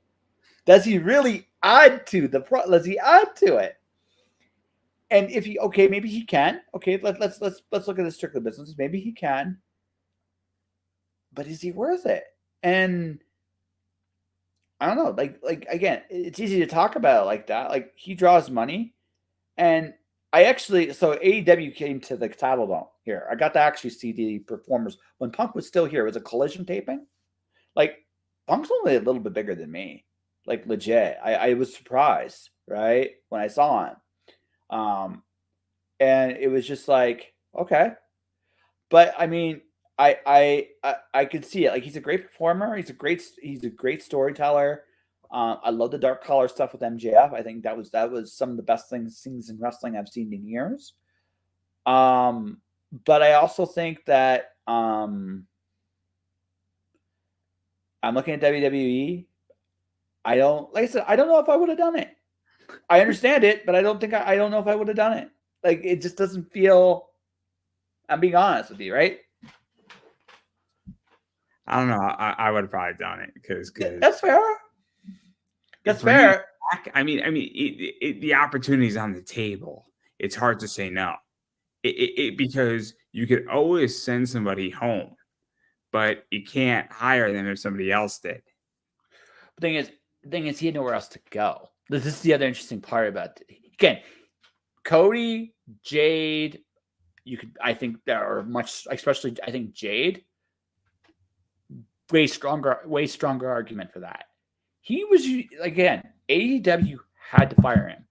Does he really add to it? And if maybe he can. Okay, let's look at the strictly business. Maybe he can. But is he worth it? And I don't know. Like again, it's easy to talk about it like that. Like, he draws money, and so AEW came to the Saddle Dome here. I got to actually see the performers when Punk was still here. It was a collision taping. Like, Punk's only a little bit bigger than me. Like, legit. I was surprised, right, when I saw him. And it was just like, okay. But I mean, I could see it. Like, he's a great performer. He's a great storyteller. I love the dark collar stuff with MJF. I think that was some of the best things in wrestling I've seen in years. But I also think that I'm looking at WWE. Like I said, I don't know if I would have done it. I understand it, but I don't know if I would have done it. Like, it just doesn't feel. I'm being honest with you, right? I don't know. I would have probably done it because that's fair. That's fair. I mean, the opportunity's on the table. It's hard to say no. Because you could always send somebody home, but you can't hire them if somebody else did. The thing is, he had nowhere else to go. This is the other interesting part about it. Again, Cody, Jade, I think there are much, especially I think Jade, way stronger argument for that. He was, again, AEW had to fire him.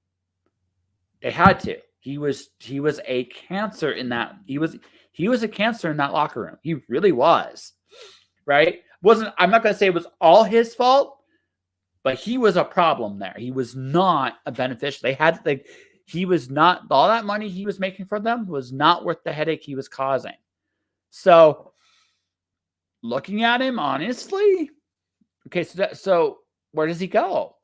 They had to. He was a cancer in that. He was a cancer in that locker room. He really was. Right? I'm not going to say it was all his fault, but he was a problem there. He was not a beneficial. He was not, all that money he was making for them was not worth the headache he was causing. So, looking at him honestly, okay, so where does he go?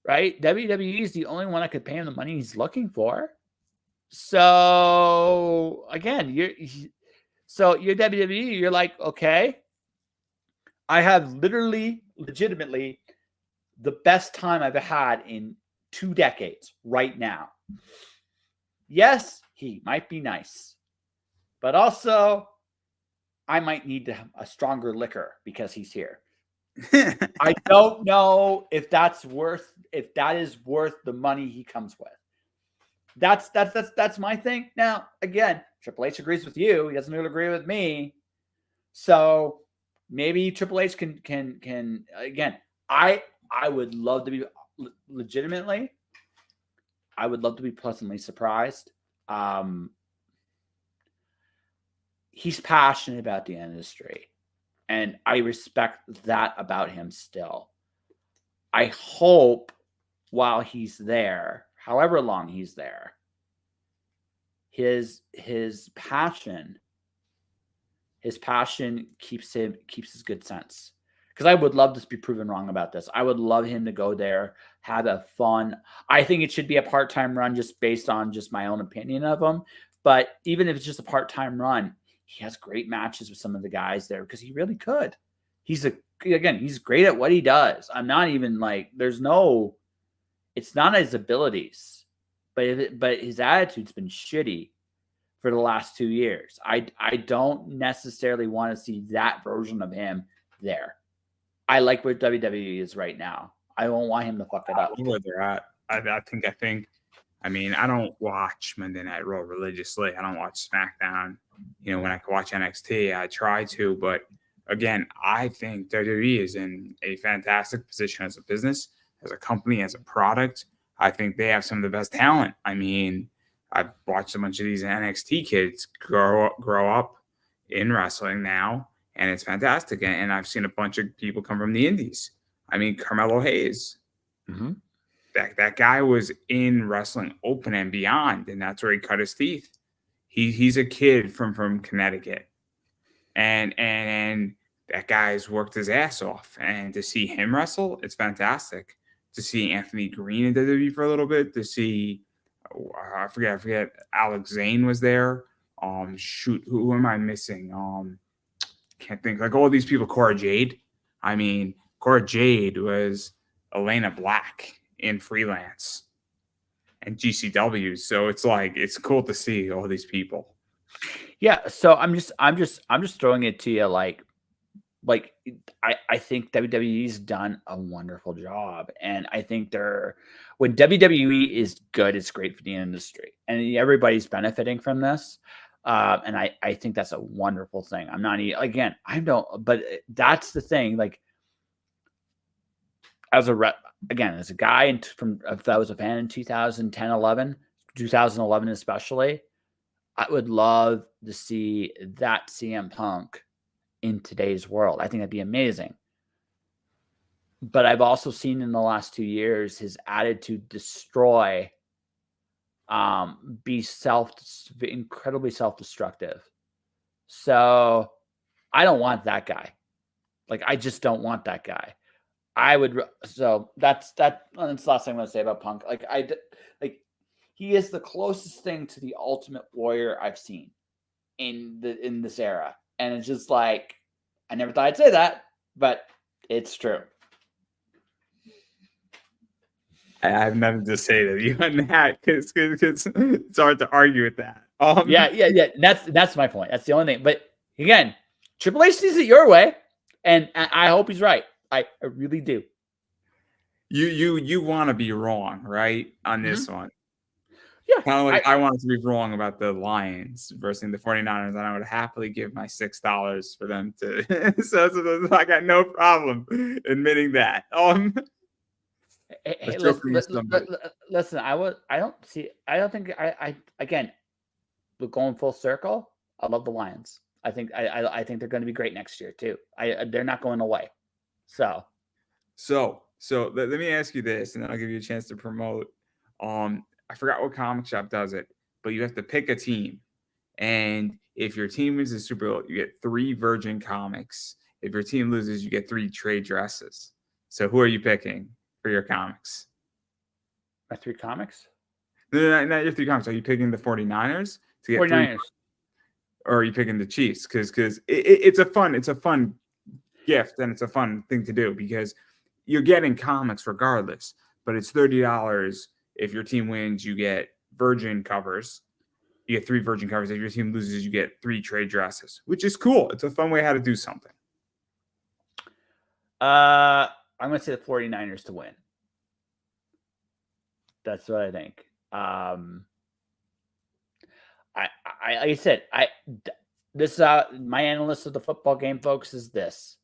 Right? WWE is the only one that could pay him the money he's looking for. So again, you're WWE, you're like, okay, I have legitimately the best time I've had in 2 decades right now. Yes, he might be nice, but also I might need a stronger liquor because he's here. I don't know if that is worth the money he comes with. That's my thing. Now, again, Triple H agrees with you. He doesn't really agree with me. So maybe Triple H can again. I would love to be legitimately. I would love to be pleasantly surprised. He's passionate about the industry, and I respect that about him still. I hope while he's there, however long he's there, his passion keeps his good sense. Because I would love to be proven wrong about this. I would love him to go there, have a fun. I think it should be a part-time run just based on just my own opinion of him. But even if it's just a part-time run, he has great matches with some of the guys there because he really could. He's great at what he does. I'm not even like, it's not his abilities, but his attitude's been shitty for the last 2 years. I don't necessarily want to see that version of him there. I like where WWE is right now. I don't want him to fuck it I up. love where they're at. I mean, I don't watch Monday Night Raw religiously. I don't watch SmackDown. When I can watch NXT, I try to. But again, I think WWE is in a fantastic position as a business, as a company, as a product. I think they have some of the best talent. I mean, I've watched a bunch of these NXT kids grow up in wrestling now, and it's fantastic. And I've seen a bunch of people come from the indies. I mean, Carmelo Hayes. Mm-hmm. That guy was in wrestling open and beyond, and that's where he cut his teeth. He's a kid from Connecticut, and that guy's worked his ass off. And to see him wrestle, it's fantastic. To see Anthony Green in WWE for a little bit, to see I forget Alex Zane was there. Shoot, who am I missing? Can't think. Like all these people, Cora Jade. I mean, Cora Jade was Elena Black in freelance and GCW. So it's cool to see all these people. Yeah. So I'm just throwing it to you. Like I think WWE's done a wonderful job, and I think when WWE is good, it's great for the industry, and everybody's benefiting from this. And I think that's a wonderful thing. I'm not again. I don't, but that's the thing. Like as a guy if I was a fan in 2011 especially, I would love to see that CM Punk in today's world. I think that'd be amazing. But I've also seen in the last 2 years his attitude destroy, be incredibly self-destructive. So I don't want that guy. Like I just don't want that guy. So that's the last thing I'm gonna say about Punk. Like he is the closest thing to the Ultimate Warrior I've seen in this era. And it's just like, I never thought I'd say that, but it's true. I have nothing to say to you on that because it's hard to argue with that. Yeah. That's my point. That's the only thing. But again, Triple H sees it your way, and I hope he's right. I really do. You want to be wrong, right, on this one? Yeah. Kind of like I wanted to be wrong about the Lions versus the 49ers, and I would happily give my $6 for them to. so I got no problem admitting that. Hey, listen. Again, going full circle, I love the Lions. I think they're going to be great next year too. They're not going away. So let me ask you this, and then I'll give you a chance to promote. I forgot what comic shop does it, but you have to pick a team. And if your team wins the Super Bowl, you get 3 Virgin comics. If your team loses, you get 3 trade dresses. So who are you picking for your comics? My 3 comics? No, not your 3 comics. Are you picking the 49ers to get 49ers. 3? Or are you picking the Chiefs? Because it's a fun gift, and it's a fun thing to do because you're getting comics regardless. But it's $30. If your team wins, you get Virgin covers. You get 3 Virgin covers. If your team loses, you get 3 trade dresses, which is cool. It's a fun way how to do something. I'm going to say the 49ers to win. That's what I think. Like I said, my analyst of the football game, folks, is this: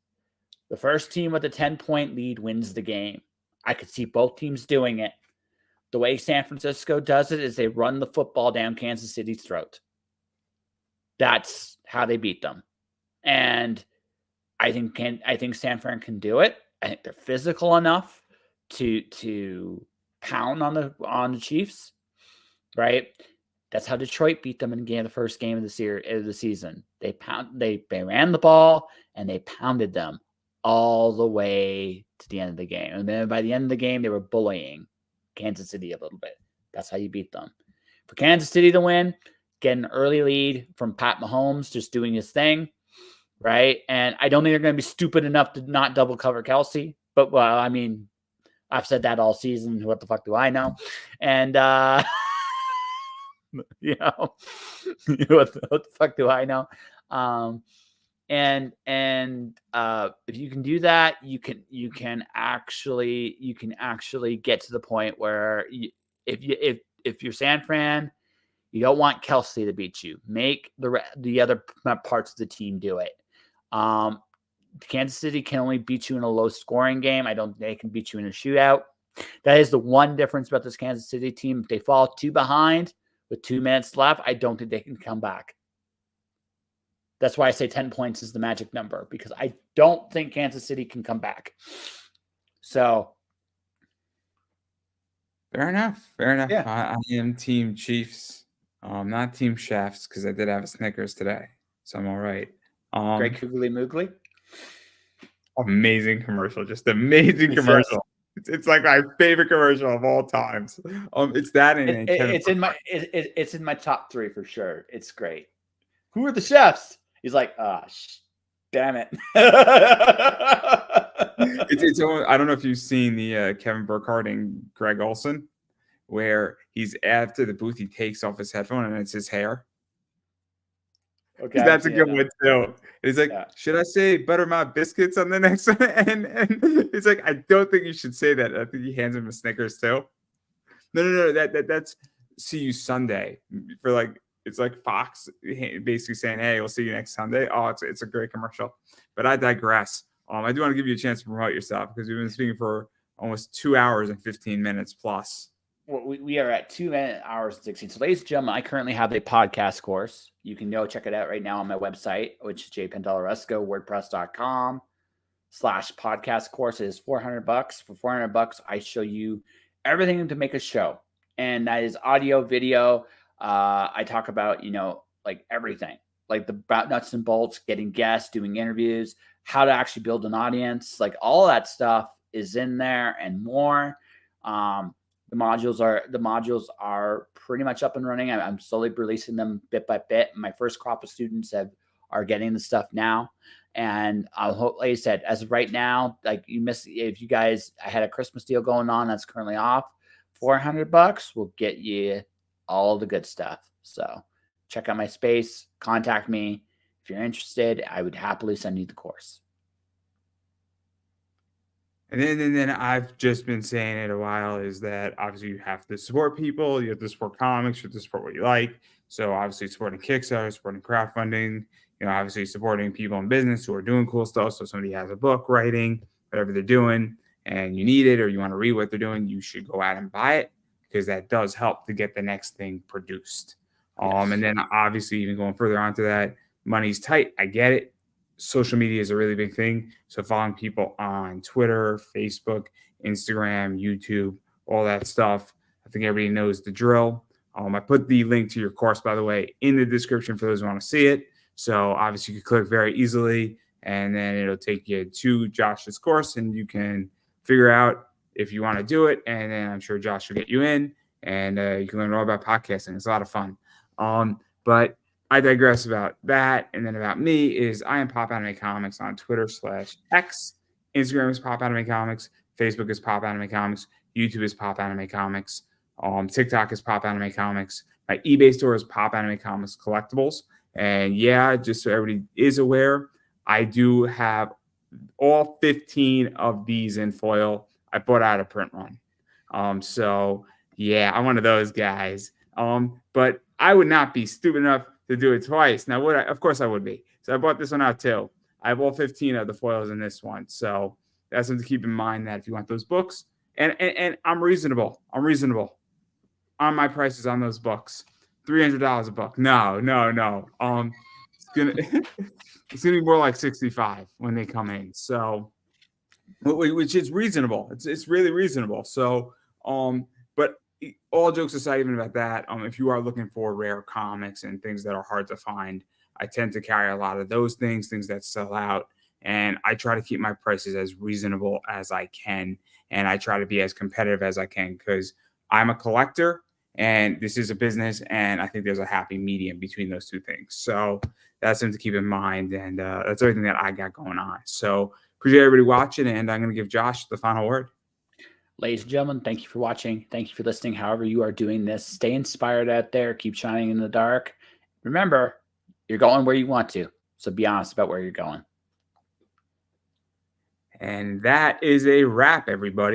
the first team with a 10-point lead wins the game. I could see both teams doing it. The way San Francisco does it is they run the football down Kansas City's throat. That's how they beat them. And I think San Fran can do it. I think they're physical enough to pound on the Chiefs, right? That's how Detroit beat them in the first game of the season. They ran the ball and they pounded them all the way to the end of the game. And then by the end of the game, they were bullying Kansas City a little bit. That's how you beat them. For Kansas City to win, get an early lead from Pat Mahomes just doing his thing, right? And I don't think they're going to be stupid enough to not double cover Kelsey. But, well, I mean, I've said that all season. What the fuck do I know? And, what the fuck do I know? if you can do that, you can actually get to the point where if you're San Fran, you don't want Kelsey to beat you. Make the other parts of the team do it. Kansas City can only beat you in a low scoring game. I don't think they can beat you in a shootout. That is the one difference about this Kansas City team. If they fall 2 behind with 2 minutes left, I don't think they can come back. That's why I say 10 points is the magic number, because I don't think Kansas City can come back. So. Fair enough. Yeah. I am Team Chiefs. Not Team Chefs, because I did have a Snickers today, so I'm all right. Greg Googly Moogly. Amazing commercial, just amazing commercial. Yes. It's like my favorite commercial of all times. It's that and it's in my top 3 for sure. It's great. Who are the chefs? He's like, damn it. It's I don't know if you've seen the Kevin Burkhardt and Greg Olson, where after the booth, he takes off his headphone and it's his hair. Okay, that's a good one too. He's like, should I say Buttermilk biscuits on the next one? And it's like, I don't think you should say that. I think he hands him a Snickers too. No. That's see you Sunday for like. It's like Fox basically saying, hey, we'll see you next Sunday. Oh, it's a great commercial. But I digress. I do want to give you a chance to promote yourself, because we've been speaking for almost 2 hours and 15 minutes plus. Well, we are at 2 hours and 16. So, ladies and gentlemen, I currently have a podcast course. You can go check it out right now on my website, which is jpantalleresco, wordpress.com/podcast course. It is $400. For $400, I show you everything to make a show. And that is audio, video. I talk about, like everything, like the nuts and bolts, getting guests, doing interviews, how to actually build an audience, like all that stuff is in there and more. The modules are pretty much up and running. I'm slowly releasing them bit by bit. My first crop of students are getting the stuff now. And like I said, as of right now, like if you guys, I had a Christmas deal going on that's currently off. $400 will get you all the good stuff. So check out my space, contact me. If you're interested, I would happily send you the course. And then I've just been saying it a while, is that obviously you have to support people, you have to support comics, you have to support what you like. So obviously supporting Kickstarter, supporting crowdfunding, obviously supporting people in business who are doing cool stuff. So somebody has a book writing, whatever they're doing, and you need it, or you want to read what they're doing, you should go out and buy it, because that does help to get the next thing produced. Yes. And then obviously even going further onto that, money's tight. I get it. Social media is a really big thing. So following people on Twitter, Facebook, Instagram, YouTube, all that stuff. I think everybody knows the drill. I put the link to your course, by the way, in the description for those who want to see it. So obviously you can click very easily, and then it'll take you to Josh's course, and you can figure out if you want to do it. And then I'm sure Josh will get you in, and you can learn all about podcasting. It's a lot of fun. But I digress about that. And then about me is I am Pop Anime Comics on Twitter/X. Instagram is Pop Anime Comics. Facebook is Pop Anime Comics. YouTube is Pop Anime Comics. TikTok is Pop Anime Comics. My eBay store is Pop Anime Comics Collectibles. And yeah, just so everybody is aware, I do have all 15 of these in foil. I bought out a print run. So yeah, I'm one of those guys. But I would not be stupid enough to do it twice. Now, would I? Of course I would be. So I bought this one out too. I have all 15 of the foils in this one. So that's something to keep in mind, that if you want those books, and I'm reasonable. I'm reasonable on my prices on those books. $300 a book. No. It's gonna be more like 65 when they come in. So, which is reasonable. It's really reasonable. So, but all jokes aside, even about that, if you are looking for rare comics and things that are hard to find, I tend to carry a lot of those things that sell out. And I try to keep my prices as reasonable as I can. And I try to be as competitive as I can, because I'm a collector and this is a business. And I think there's a happy medium between those two things. So that's something to keep in mind. And that's everything that I got going on. So appreciate everybody watching. And I'm going to give Josh the final word. Ladies and gentlemen, thank you for watching. Thank you for listening. However you are doing this, stay inspired out there. Keep shining in the dark. Remember, you're going where you want to. So be honest about where you're going. And that is a wrap, everybody.